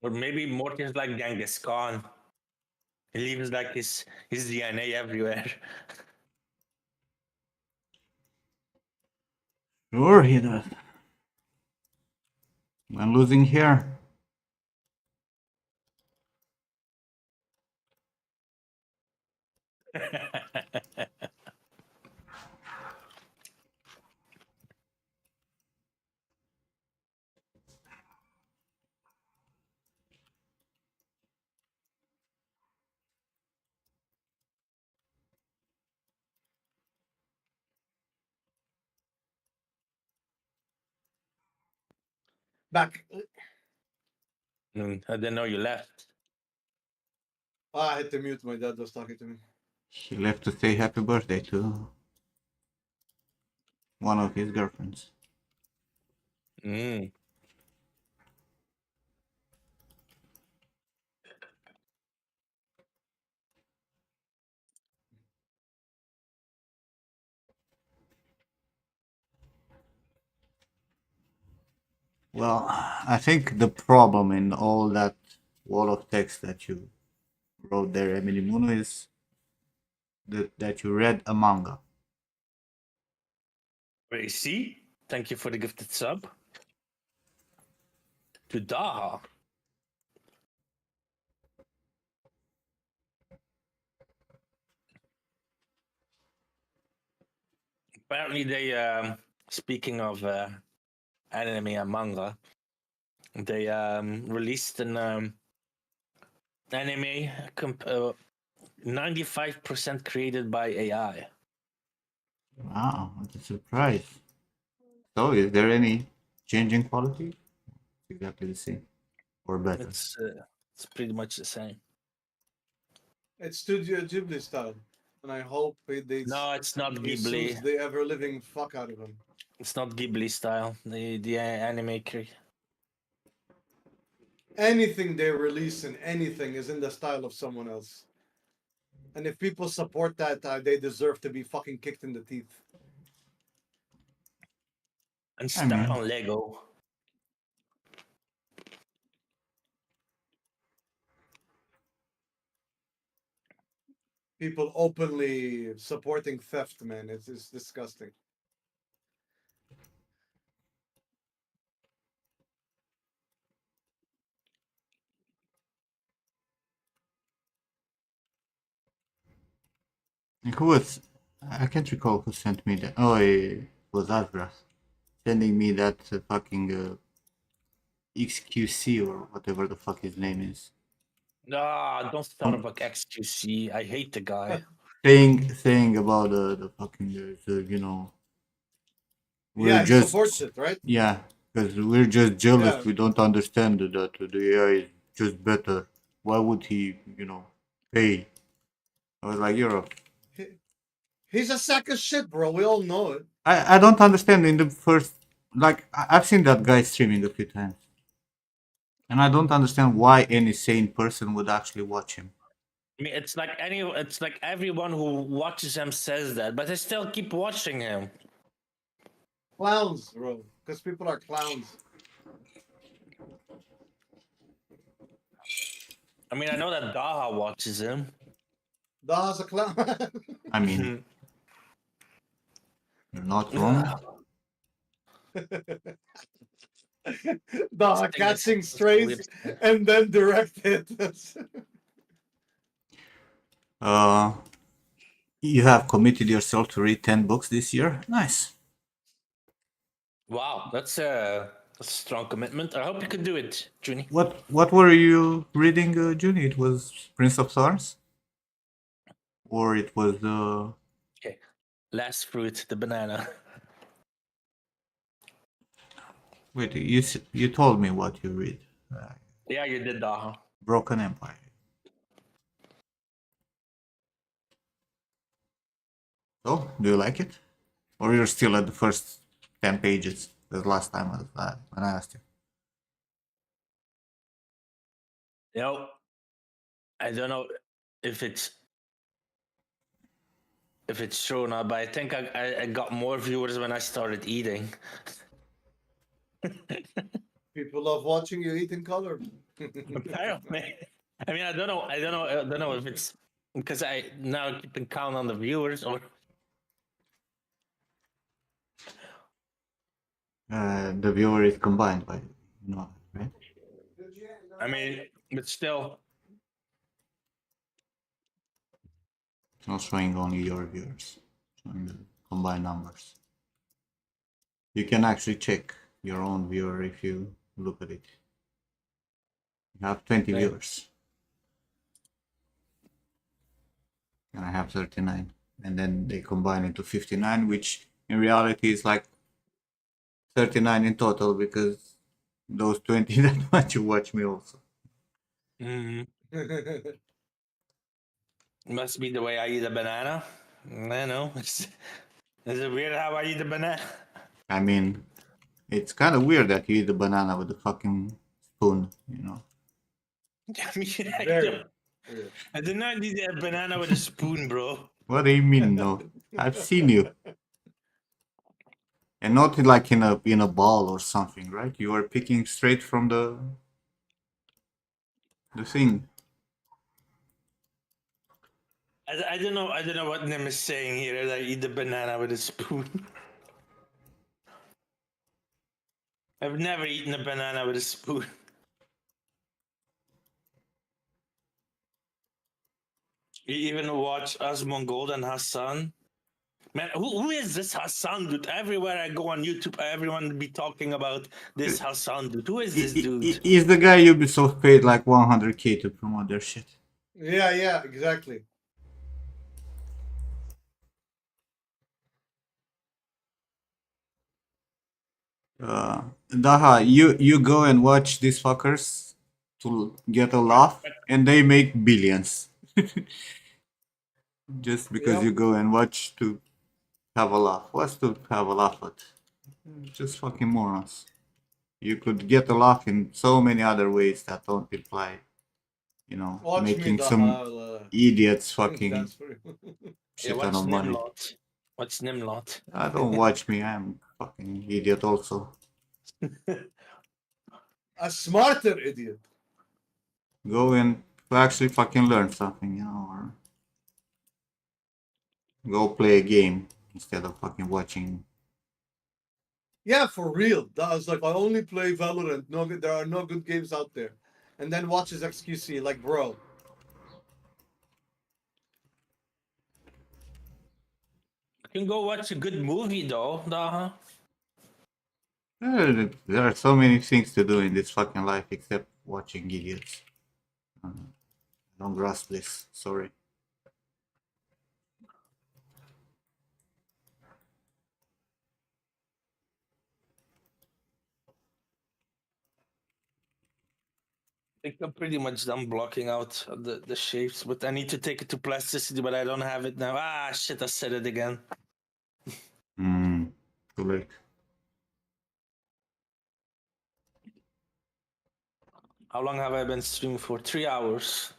Or maybe Morty's like Genghis Khan. He leaves like his DNA everywhere. Sure, he does. I'm losing here. Back. I didn't know you left. I had to mute. My dad was talking to me. He left to say happy birthday to one of his girlfriends. Mm. Well, I think the problem in all that wall of text that you wrote there, Emily Muno, is that you read a manga. Wait, see? Thank you for the gifted sub. To Daha. Apparently they speaking of anime and manga, they released an anime 95% created by AI. Wow, what a surprise. So, is there any change in quality? Exactly the same or better? It's pretty much the same. It's Studio Ghibli style. And I hope they No, it's not he sues Ghibli. the ever living fuck out of him. It's not Ghibli style. The anime Anything they release in anything is in the style of someone else. And if people support that, they deserve to be fucking kicked in the teeth. and I step mean, on Lego. People openly supporting theft, man. It's disgusting. who was? I can't recall who sent me that. Oh, it was Asbras sending me that fucking XQC or whatever the fuck his name is. Ah, don't start about XQC. I hate the guy. Saying about the fucking you know, we're Yeah, he supports just, it, right? yeah, because we're just jealous. Yeah. We don't understand that the AI is just better. Why would he, you know, pay? I was like, you're a He's a sack of shit, bro. We all know it. I don't understand in the first, like I've seen that guy streaming a few times, and I don't understand why any sane person would actually watch him. I mean, it's like everyone who watches him says that, but I still keep watching him. Clowns, bro. Because people are clowns. I mean, I know that Daha watches him. Da's a clown. I mean, you're not wrong. Da catching strays and then direct hits. You have committed yourself to read 10 books this year. Nice. Wow, that's a strong commitment. I hope you can do it, Junie. What were you reading, Junie? It was Prince of Thorns, or it was Okay, last fruit, the banana. Wait, you told me what you read. Yeah, you did that. Broken Empire. So, do you like it? Or you're still at the first 10 pages? The last time when I asked you. I don't know if it's true or not, but I think I got more viewers when I started eating. People love watching you eat in color. Apparently. I mean, I don't know if it's because I now keeping count on the viewers or The viewer is combined by, right? I mean, but still. It's not showing only your viewers, showing the combined numbers. You can actually check your own viewer if you look at it. You have 20 Okay. viewers. And I have 39. And then they combine into 59, which in reality is like 39 in total because those 20 that want to watch me also. Must be the way I eat a banana. I know. Is it weird how I eat a banana? I mean, it's kind of weird that you eat a banana with a fucking spoon, I mean, Very. I did not eat a banana with a spoon, bro. What do you mean, no? I've seen you. And not like in a ball or something, right? You are picking straight from the thing. I don't know. I don't know what Nim is saying here. That I eat the banana with a spoon. I've never eaten a banana with a spoon. You even watch Osmond Gold and Hassan. Man, who is this Hassan dude? Everywhere I go on YouTube, everyone be talking about this Hassan dude. Who is this dude? Is the guy Ubisoft paid like 100k to promote their shit? Yeah, exactly. Daha, you go and watch these fuckers to get a laugh, and they make billions. Just because Yep. you go and watch to have a laugh. What's to have a laugh at? Just fucking morons. You could get a laugh in so many other ways that don't imply, Watch making me, some idiots fucking That's for you. shit ton of money. Nimlot? What's Nimlot? Don't watch me. I'm a fucking idiot also. A smarter idiot. Go and actually fucking learn something, or go play a game instead of fucking watching. Yeah, for real. That was like, I only play Valorant. No, there are no good games out there. And then watches XQC, like, bro. You can go watch a good movie though, Daha. There are so many things to do in this fucking life except watching idiots. I don't grasp this. Sorry. I think I'm pretty much done blocking out the shapes, but I need to take it to plasticity, but I don't have it now. Ah, shit, I said it again. Too late. How long have I been streaming for? 3 hours.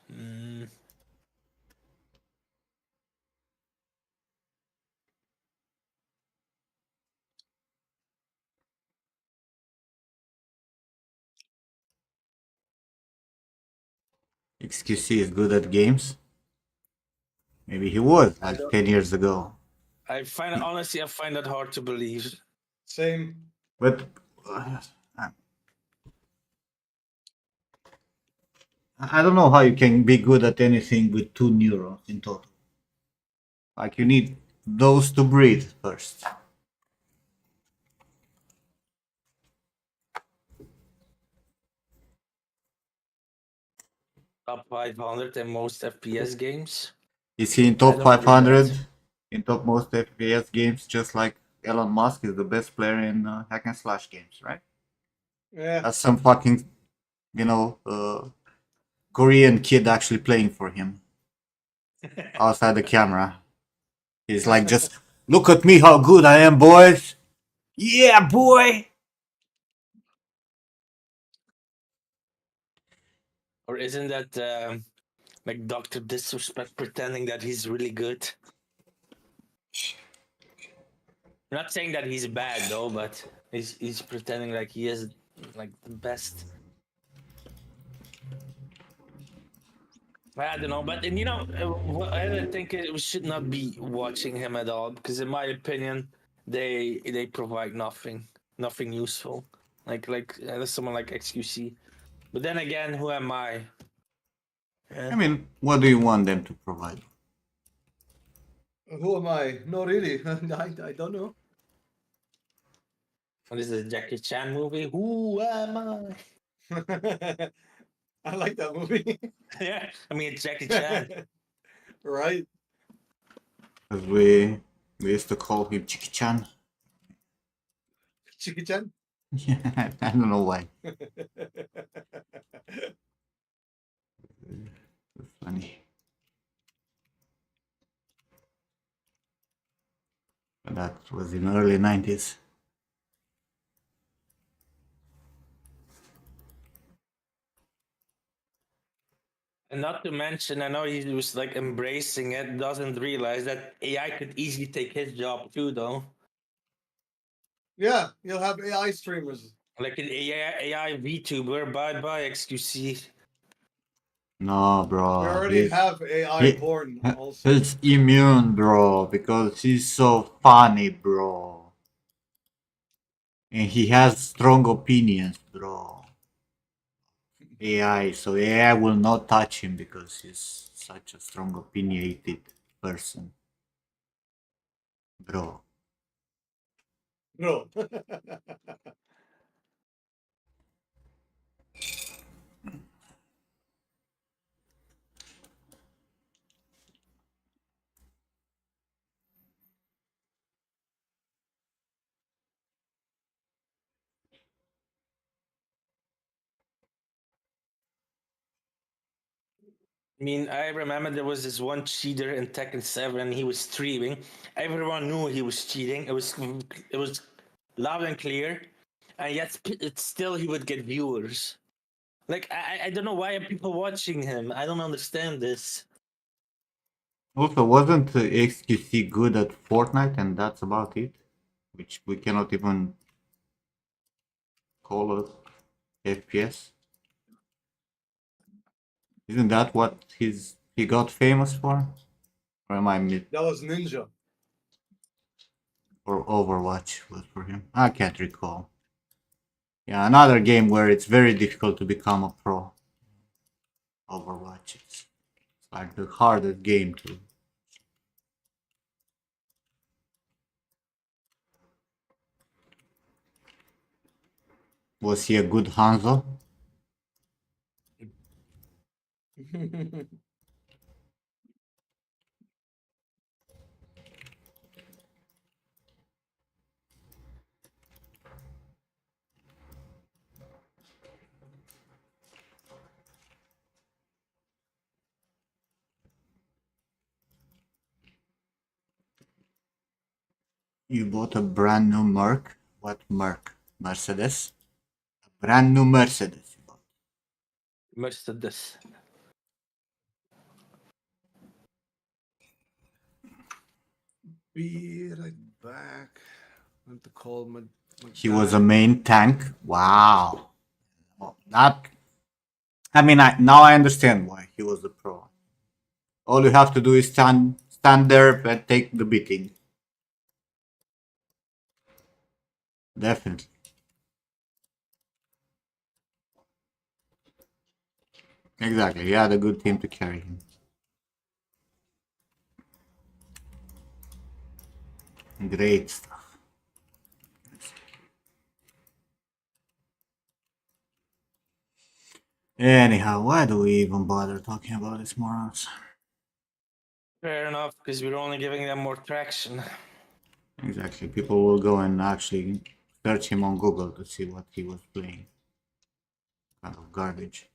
XQC is good at games. Maybe he was like 10 years ago. I find it, honestly, I find it hard to believe. Same. But I don't know how you can be good at anything with 2 neurons in total. Like you need those to breathe first. Top 500 in most FPS games. Is he in I top don't believe 500 that. in top most FPS games, just like Elon Musk is the best player in hack and slash games, right? Yeah. That's some fucking, Korean kid actually playing for him outside the camera. He's like, just look at me, how good I am, boys. Yeah, boy. Or isn't that like Doctor Disrespect pretending that he's really good? I'm not saying that he's bad though, but he's pretending like he is like the best. I don't know, but and I don't think we should not be watching him at all because, in my opinion, they provide nothing useful. Like there's someone like XQC, but then again, who am I? I mean, what do you want them to provide? Who am I? No, really. I don't know. What is this, a Jackie Chan movie? Who am I? I like that movie. Yeah, I mean it's Jackie Chan. Right? Because we used to call him Chiki Chan. Chicky Chan? Yeah, I don't know why. It's funny. But that was in early 90s. And not to mention, I know he was like embracing it, doesn't realize that AI could easily take his job too, though. Yeah, you'll have AI streamers. Like an AI VTuber, bye bye XQC. No, We bro. already have AI he- porn also. He's immune, bro, because he's so funny, bro. And he has strong opinions, bro. AI, so AI will not touch him because he's such a strong opinionated person. Bro. No. I mean, I remember there was this one cheater in Tekken 7 and he was streaming. Everyone knew he was cheating. It was loud and clear. And yet it's still he would get viewers. Like I don't know why are people watching him. I don't understand this. Also, wasn't XQC good at Fortnite and that's about it? Which we cannot even call a FPS? Isn't that what he got famous for? Or am I mid? That was Ninja. Or Overwatch was for him? I can't recall. Yeah, another game where it's very difficult to become a pro. Overwatch. It's like the hardest game to. Was he a good Hanzo? You bought a brand new Merc? What Merc? Mercedes? A brand new Mercedes you bought. Mercedes. Be right back. I have to call my He was guy. a main tank? Wow. Well, that. I mean, now I understand why he was a pro. All you have to do is stand there and take the beating. Definitely. Exactly. He had a good team to carry him. Great stuff. Anyhow, why do we even bother talking about these morons? Fair enough, because we're only giving them more traction. Exactly. People will go and actually search him on Google to see what he was playing. kind of garbage.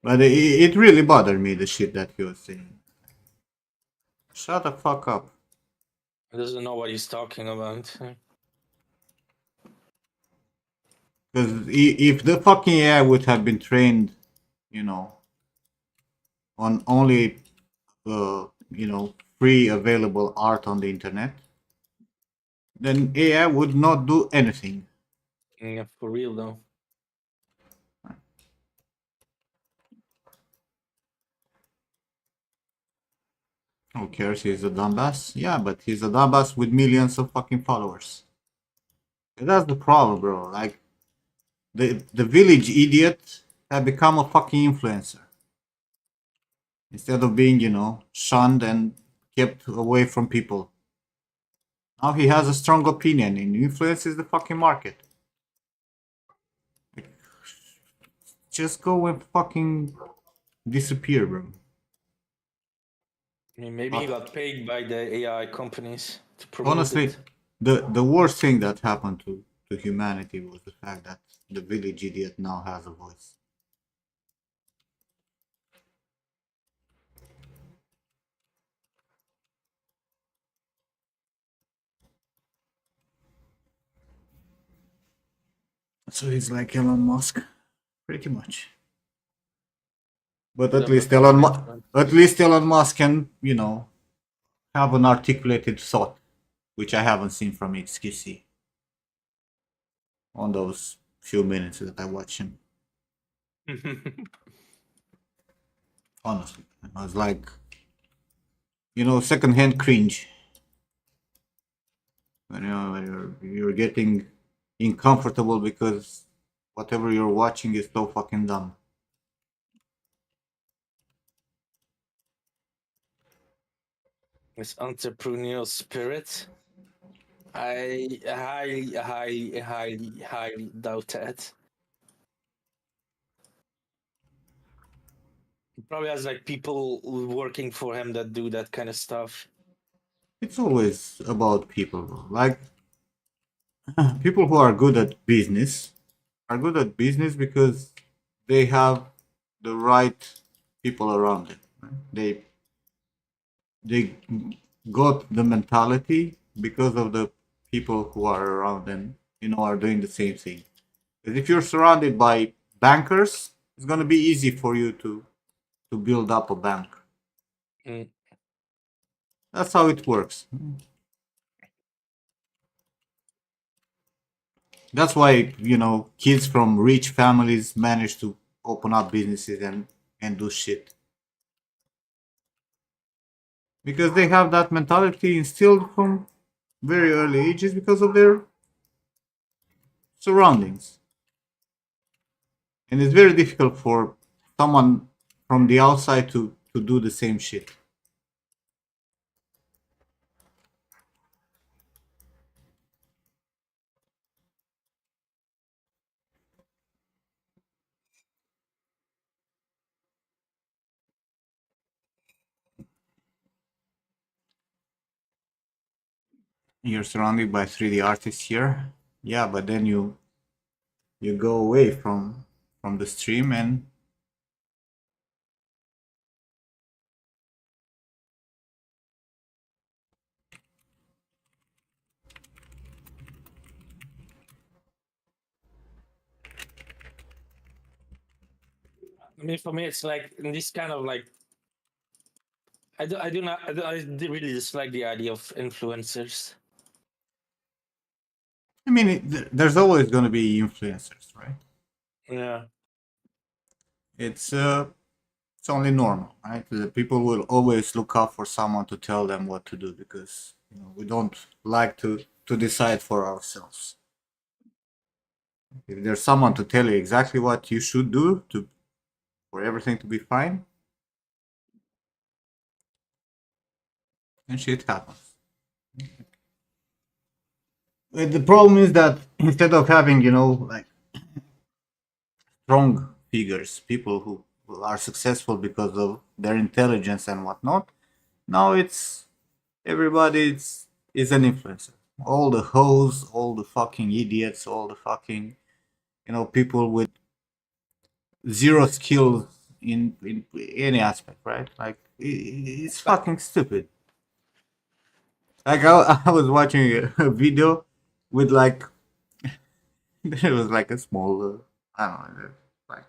But it really bothered me, the shit that he was saying. Shut the fuck up. He doesn't know what he's talking about. Because if the fucking AI would have been trained, you know, on only, free available art on the internet, then AI would not do anything. Yeah, for real though. Who cares? He's a dumbass. Yeah, but he's a dumbass with millions of fucking followers. And that's the problem, bro. Like, the village idiot have become a fucking influencer. Instead of being, shunned and kept away from people. Now he has a strong opinion and influences the fucking market. Just go and fucking disappear, bro. I mean, maybe he got paid by the AI companies to promote Honestly, it. the worst thing that happened to humanity was the fact that the village idiot now has a voice. So he's like Elon Musk, pretty much. But at least Elon Musk can, have an articulated thought, which I haven't seen from XQC on those few minutes that I watch him. Honestly, I was like, secondhand cringe. When you're getting uncomfortable because whatever you're watching is so fucking dumb. This entrepreneurial spirit, I highly doubt that. He probably has like people working for him that do that kind of stuff. It's always about people, bro. Like, people who are good at business are good at business because they have the right people around them. Right? They got the mentality because of the people who are around them, are doing the same thing. Because if you're surrounded by bankers, it's gonna be easy for you to build up a bank. Mm. That's how it works. That's why, kids from rich families manage to open up businesses and do shit. Because they have that mentality instilled from very early ages because of their surroundings. And it's very difficult for someone from the outside to do the same shit. You're surrounded by 3D artists here. Yeah, but then you go away from the stream and I mean, for me, it's like in this kind of like, I really dislike the idea of influencers. I mean, there's always going to be influencers, right? Yeah. It's only normal, right? The people will always look out for someone to tell them what to do because we don't like to decide for ourselves. If there's someone to tell you exactly what you should do for everything to be fine, then shit happens. The problem is that instead of having, like strong figures, people who are successful because of their intelligence and whatnot, now it's everybody is an influencer. all the hoes, all the fucking idiots, all the fucking, people with zero skills in any aspect, right? Like, it's fucking stupid. Like, I was watching a video with, like, there was, like, a small, I don't know, like,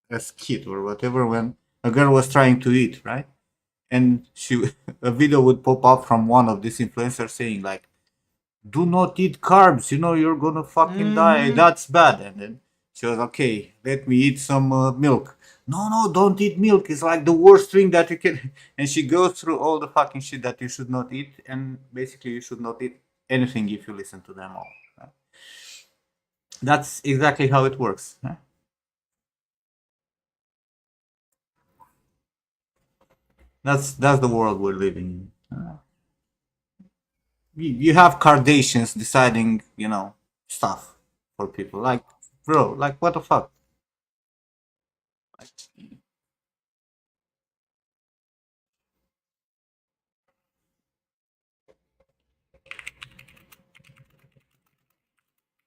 a skit or whatever when a girl was trying to eat, right? And a video would pop up from one of these influencers saying, like, do not eat carbs, you're gonna fucking die, that's bad. And then she was, okay, let me eat some milk. No, don't eat milk, it's like the worst thing that you can. And she goes through all the fucking shit that you should not eat, and basically you should not eat anything if you listen to them all, right? That's exactly how it works, right? That's the world we're living in. You have Kardashians deciding, stuff for people. Like, bro, like, what the fuck?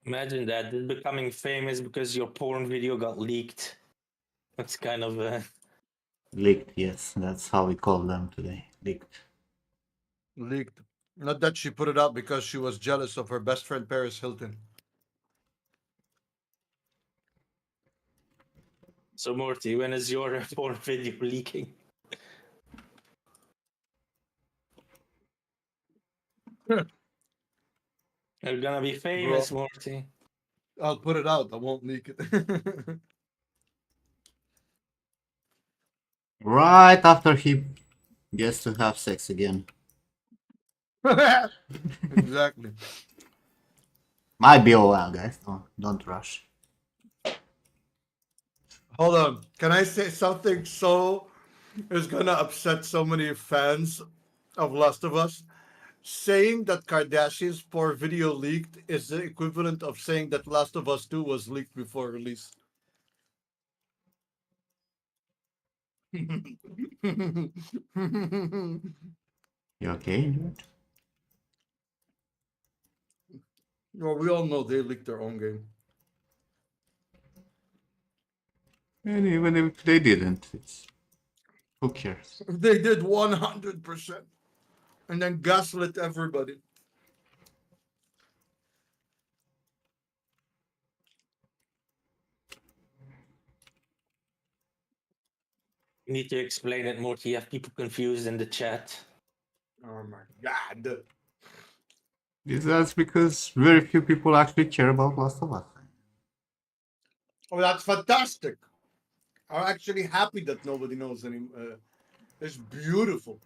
Imagine that, you're becoming famous because your porn video got leaked. That's kind of Leaked, yes, that's how we call them today. Leaked. Leaked. Not that she put it out because she was jealous of her best friend Paris Hilton. So Morty, when is your porn video leaking? You're gonna be famous, Morty. I'll put it out. I won't leak it. Right after he gets to have sex again. Exactly. Might be a while, guys. Don't rush. Hold on. Can I say something so is gonna upset so many fans of Last of Us? Saying that Kardashian's poor video leaked is the equivalent of saying that Last of Us 2 was leaked before release. You okay? Well, we all know they leaked their own game. And even if they didn't, who cares? They did 100%. And then gaslit everybody. You need to explain it, Morty. You have people confused in the chat. Oh my god. That's because very few people actually care about Last of Us. Oh, that's fantastic. I'm actually happy that nobody knows anymore. It's beautiful.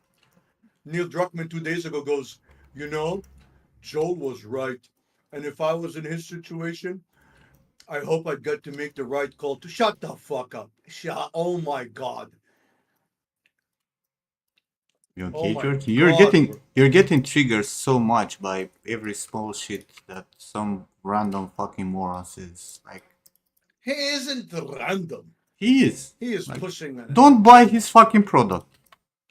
Neil Druckmann 2 days ago goes, Joel was right. And if I was in his situation, I hope I'd get to make the right call to shut the fuck up. Oh my god. You Oh okay, my George? God. You're getting triggered so much by every small shit that some random fucking moron says. Like, He isn't random. he is. He is Like, pushing it. don't buy his fucking product.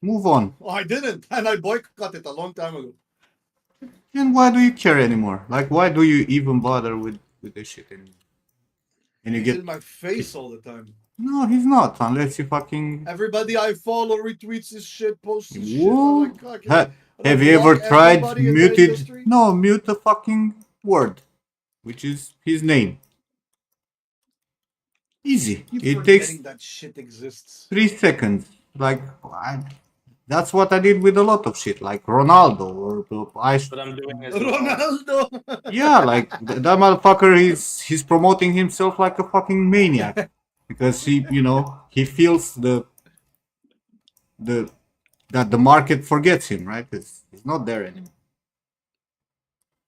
Move on. Oh, I didn't. And I boycotted a long time ago. And why do you care anymore? Like, why do you even bother with this shit anymore? And you He's get in my face all the time. no, he's not. Unless you fucking. Everybody I follow retweets his shit, posts his shit. I'm Whoa. like, God, I Have you ever block tried everybody in the muted? industry? No, mute the fucking word, which is his name. Easy. Keep It takes forgetting that shit exists. 3 seconds. Like, that's what I did with a lot of shit, like Ronaldo or I. What I'm doing as well. Ronaldo. Yeah, like that motherfucker. He's promoting himself like a fucking maniac because he feels the that the market forgets him, right? Because he's not there anymore.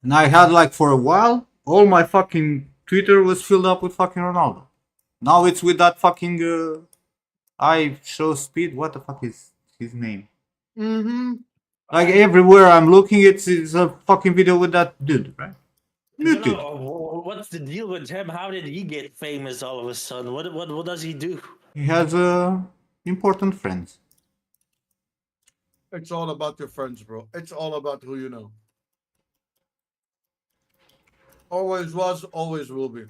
And I had, like, for a while, all my fucking Twitter was filled up with fucking Ronaldo. Now it's with that fucking I show speed. What the fuck is his name? Mm-hmm. Like, everywhere I'm looking, it's a fucking video with that dude, right? Muted. What's the deal with him? How did he get famous all of a sudden? What does he do? He has important friends. It's all about your friends, bro. It's all about who you know. Always was, always will be.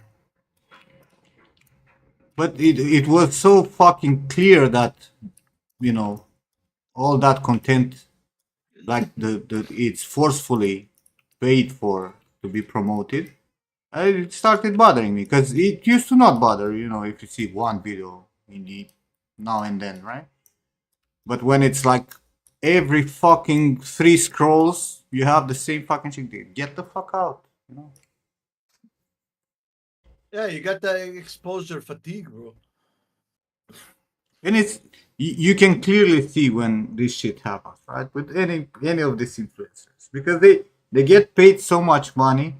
But it was so fucking clear that, you know, all that content, like it's forcefully paid for to be promoted. It started bothering me because it used to not bother, you know, if you see one video in the now and then, right? But when it's like every fucking 3 scrolls, you have the same fucking shit. Get the fuck out, you know. Yeah, you got that exposure fatigue, bro. And it's you can clearly see when this shit happens, right? With any of these influencers because they get paid so much money,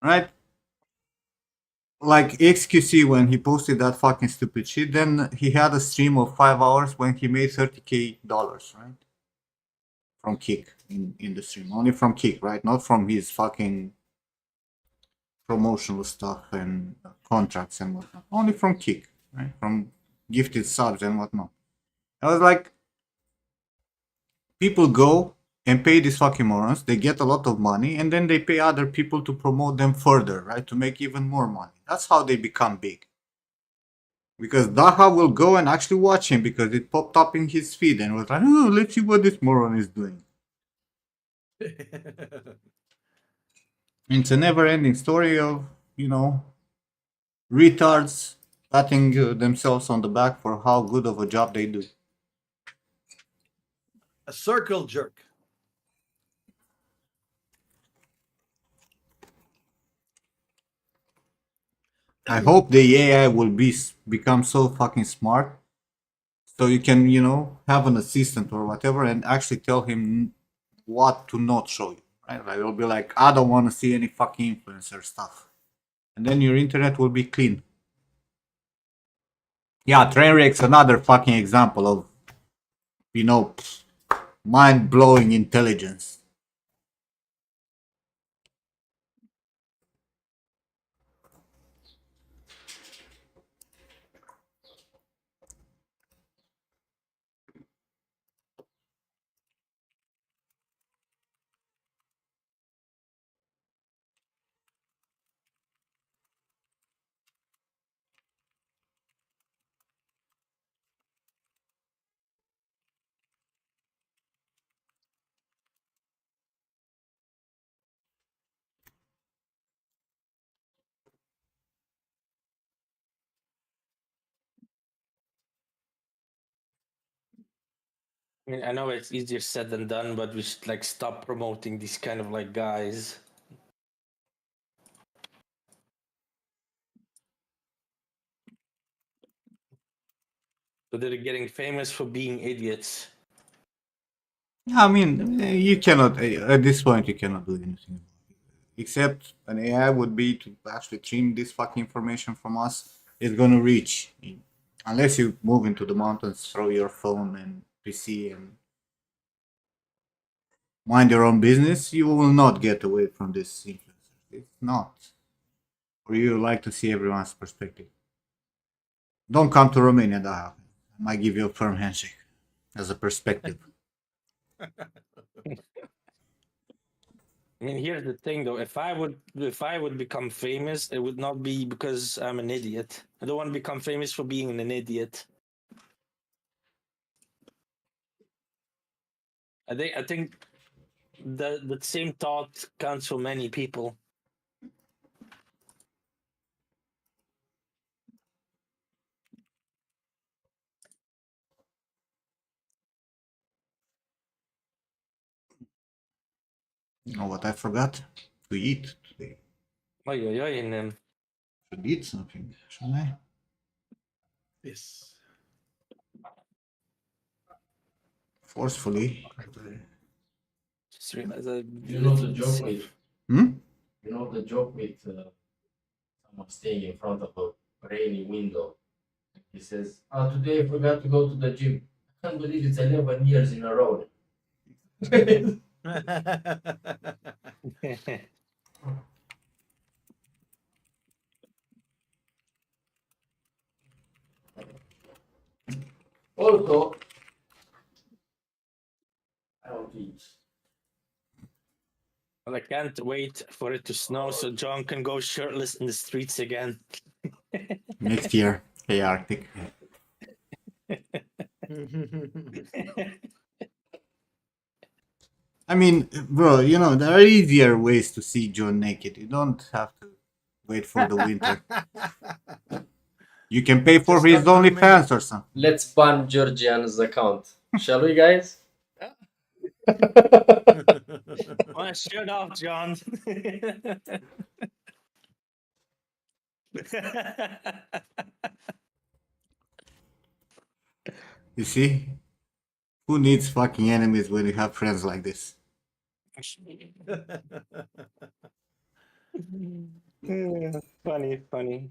right? Like XQC when he posted that fucking stupid shit, then he had a stream of 5 hours when he made $30K, right? From Kick in the stream, only from Kick, right? Not from his fucking promotional stuff and contracts and whatnot. Only from Kick, right? From gifted subs and whatnot. I was like, people go and pay these fucking morons. They get a lot of money, and then they pay other people to promote them further, right? To make even more money. That's how they become big. Because Daha will go and actually watch him because it popped up in his feed and was like, oh, let's see what this moron is doing. It's a never-ending story of, you know, retards patting themselves on the back for how good of a job they do. A circle jerk. I hope the AI will become so fucking smart so you can, you know, have an assistant or whatever and actually tell him what to not show you, right? Like it'll be like, I don't want to see any fucking influencer stuff. And then your internet will be clean. Yeah, Trainwreck's another fucking example of, you know, mind-blowing intelligence. I mean, I know it's easier said than done, but we should like stop promoting these kind of like guys. So they're getting famous for being idiots. I mean, you cannot, at this point, you cannot do anything. Except an AI would be to actually trim this fucking information from us. It's gonna reach. Unless you move into the mountains, throw your phone and PC and mind your own business, you will not get away from this influencer. It's not. Or you like to see everyone's perspective. Don't come to Romania, Daha. I might give you a firm handshake as a perspective. I mean, here's the thing though. If I would become famous, it would not be because I'm an idiot. I don't want to become famous for being an idiot. I think the same thought counts for many people. You know what I forgot? To eat today. Oi, oi, oi, and Should eat something, shouldn't I? Yes. Forcefully. just realized I You know the deleted joke stuff. with Hmm? you know the joke with someone staying in front of a rainy window. He says, "Oh, today I forgot to go to the gym. I can't believe it's 11 years in a row." Also, I don't eat. Well, I can't wait for it to snow so John can go shirtless in the streets again. Next year, hey Arctic. I mean, bro, you know, there are easier ways to see John naked. You don't have to wait for the winter. You can pay for Just his got to OnlyFans or something. Let's ban Georgian's account. Shall we, guys? Well, shut off, John. You see? Who needs fucking enemies when you have friends like this? Yeah, funny.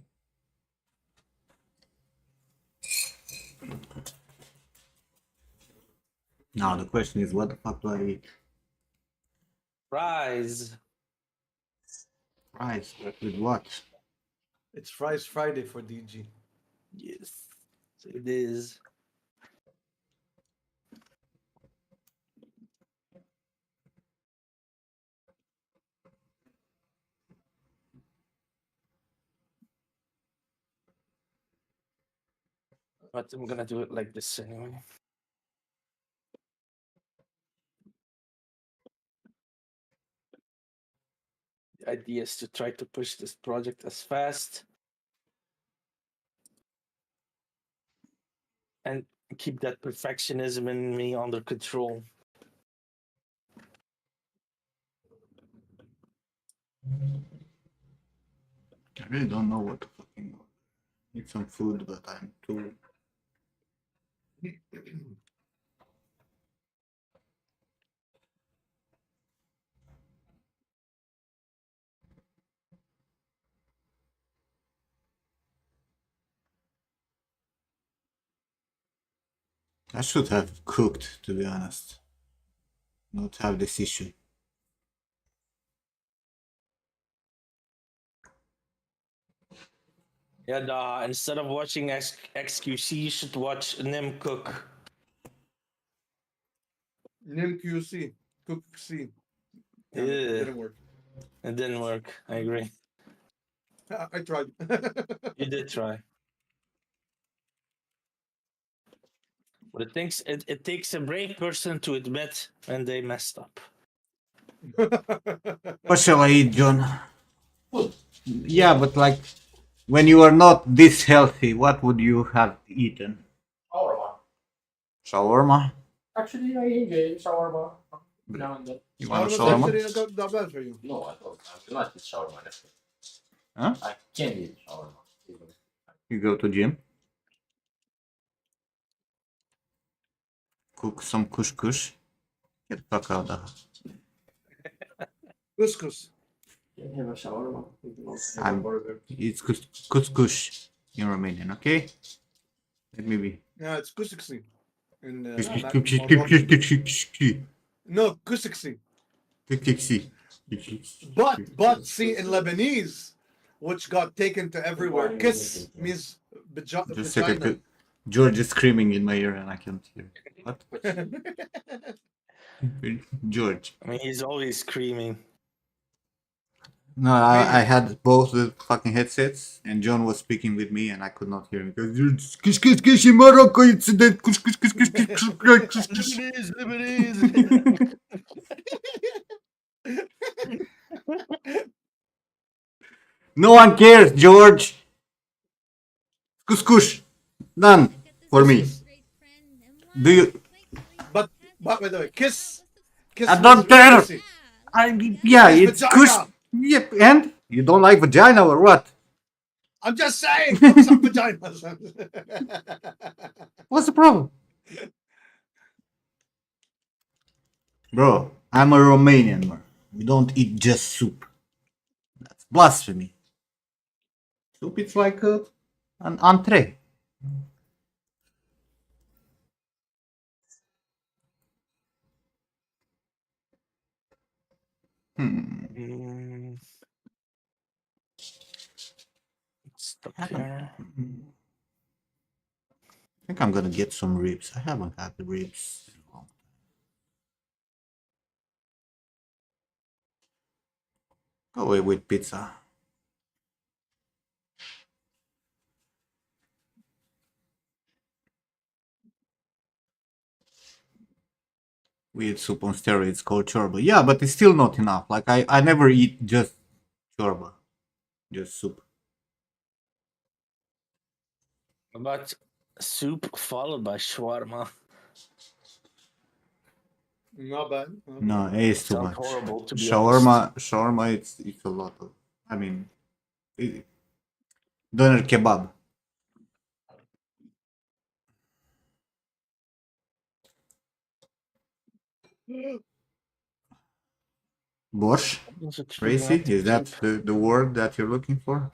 Now the question is, what the fuck do I eat? Fries. Fries with what? It's Fries Friday for DG. Yes, it is. But I'm gonna do it like this anyway. The idea is to try to push this project as fast and keep that perfectionism in me under control. I really don't know what to fucking need some food, but I'm too. I should have cooked, to be honest. Not have this issue. Yeah, instead of watching XQC, you should watch Nim cook. Nim QC. Cook C. Damn it, Yeah. it didn't work. It didn't work. I agree. I tried. You did try. But it takes a brave person to admit when they messed up. What shall I eat, John? Yeah, but like, when you are not this healthy, what would you have eaten? Shawarma. Shawarma? Actually, I enjoy shawarma now and then. You want a Shawarma's shawarma? actually not bad for you. No, I don't. I do not eat shawarma. Actually. Huh? I can't eat shawarma. Even. You go to gym, cook some couscous, get the fuck out of the house. Couscous. Can you have a shawarma? You can also have a I'm- burger. It's couscous in Romanian, okay? Let me be. Yeah, it's kusuksi. In Couscous. no, kusuksi. Couscous. But see, in Lebanese, which got taken to everywhere, kiss means Just a vagina. second. George is screaming in my ear and I can't hear. What? George. I mean, he's always screaming. No, I had both the fucking headsets and John was speaking with me and I could not hear him because you're in Morocco, it's the Lebanese. No one cares, George. Couscous. Done for me. Do you? But by the way, kiss. I don't care. kussy. Yeah, It's it's kush. vagina. Yep, and you don't like vagina or what? I'm just saying, fuck some vaginas. What's the problem? Bro, I'm a Romanian, man. We don't eat just soup. That's blasphemy. Soup it's like an entree. Mm. Stop here. I think I'm gonna get some ribs. I haven't had the ribs in a long time. Go away with pizza. We eat soup on steroids called chorba. Yeah, but it's still not enough. Like I never eat just chorba, just soup. But soup followed by shawarma. Not bad. Not bad. No, it's too Sounds much. horrible, to be honest. Shawarma, it's a lot of. I mean, doner kebab. Borscht, It's a true Racy, not is that cheap. the word that you're looking for?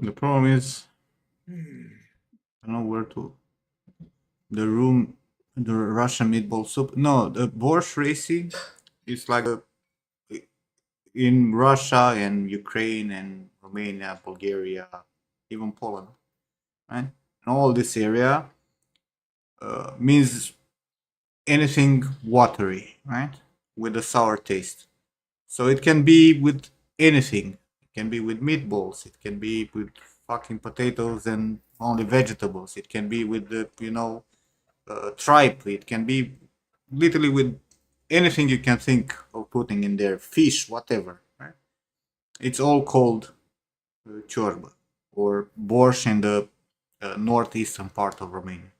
The problem is, I don't know where to. The Russian meatball soup. No, the borscht Racy is like in Russia and Ukraine and Romania, Bulgaria, even Poland, right? And all this area means anything watery, right? With a sour taste. So it can be with anything. It can be with meatballs. It can be with fucking potatoes and only vegetables. It can be with the tripe. It can be literally with anything you can think of putting in there, fish, whatever. Right? It's all called chorba or borscht in the northeastern part of Romania.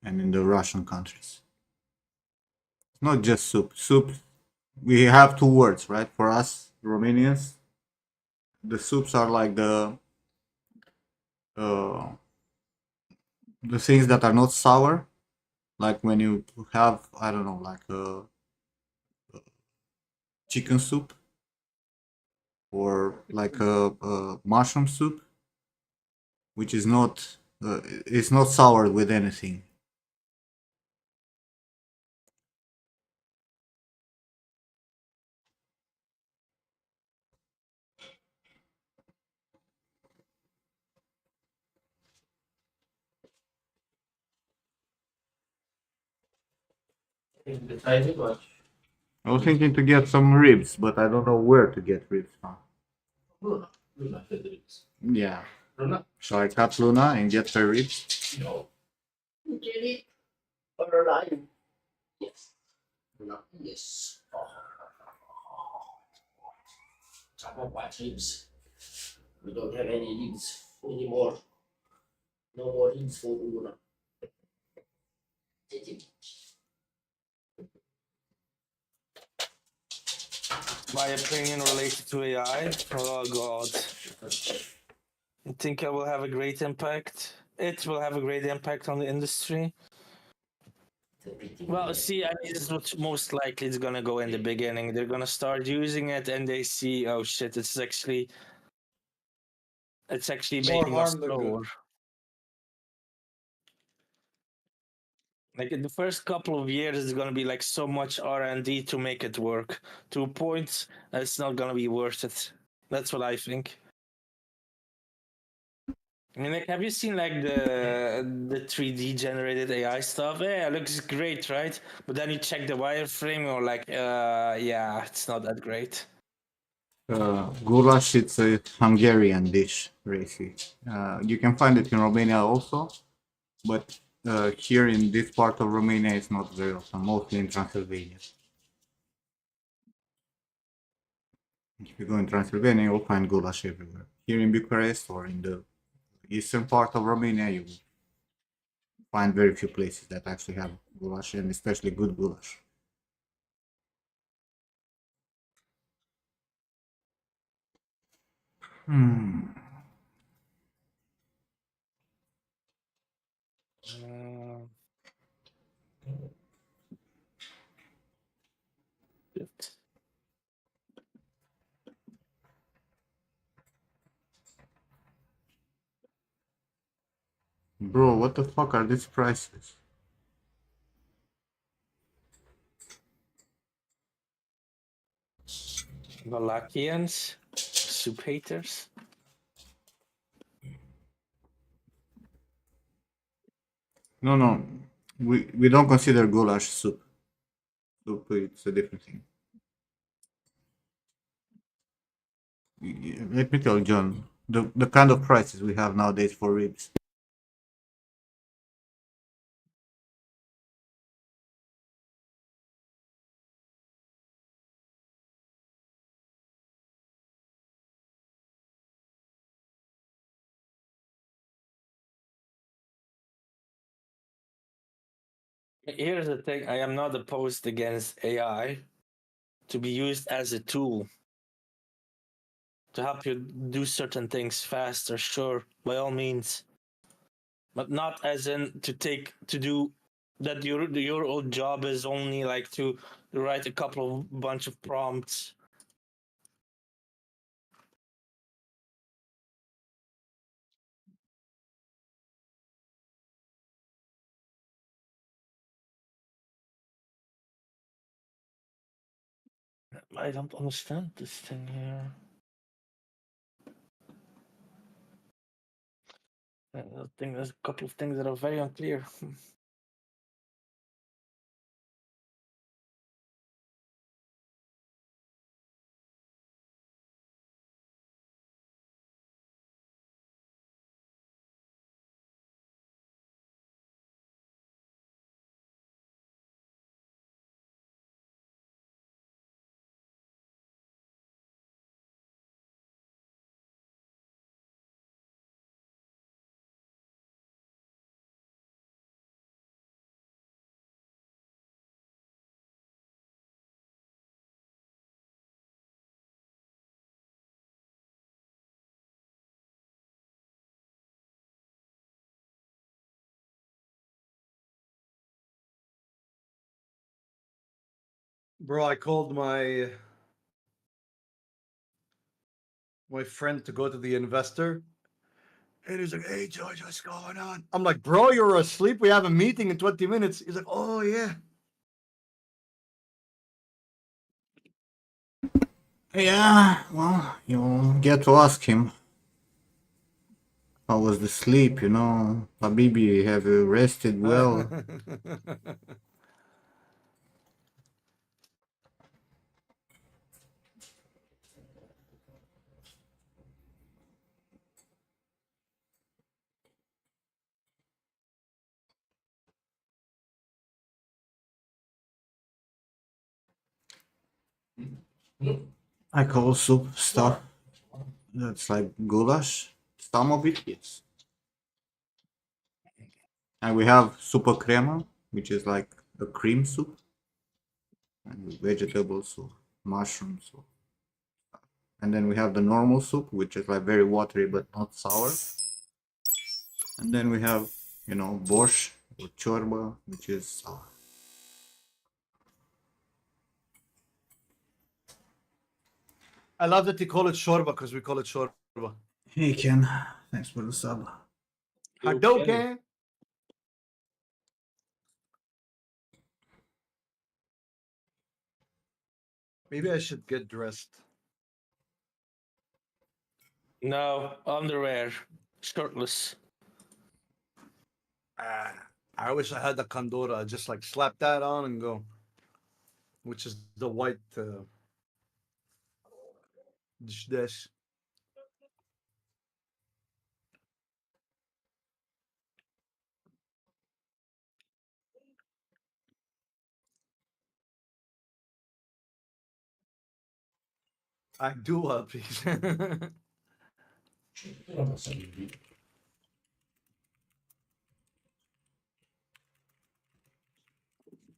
And in the Russian countries. It's not just soup. Soup, we have two words, right? For us Romanians, the soups are like uh, the things that are not sour, like when you have, I don't know, like a chicken soup or like a mushroom soup, which is not it's not sour with anything. You decided what? I was thinking to get some ribs, but I don't know where to get ribs from. Luna. Luna Federics. Yeah. Luna? Shall I cut Luna and get her ribs? No. You get it? Or alive? Yes. Luna? Yes. Oh. Chop up my ribs. We don't have any ribs anymore. No more ribs for Luna. Take it. My opinion related to AI. Oh god. I think I will have a great impact. It will have a great impact on the industry. Well, see, I mean, this is what most likely is gonna go in the beginning. They're gonna start using it, and they see, oh shit, it's actually More making us harm than slower. good. Like in the first couple of years, it's gonna be like so much R&D to make it work. To a point, it's not gonna be worth it. That's what I think. I mean, like, have you seen like the 3D generated AI stuff? Yeah, it looks great, right? But then you check the wireframe, you're like, yeah, it's not that great. Goulash, it's a Hungarian dish, Racy. You can find it in Romania also, but here in this part of Romania, it's not very often, mostly in Transylvania. If you go in Transylvania, you'll find goulash everywhere. Here in Bucharest or in the eastern part of Romania, you will find very few places that actually have goulash, and especially good goulash. Hmm. Uh, shit. Bro, what the fuck are these prices? Valakians, soup haters. No. We don't consider goulash soup. Soup, it's a different thing. Let me tell you, John, the kind of prices we have nowadays for ribs. Here's the thing: I am not opposed against AI to be used as a tool to help you do certain things faster. Sure, by all means, but not as in to do that. Your old job is only like to write a couple of bunch of prompts. I don't understand this thing here. I think there's a couple of things that are very unclear. Bro, I called my friend to go to the investor. And he's like, "Hey, George, what's going on?" I'm like, "Bro, you're asleep. We have a meeting in 20 minutes." He's like, "Oh, yeah." Yeah, well, you get to ask him how was the sleep, you know. Habibi, have you rested well? I call soup stuff. That's like goulash. Some of it, yes. And we have super crema, which is like a cream soup, and vegetables, so mushrooms. So. And then we have the normal soup, which is like very watery but not sour. And then we have, you know, borscht or chorba, which is sour. I love that you call it shorba because we call it shorba. Hey Ken, thanks for the sub. Hadouken! Maybe I should get dressed. No, underwear, shirtless. I wish I had the kandora. I'd just like slap that on and go. Which is the white dish. I do want peace.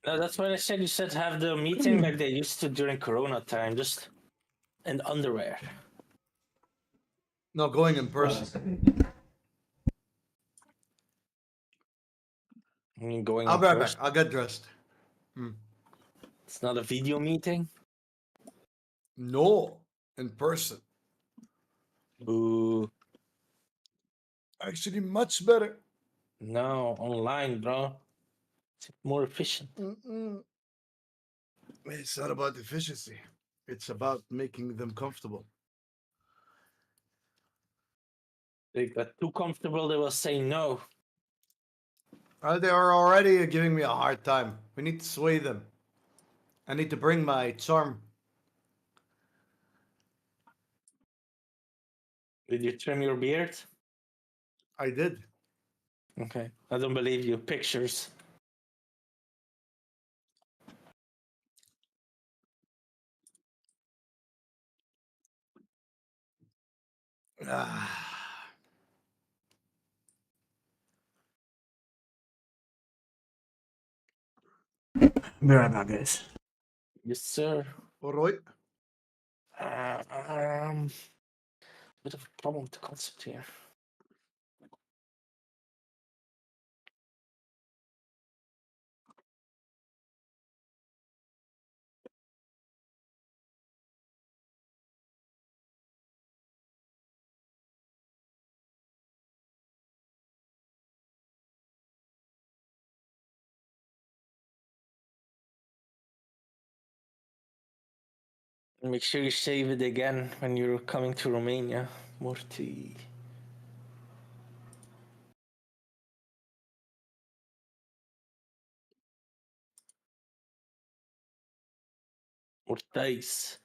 No, that's what I said. You said have the meeting like they used to during Corona time, just in underwear. No, going in person. I mean, going I'll in be right back. person. I'll get dressed. It's not a video meeting. No, in person. Boo. Actually, much better. No, online, bro. It's more efficient. It's not about efficiency. It's about making them comfortable. They got too comfortable, they will say no. They are already giving me a hard time. We need to sway them. I need to bring my charm. Did you trim your beard? I did. Okay. I don't believe you. Pictures. Ah. Be right back, guys. Yes, sir. All right. Um, bit of a problem with the concept here. Make sure you save it again when you're coming to Romania, Morty. Mortais.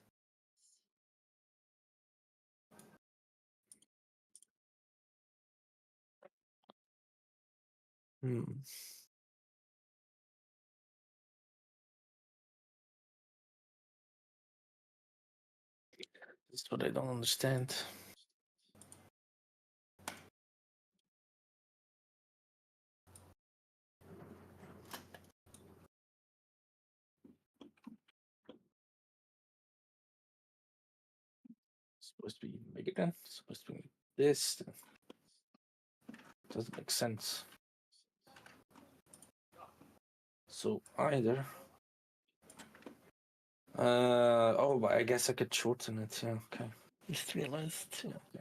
Hmm. That's what I don't understand. Supposed to be bigger then. Supposed to be this. Doesn't make sense. So either. Oh, but I guess I could shorten it. Yeah. Okay. Just realized. Yeah. Yeah.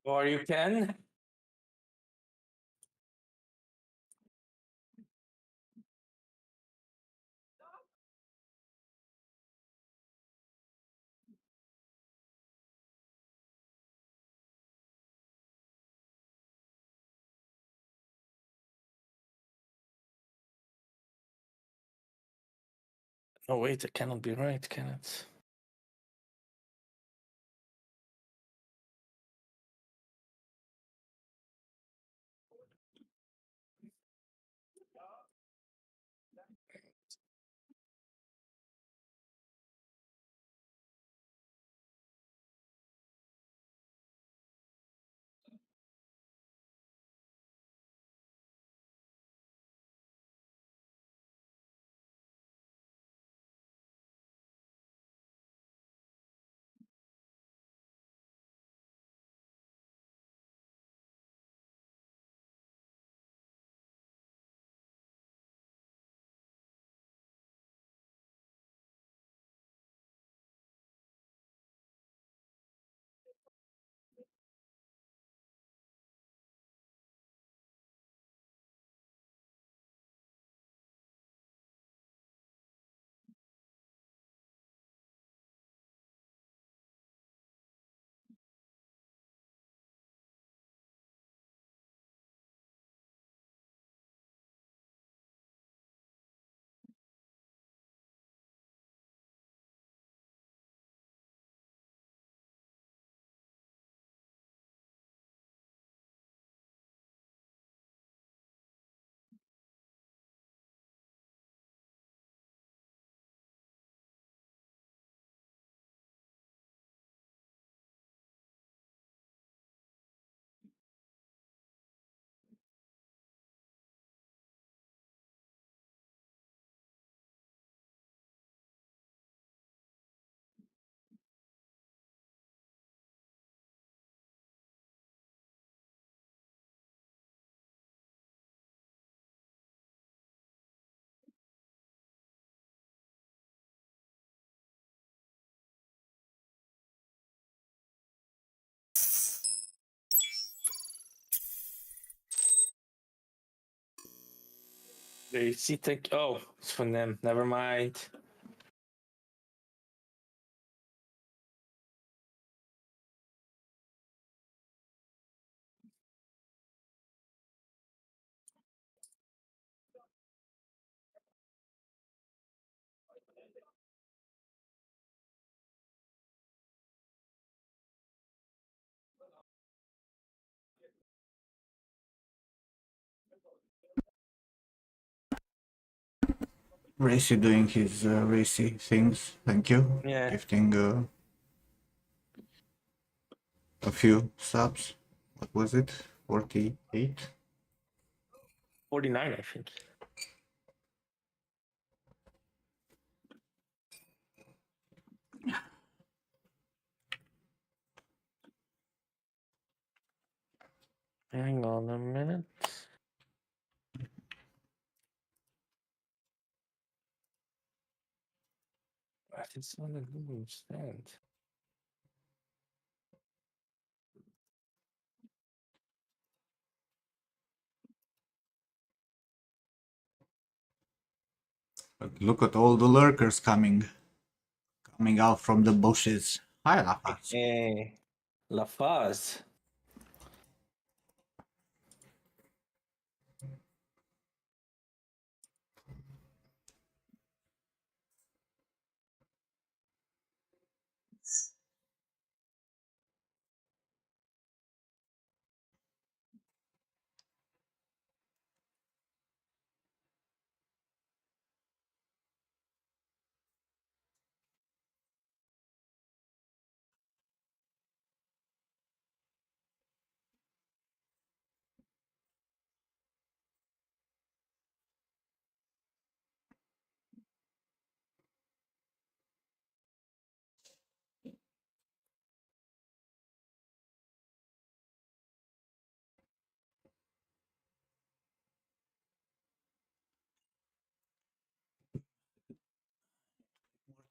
Or you can. Oh wait, it cannot be right, can it? They see think. Oh, it's from them. Never mind. Racy doing his racy things. Thank you. Yeah. Gifting a few subs. What was it? 48? 49, I think. Hang on a minute. That is not a Google stand. But look at all the lurkers coming out from the bushes. Hi, Lafaz. Hey, LaFaz.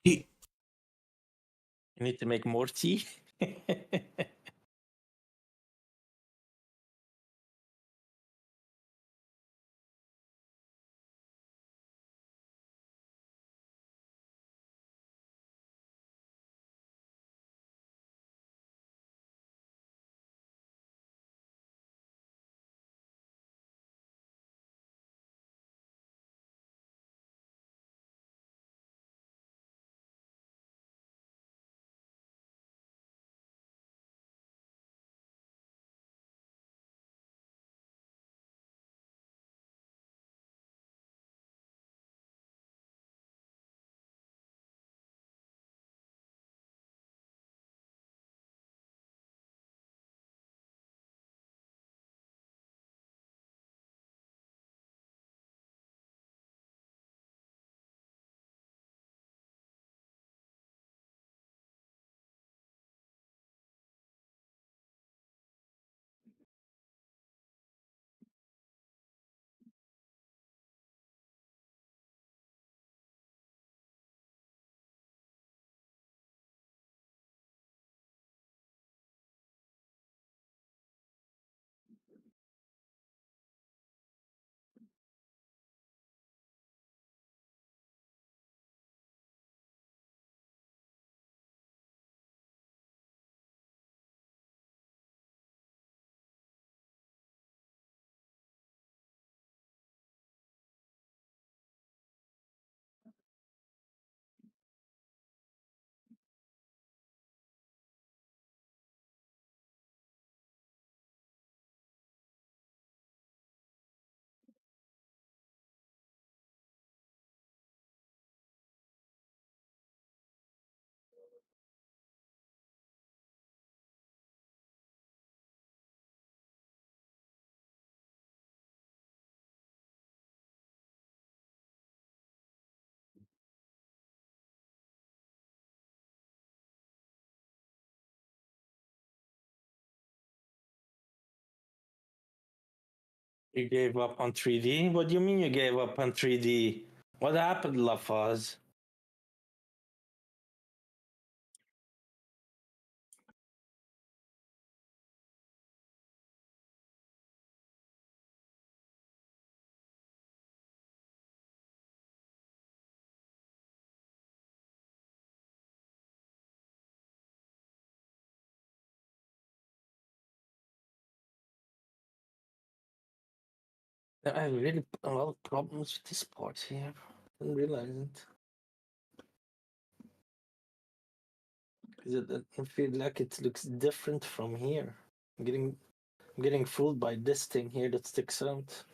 He- You need to make more tea. You gave up on 3D? What do you mean you gave up on 3D? What happened, LaFaz? I have really a lot of problems with this part here. Didn't realize it. Because I feel like it looks different from here. I'm getting fooled by this thing here that sticks out.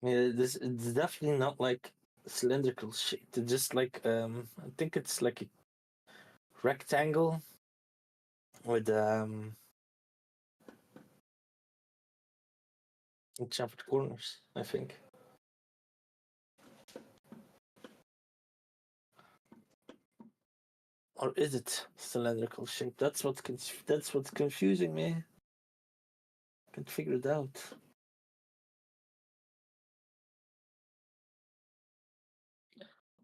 Yeah, it's definitely not like cylindrical shape. It's just like I think it's like a rectangle with chamfered corners, I think. Or is it cylindrical shape? That's what's confusing me. Can't figure it out.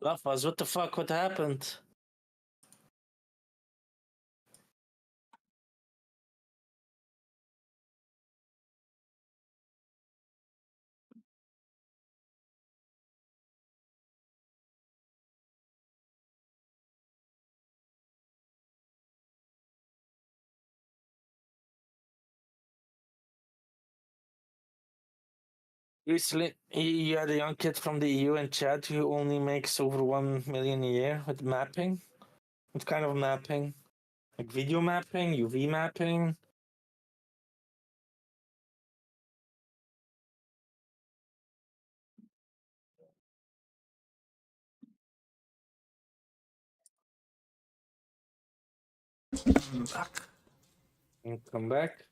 Lafaz, what the fuck? What happened? Recently, you had a young kid from the EU in chat who only makes over 1 million a year with mapping. What kind of mapping? Like video mapping, UV mapping? Come back.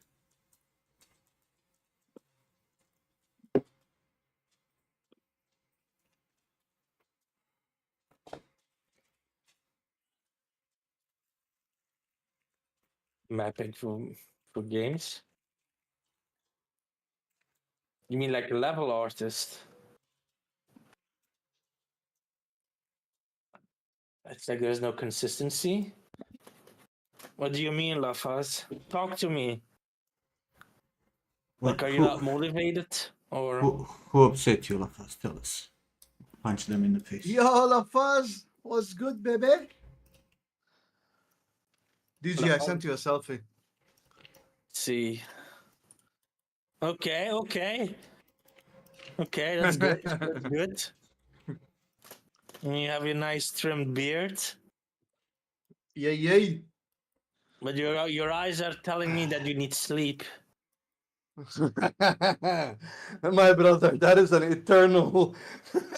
Mapping for games. You mean like a level artist? It's like there's no consistency. What do you mean, Lafaz? Talk to me. What, Like, are you not motivated? Or who upset you, Lafaz? Tell us. Punch them in the face. Yo, La Fuzz, what's good, baby? DG, I sent you a selfie. see. Okay, that's good. That's good. And you have your nice trimmed beard, Yay. but your eyes are telling me that you need sleep. My brother, that is an eternal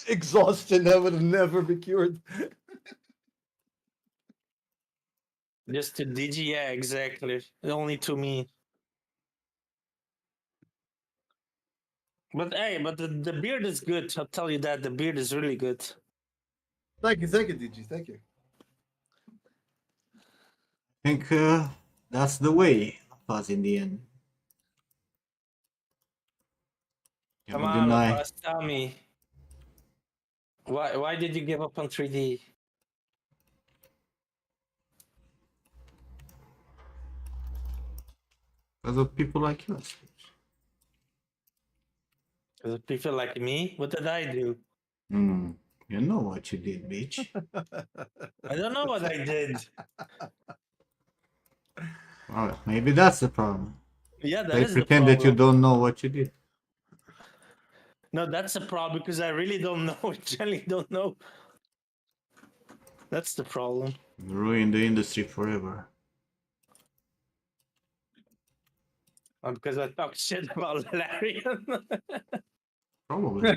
exhaustion that will never be cured. Just to DG, yeah, exactly. Only to me. But hey, but the beard is good. I'll tell you that the beard is really good. Thank you, DG, thank you. I think that's the way, Lafaz, in the end. You Come know, on, deny. Lafaz, tell me. Why did you give up on 3D? Because of people like you, I suppose. Because of people like me? What did I do? You know what you did, bitch. I don't know what I did. Well, maybe that's the problem. Yeah, that They is the pretend that you problem. don't know what you did. No, that's a problem because I really don't know. I generally don't know. That's the problem. You ruined the industry forever. Because I talk shit about Larian. Probably.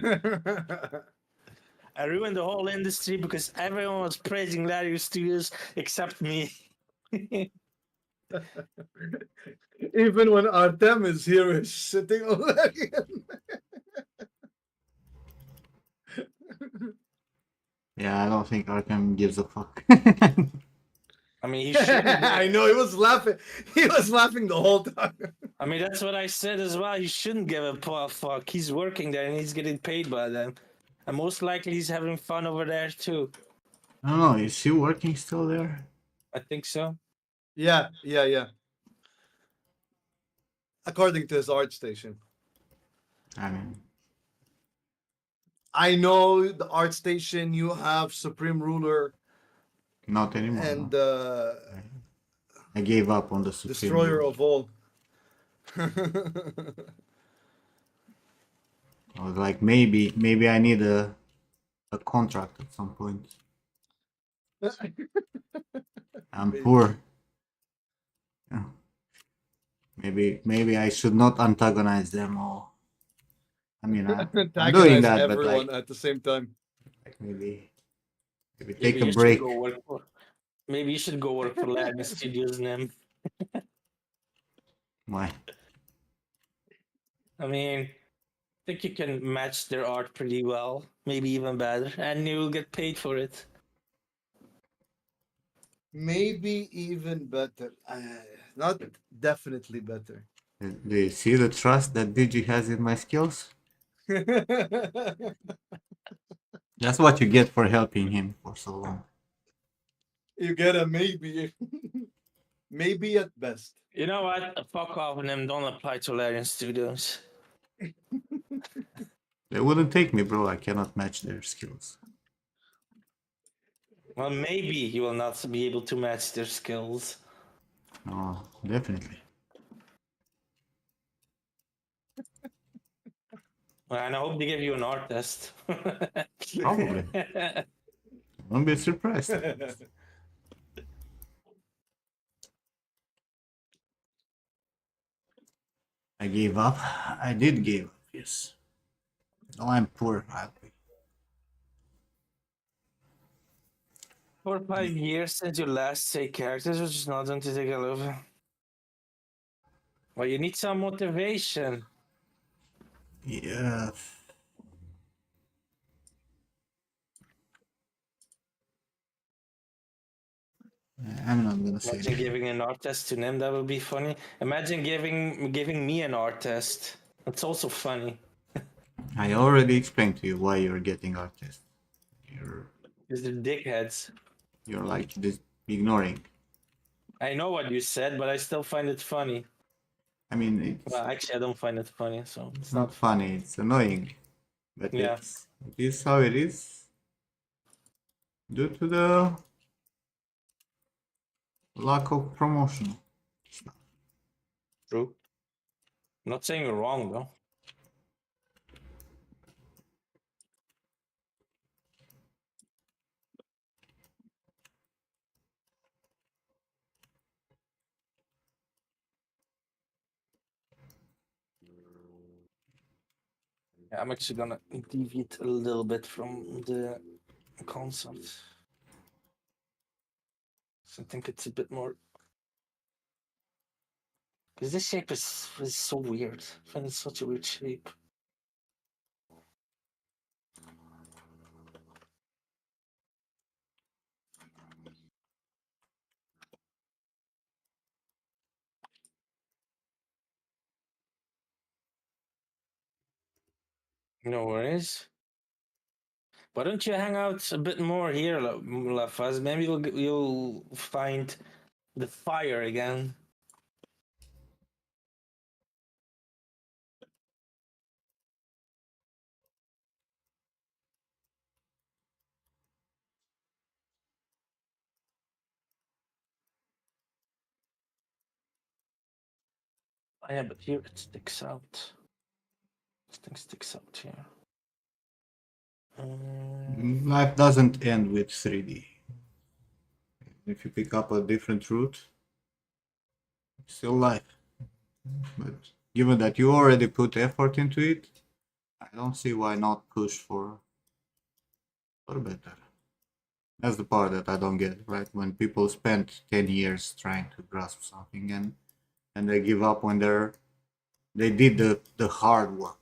I ruined the whole industry because everyone was praising Larian Studios except me. Even when Artem is here, is sitting over again. Yeah, I don't think Arkham gives a fuck. I mean, he should. I know, he was laughing. He was laughing the whole time. I mean, that's what I said as well. He shouldn't give a fuck. He's working there and he's getting paid by them. And most likely he's having fun over there too. I don't know, is he working still there? I think so. Yeah. According to his art station. I mean, I know the art station. You have Supreme Ruler Not anymore. and No. I gave up on the Supreme Destroyer Ruler. of all. I was like, maybe I need a contract at some point. I'm Maybe. poor. Yeah. Maybe I should not antagonize them or. I mean, I'm doing Antagonize that, but everyone like at the same time. maybe take Maybe a you should break. go work for. Maybe you should go work for Larian Studios, Nim. Why? I mean, I think you can match their art pretty well, maybe even better, and you will get paid for it. Maybe even better. Not definitely better. Do you see the trust that Digi has in my skills? That's what you get for helping him for so long. You get a maybe. Maybe at best. You know what? Fuck off, Nim. Don't apply to Larian Studios. They wouldn't take me, bro. I cannot match their skills. Well, maybe you will not be able to match their skills. No, definitely. And I hope they give you an art test. Probably. Won't be surprised. I gave up. I did give up, yes. Now I'm poor. 4 or 5 years since you last say characters, which is not going to take a look. Well, you need some motivation. Yeah. I'm not gonna say Imagine that. giving an art test to Nim, that would be funny. Imagine giving me an art test. That's also funny. I already explained to you why you're getting artist. Because they're dickheads. You're like this ignoring. I know what you said, but I still find it funny. I mean, Well, actually, I don't find it funny, so it's not funny. It's annoying, but yeah. it is how it is. Due to the lack of promotion. True. I'm not saying you're wrong, though. Yeah, I'm actually gonna deviate a little bit from the concept. So I think it's a bit more. Because this shape is so weird. I find it such a weird shape. No worries. Why don't you hang out a bit more here, Lafaz? Maybe you'll find the fire again. Oh, yeah, but here it sticks out. This thing sticks out here. Life doesn't end with 3D. If you pick up a different route, it's still life. But given that you already put effort into it, I don't see why not push for better. That's the part that I don't get, right? When people spend 10 years trying to grasp something and they give up when they did the hard work.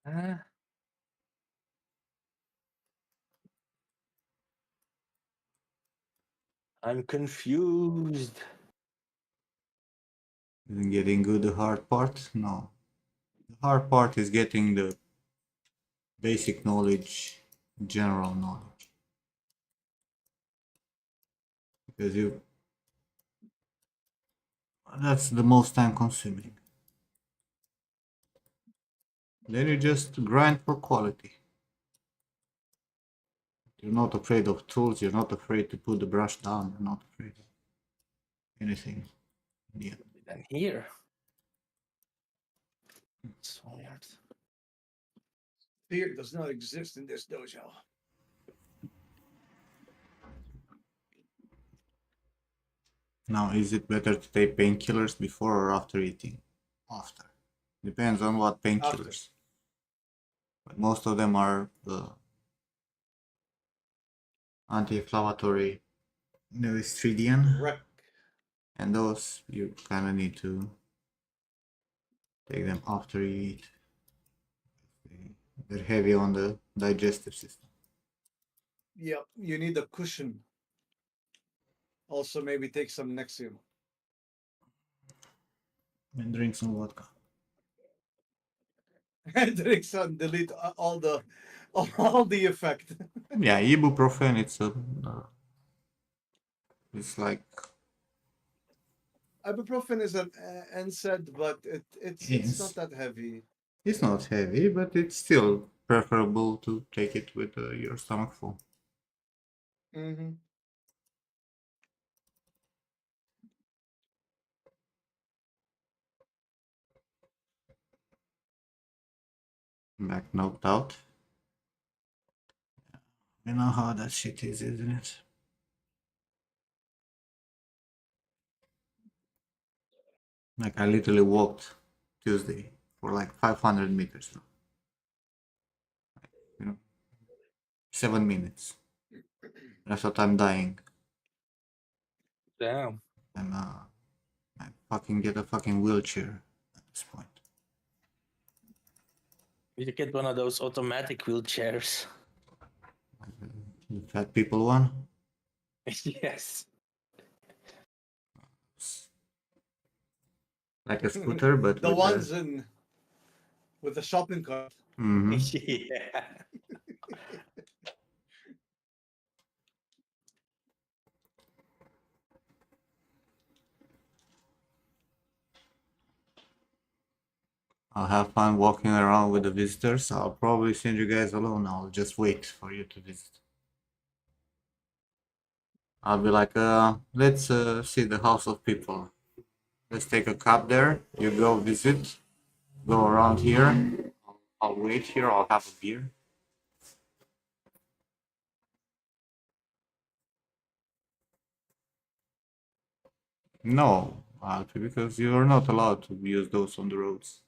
I'm confused. Isn't getting good the hard part? No. The hard part is getting the basic knowledge, general knowledge. Because that's the most time consuming. Then you just grind for quality. You're not afraid of tools, you're not afraid to put the brush down, you're not afraid of anything. Yeah. And here. It's weird. Fear does not exist in this dojo. Now, is it better to take painkillers before or after eating? After. Depends on what painkillers. But most of them are anti-inflammatory neostridian. Correct. And those you kind of need to take them after you eat. They're heavy on the digestive system. Yep, you need a cushion. Also, maybe take some Nexium. And drink some vodka. And drink some, delete all the effect. Yeah, ibuprofen. It's like Ibuprofen is an NSAID, but it's Yes. not that heavy. it's not heavy, but it's still preferable to take it with your stomach full. Mm-hmm. Back knocked out. You know how that shit is, isn't it? Like I literally walked Tuesday for like 500 meters. You know, 7 minutes. I thought I'm dying. Damn. I fucking get a fucking wheelchair at this point. You get one of those automatic wheelchairs. The fat people one. Yes. Like a scooter, but The with ones with the shopping cart. Mhm. Yeah. I'll have fun walking around with the visitors. I'll probably send you guys alone. I'll just wait for you to visit. I'll be like, let's see the house of people. Let's take a cab there. You go visit. Go around here. I'll wait here. I'll have a beer. No, Alfie, because you are not allowed to use those on the roads.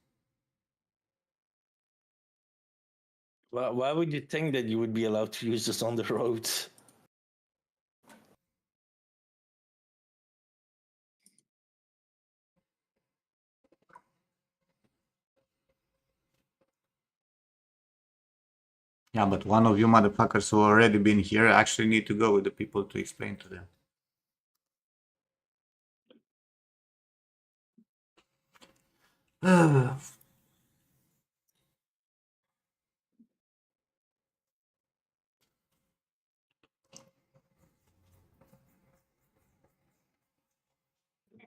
Why would you think that you would be allowed to use this on the roads? Yeah, but one of you motherfuckers who already been here actually need to go with the people to explain to them.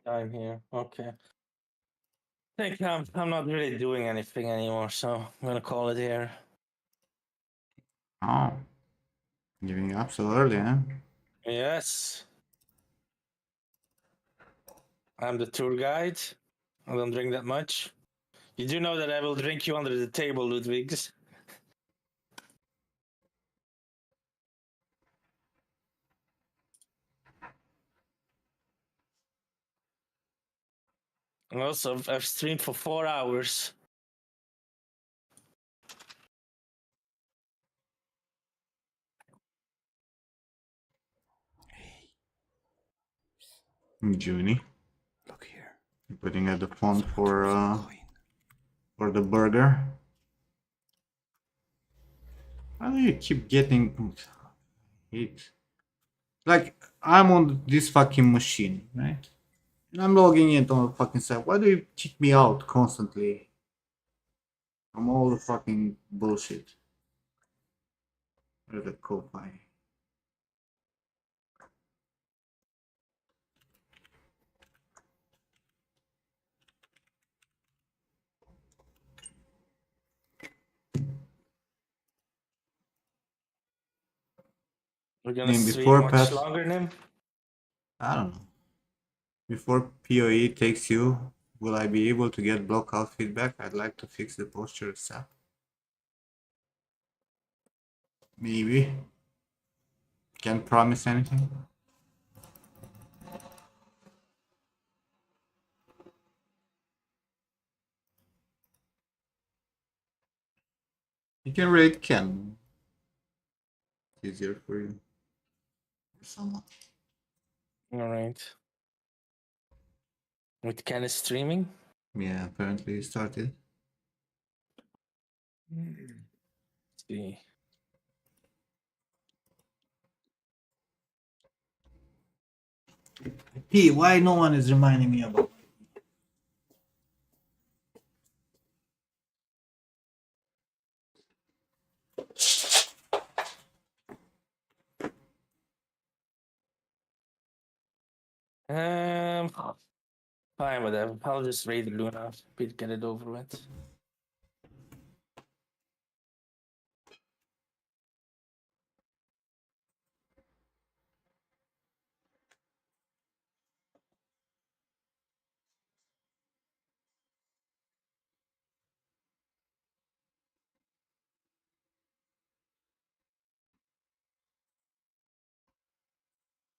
I'm here. Okay. I think I'm not really doing anything anymore, so I'm gonna call it here. Oh, giving up so early, huh? Yes. I'm the tour guide. I don't drink that much. You do know that I will drink you under the table, Ludwigs. And also, I've streamed for 4 hours. Junie, Look here. putting at the font Someone threw some for coin. the burger. Why do you keep getting hit? Like, I'm on this fucking machine, right? And I'm logging into the fucking site. Why do you kick me out constantly from all the fucking bullshit? Where's the Ko-Fi? We're gonna Name stream before much patch. longer, Nim? I don't know. Before PoE takes you, will I be able to get blockout feedback? I'd like to fix the posture of SAP. Maybe. Can't promise anything. You can rate Ken. It's easier for you. Someone. Alright. With Ken is streaming? Yeah, apparently he started. Let's see. P, why no one is reminding me about Um, Fine, whatever. I'll just raid Luna. Get it over with.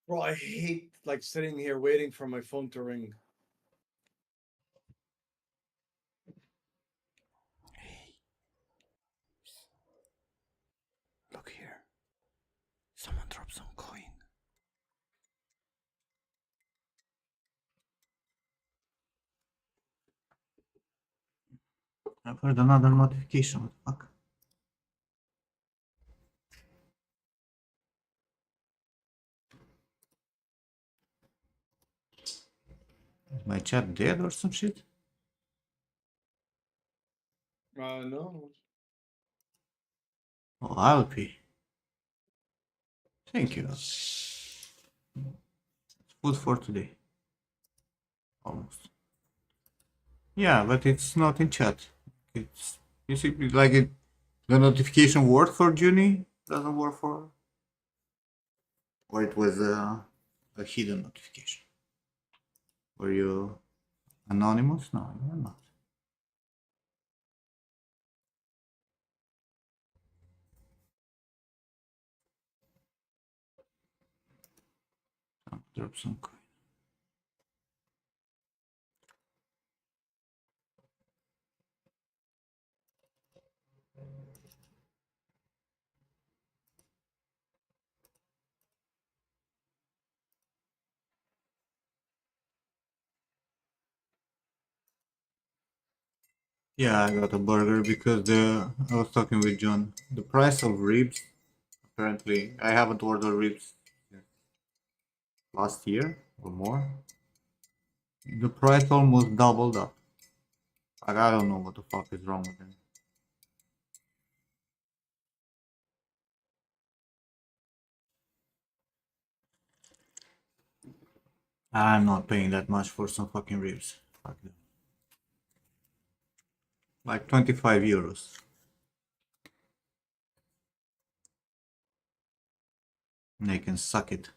Bro, I hate like sitting here waiting for my phone to ring. Look here. Someone dropped some coin. I've heard another notification. What the fuck? Is my chat dead or some shit? No. Oh, I'll pay. Thank you. Food for today. Almost. Yeah, but it's not in chat. It's you see, like it, the notification worked for Juni, doesn't work for, or it was a hidden notification. Were you anonymous? No, you're not. Drop some coin. Yeah, I got a burger because I was talking with John. The price of ribs, apparently, I haven't ordered ribs since last year or more. The price almost doubled up. Like, I don't know what the fuck is wrong with them. I'm not paying that much for some fucking ribs. Fuck them. Like 25 euros. They can suck it.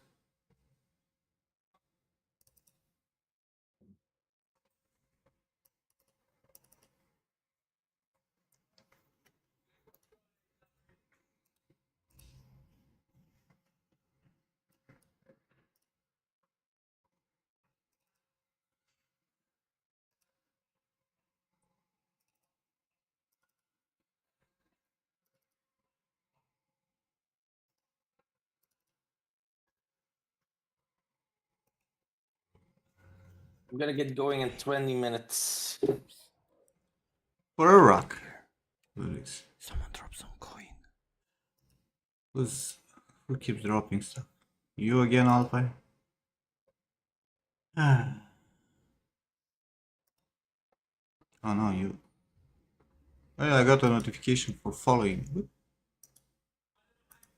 I'm gonna get going in 20 minutes. For a rock. Please. Someone drop some coin. Who keeps dropping stuff? You again, Alpha? Oh no, you. Well, I got a notification for following.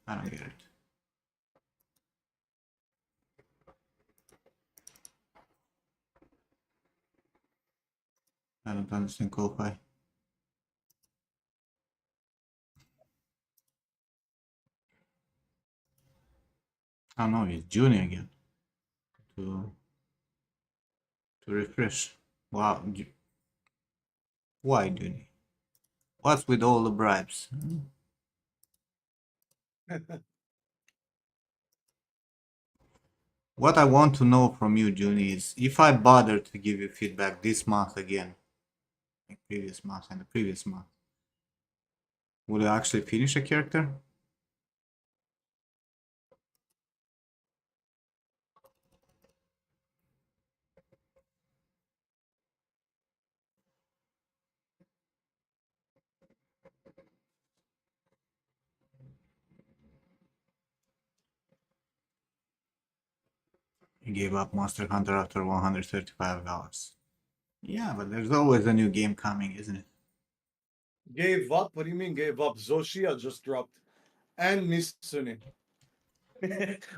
I don't get it. I don't understand Ko-Fi. Oh no, it's Juni again. To refresh. Wow. Why Juni? What's with all the bribes? What I want to know from you, Juni, is if I bother to give you feedback this month again, like previous month and the previous month, will you actually finish a character? You gave up Monster Hunter after 135 hours. Yeah, but there's always a new game coming, isn't it? Gave up? What do you mean gave up? Zoshia just dropped. And Mitsune.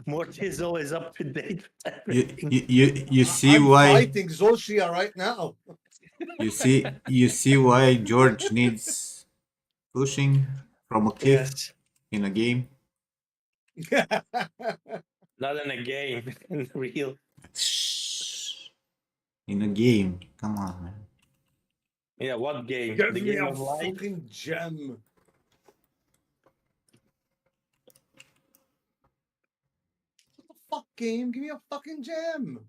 Morty is always up to date with You everything. you see I'm why fighting Zoshia right now. you see why George needs pushing from a cliff Yes. in a game. Not in a game, in real. Shh. In a game, come on, man. Yeah, what game? Give The me game a of life? fucking gem. What the fuck game? Give me a fucking gem.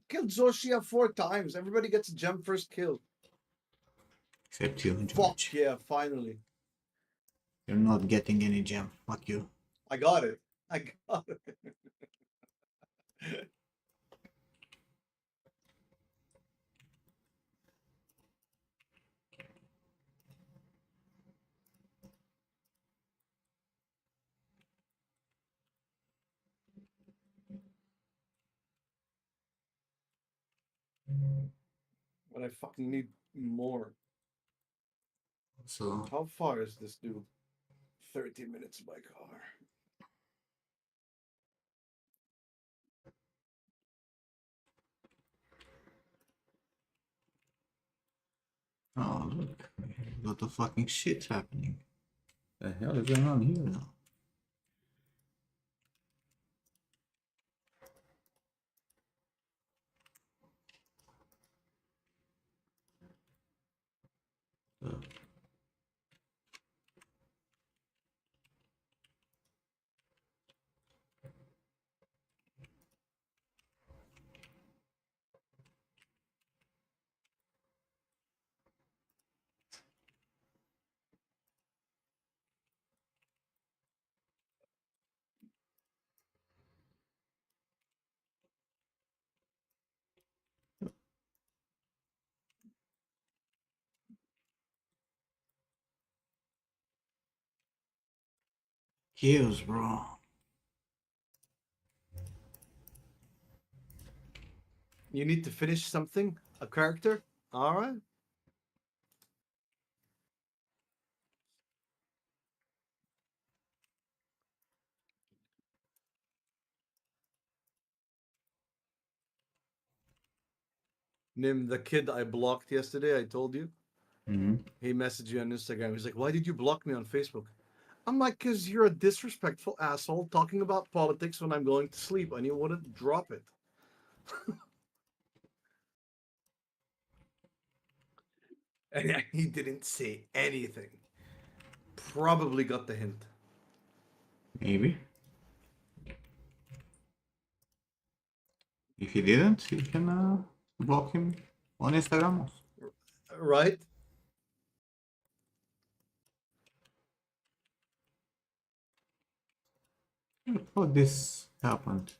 Killed Zoshia 4 times. Everybody gets a gem first kill. Except you, Fuck George. yeah, finally. You're not getting any gem. Fuck you. I got it. I got it. But I fucking need more. So How far is this dude? 30 minutes by car. oh look, a lot of fucking shit happening. The hell is going on here now? Kills, bro. You need to finish something? A character? Alright. Nim, the kid I blocked yesterday, I told you. Mm-hmm. He messaged you on Instagram. He's like, why did you block me on Facebook? I'm like, because you're a disrespectful asshole talking about politics when I'm going to sleep and you wouldn't drop it. And he didn't say anything. Probably got the hint. Maybe. If he didn't, you can block him on Instagram. Right? How this happened?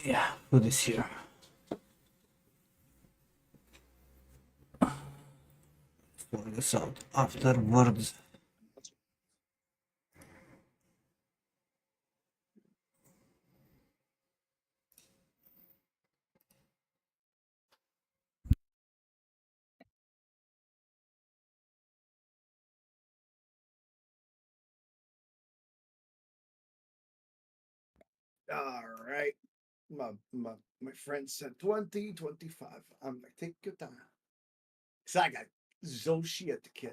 Yeah, put this here. Sort this out afterwards. All right. My friend said 20, 25. I'm like, take your time. So I got Zoshi to kill.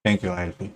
Thank you, Ivy.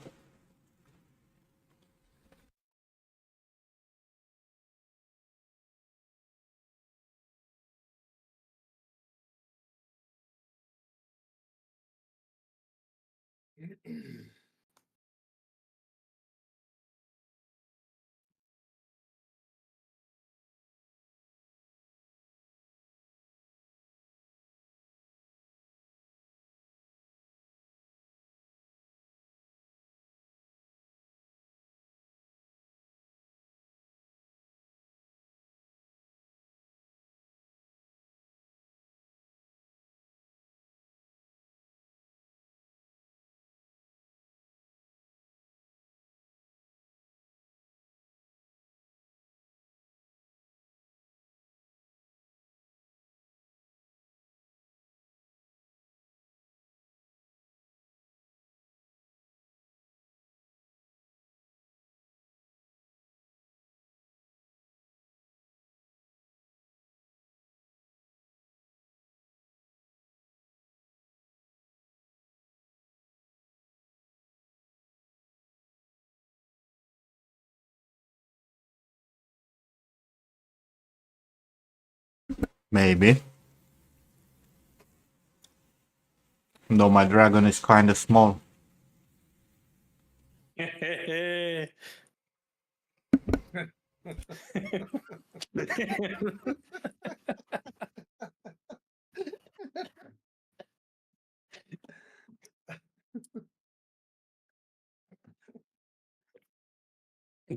Maybe. Though my dragon is kinda small. I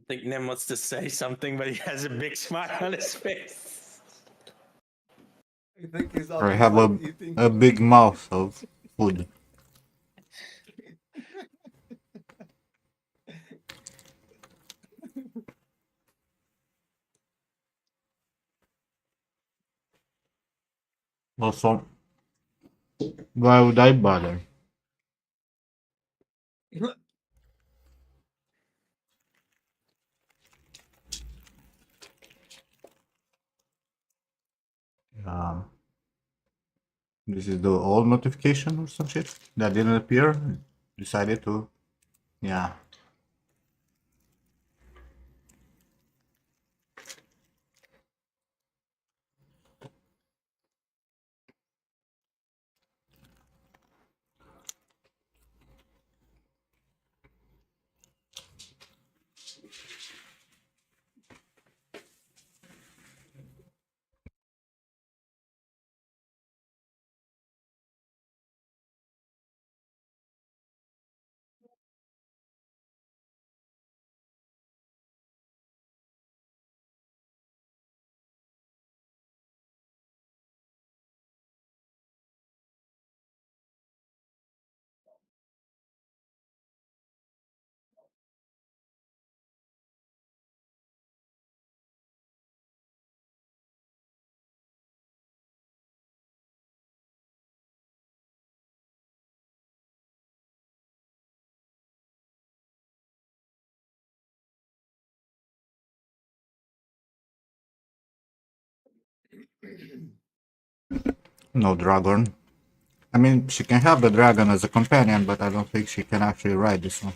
think Nem wants to say something, but he has a big smile on his face. I think he's Or I always have like eating. a big mouth of food. Also, why would I bother? Um, this is the old notification or some shit that didn't appear. Decided to, yeah. No dragon. I mean, she can have the dragon as a companion, but I don't think she can actually ride this one.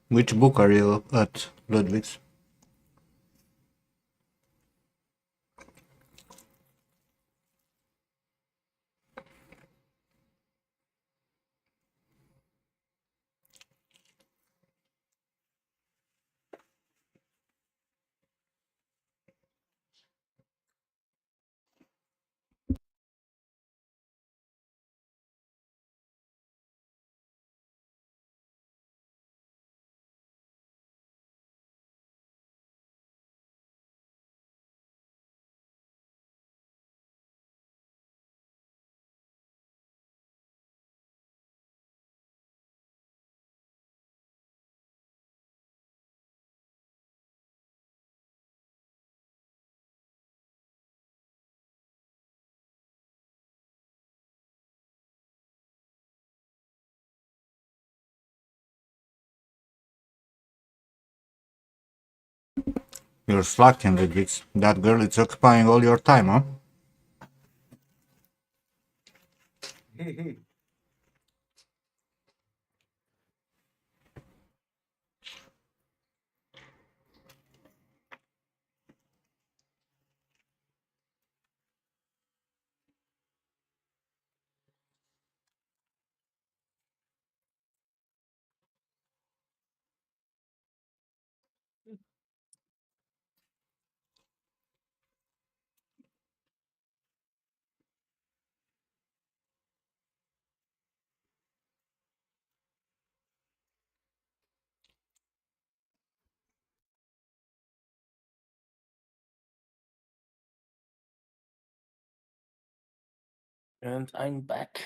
Which book are you at, Ludwig's? You're slacking, Ludwig's. That girl is occupying all your time, huh? And I'm back.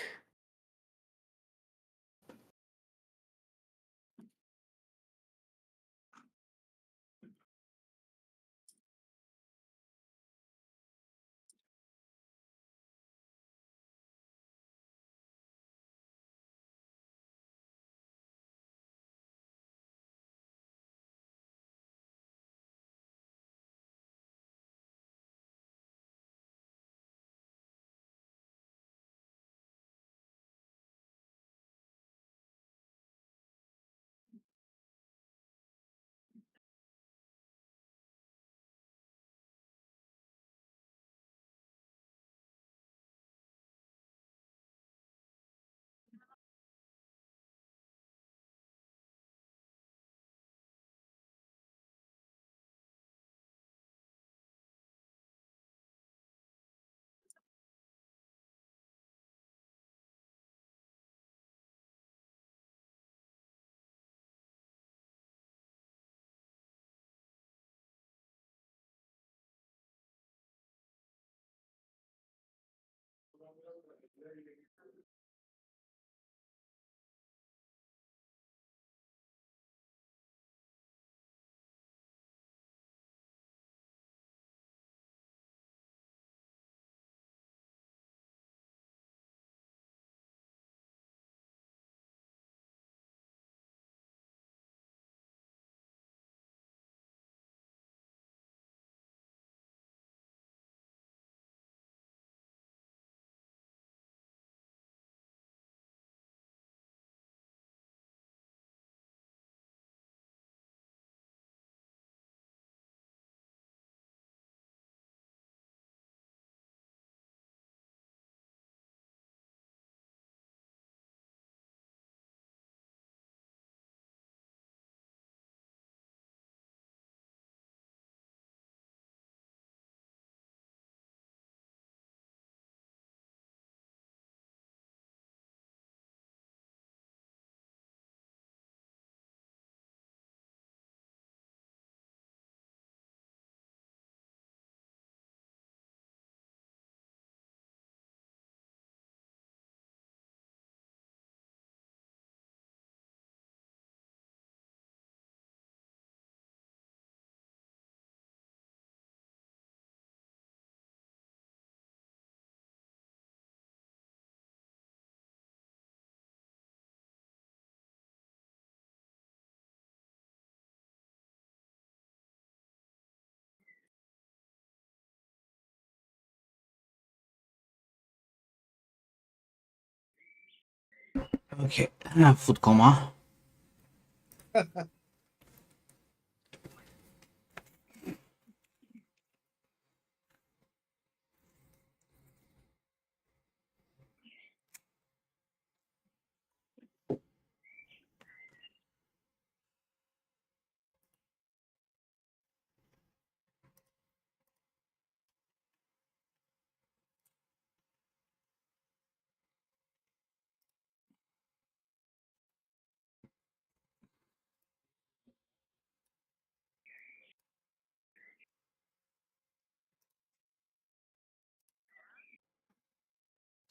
Okay, food coma.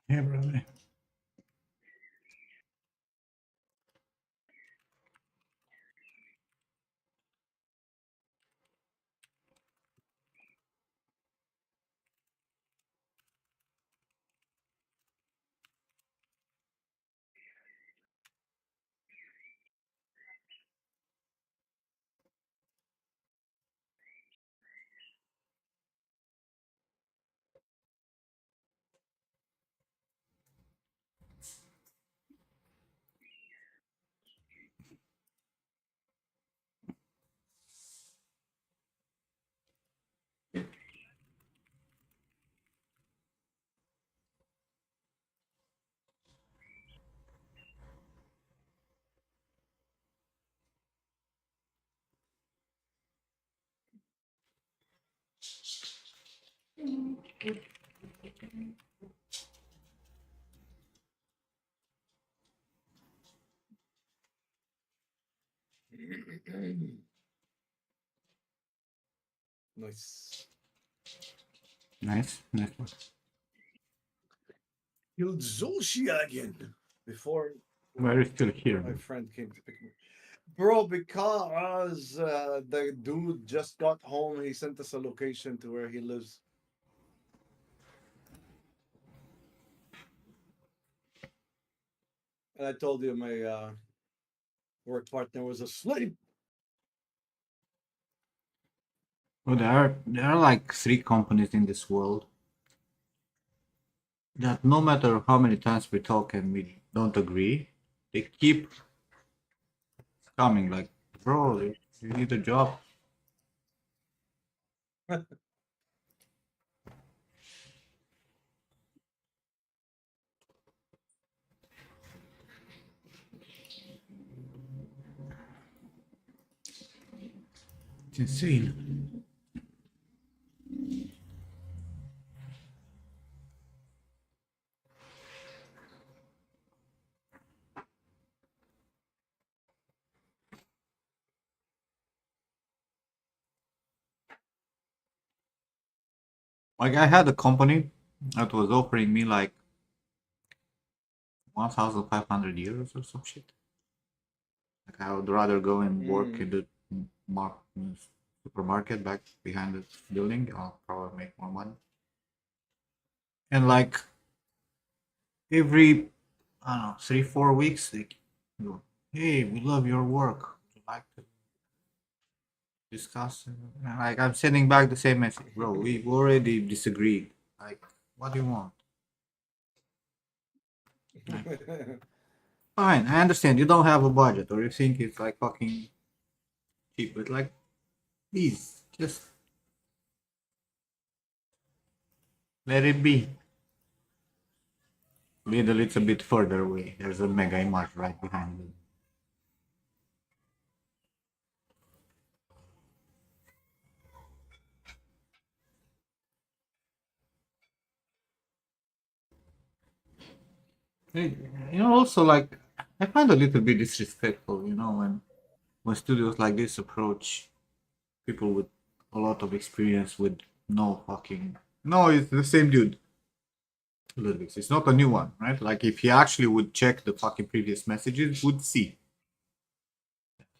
Hey, brother. Nice. Nice, nice. Killed Zoshia again before Why are you still here? my friend came to pick me. Bro, because the dude just got home, he sent us a location to where he lives. And I told you my work partner was asleep. Well, there are like 3 companies in this world that no matter how many times we talk and we don't agree, they keep coming. Like, bro, you need a job. It's insane. Like, I had a company that was offering me like 1,500 euros or some shit. Like I would rather go and work in the supermarket back behind the building. I'll probably make more money. And like every, I don't know, 3-4 weeks, they go, hey, we love your work. Would you like to discuss? And like I'm sending back the same message, bro. We already disagreed. Like, what do you want? Fine, I understand you don't have a budget or you think it's like fucking cheap, but like, please, just let it be. Lead a little bit further away. There's a mega image right behind you. You know, also like I find a little bit disrespectful, you know, when studios like this approach people with a lot of experience with no fucking no, it's the same dude. Ludwig. It's not a new one, right? Like if he actually would check the fucking previous messages, would see.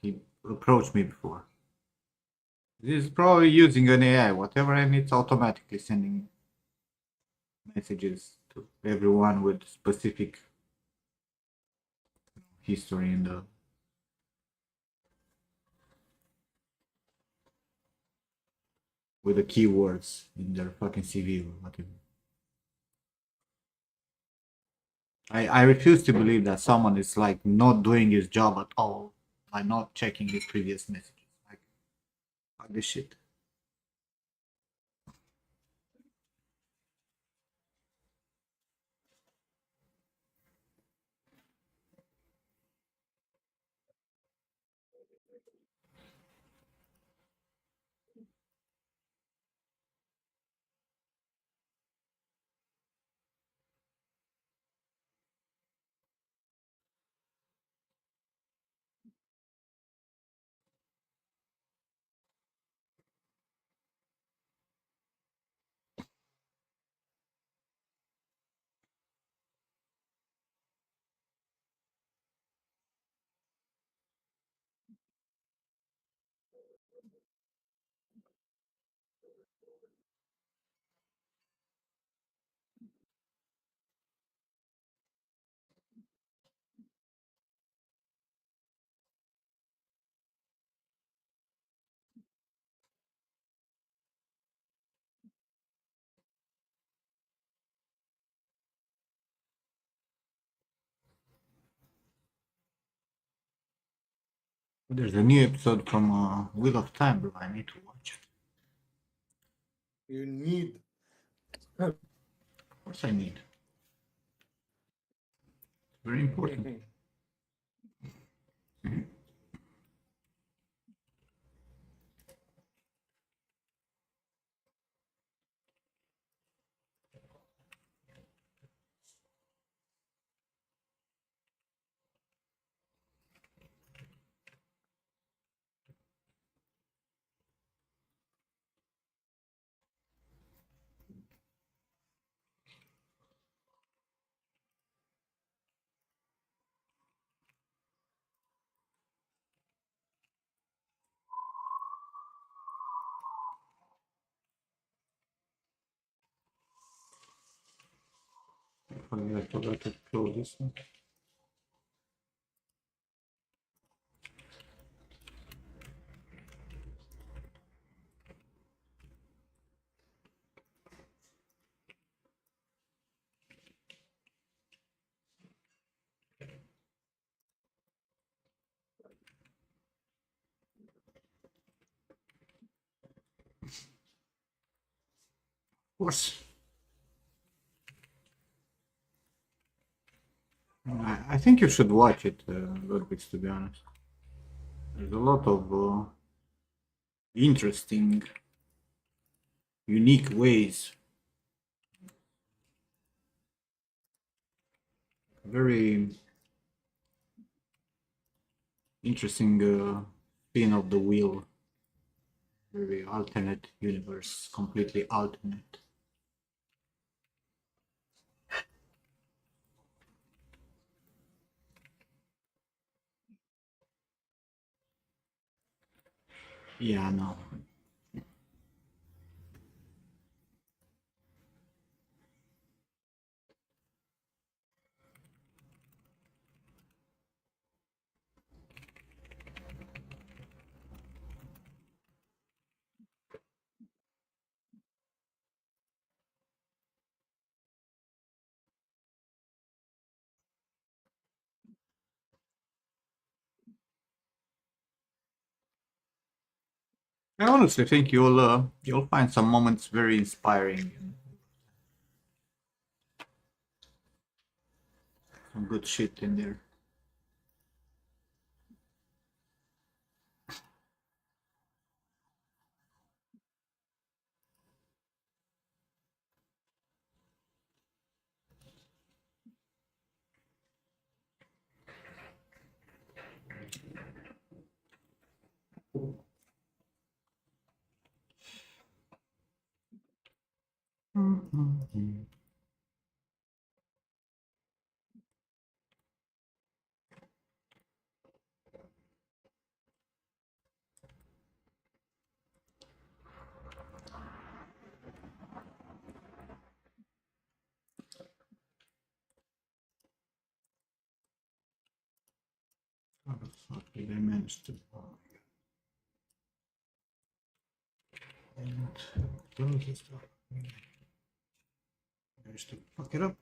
He approached me before. He's probably using an AI, whatever, and it's automatically sending messages to everyone with specific history in the with the keywords in their fucking CV or whatever. I refuse to believe that someone is like not doing his job at all by not checking his previous messages. Like this shit. There's a new episode from Wheel of Time, bro. I need to watch it. You need. Of course I need. Very important. I forgot to close this one. Of course. I think you should watch it, Ludwig, to be honest. There's a lot of interesting, unique ways. Very interesting spin of the wheel. Very alternate universe, completely alternate. Yeah, no. I honestly think you'll find some moments very inspiring. Some good shit in there. How the fuck did I manage to? And close this up. Managed to fuck it up.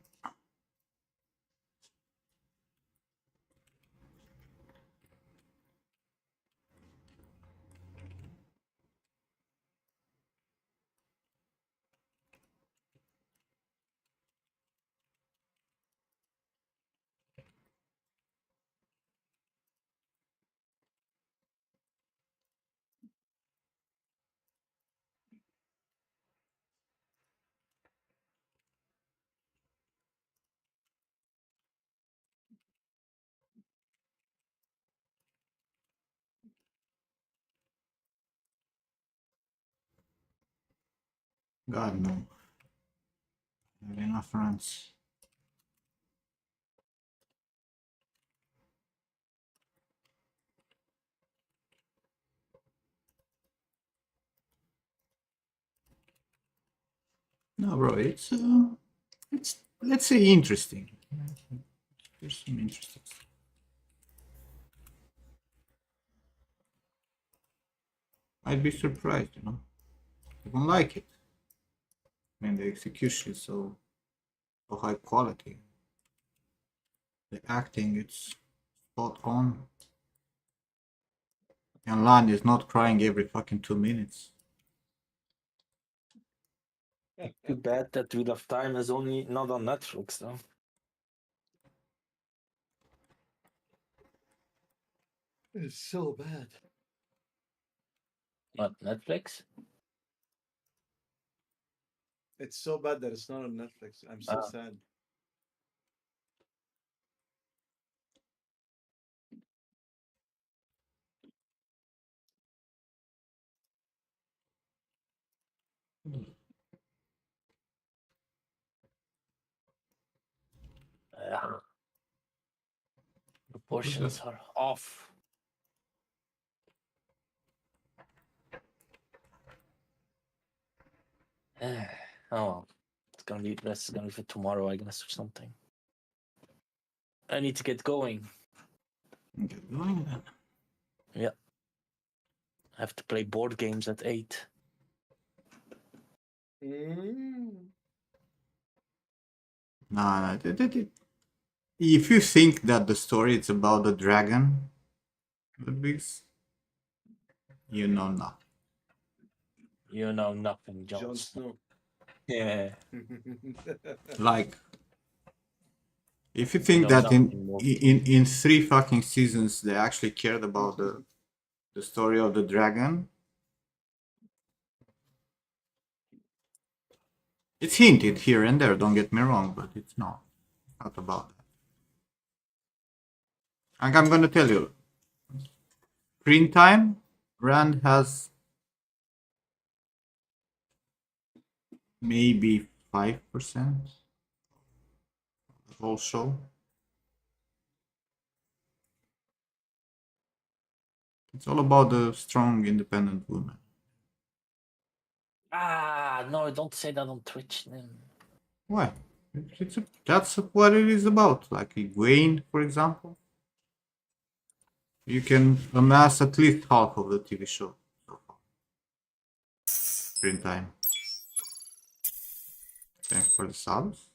God no. I have enough runs. No, bro, it's let's say interesting. There's some interesting stuff. I'd be surprised, you know. I don't like it. I mean, the execution is so high quality. The acting, it's spot on. And Lan is not crying every fucking 2 minutes. Too bad that Wheel of Time is only not on Netflix though. It's so bad. What, Netflix? It's so bad that it's not on Netflix. I'm so sad. Yeah. Proportions are off. Oh, it's gonna be this is gonna be for tomorrow, I guess, or something. I need to get going. Get going then. Yeah. I have to play board games at 8. Nah, if you think that the story is about the dragon, Ludwigs, you know nothing. You know nothing, Jon Jon Snow. Snow. Yeah. Like, if you You think know that nothing more. in 3 fucking seasons they actually cared about the story of the dragon, it's hinted here and there. Don't get me wrong, but it's not about that. Like I'm gonna tell you, screen time, Rand has maybe 5% the whole show. It's all about the strong, independent woman. Ah, no, don't say that on Twitch. Then. Why? That's what it is about. Like Egwene, for example. You can amass at least half of the TV show so far. Screen time. Thanks for the subs.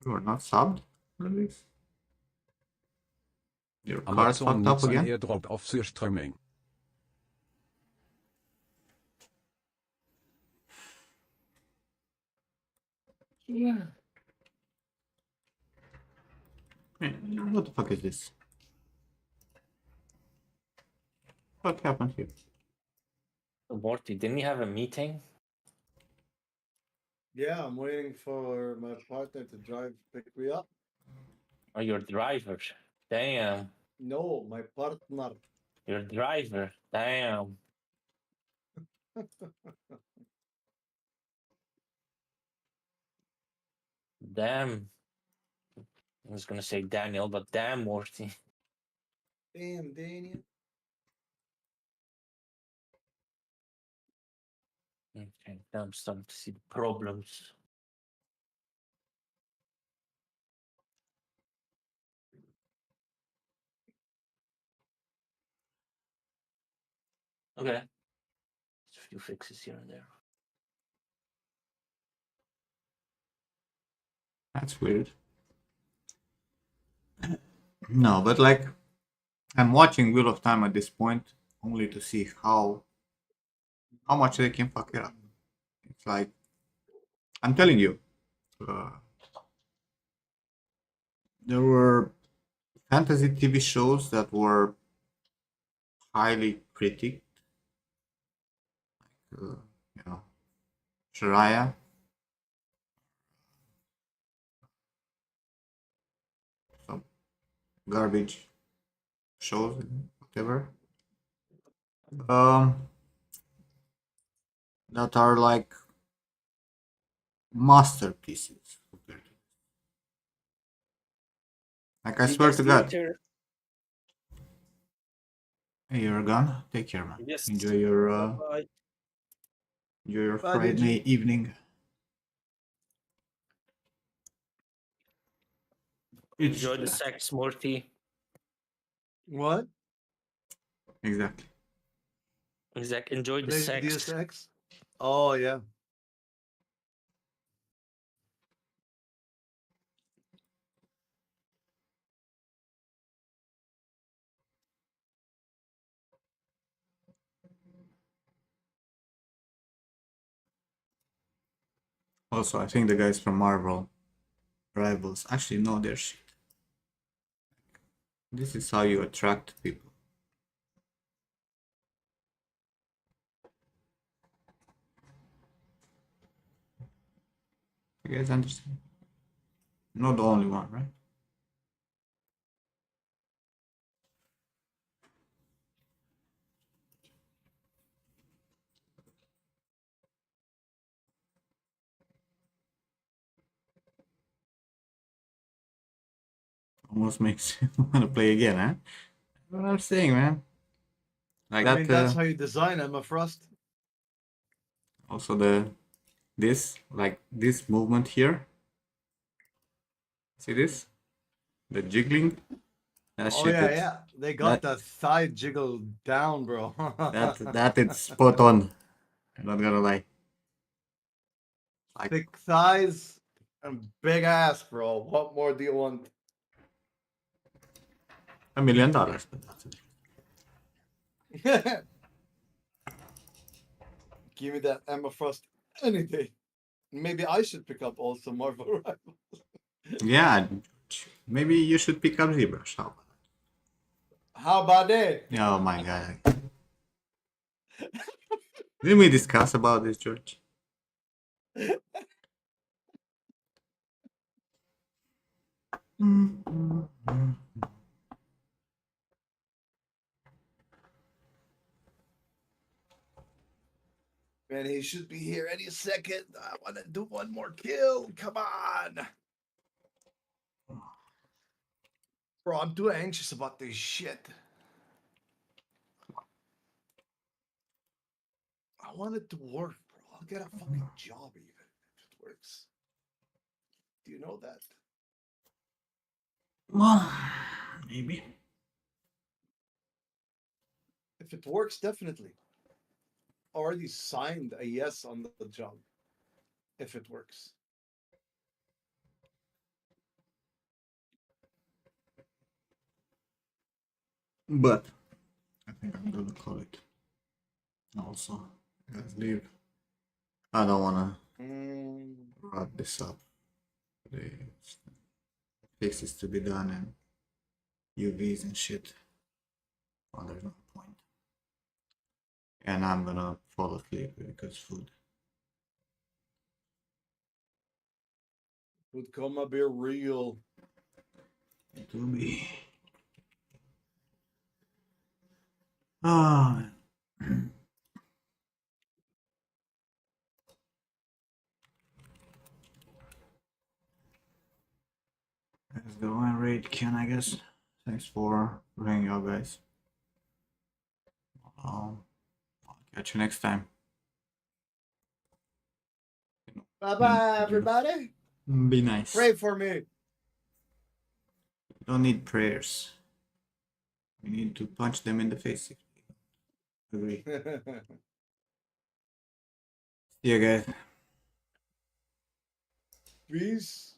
You are not subbed for this? Your card's Amazon fucked up needs an again? airdrop of surströmming. Yeah. What the fuck is this? What happened here? Morty, didn't you have a meeting? Yeah, I'm waiting for my partner to pick me up. Or your driver? Damn. No, my partner. Your driver. Damn. Damn. I was gonna say Daniel, but damn, Morty. Damn, Daniel. Okay, now I'm starting to see the problems. Okay. There's a few fixes here and there. That's weird. No, but like, I'm watching Wheel of Time at this point only to see how much they can fuck it up. It's like, I'm telling you, there were fantasy TV shows that were highly critiqued, you know, Shariah, some garbage shows, whatever. That are like masterpieces. Like I You swear guys to God. later. Hey, you're gone. Take care, man. Yes. Enjoy your Bye. Bye, Digi. Friday evening. It's Enjoy the sex, Morty. What? exactly. Exactly. Enjoy the Play sex. DSX? Oh, yeah. Also, I think the guys from Marvel Rivals actually know their shit. This is how you attract people. You guys understand? Not the only one, right? Almost makes you want to play again, huh? What I'm saying, man. Like I that. mean, that's how you design Emma Frost. Also this movement here. See this? The jiggling. That Oh, shit. yeah. They got that thigh jiggle down, bro. That it's spot on. I'm not gonna lie. Like Thick thighs and big ass, bro. What more do you want? $1 million, but that's it. Give me that Emma Frost any day. Maybe I should pick up also Marvel Rivals. Yeah, maybe you should pick up ZBrush. How about that? Oh my god. Didn't we discuss about this, George? Man, he should be here any second. I want to do one more kill. Come on. Bro, I'm too anxious about this shit. I want it to work, bro. I'll get a fucking job even if it works. Do you know that? Well, maybe. If it works, definitely. Already signed a yes on the job. If it works. But I think I'm gonna call it. Also, let's leave. I don't wanna wrap this up. The fixes to be done and UVs and shit. Oh, there's no point. And I'm gonna fall asleep because food. Would come be real. It will be. Ah. Let's go and raid Ken, I guess. Thanks for hanging out, guys. I'll catch you next time. Bye bye, everybody. Be nice. Pray for me. Don't need prayers. We need to punch them in the face. Agree. See you guys. Peace.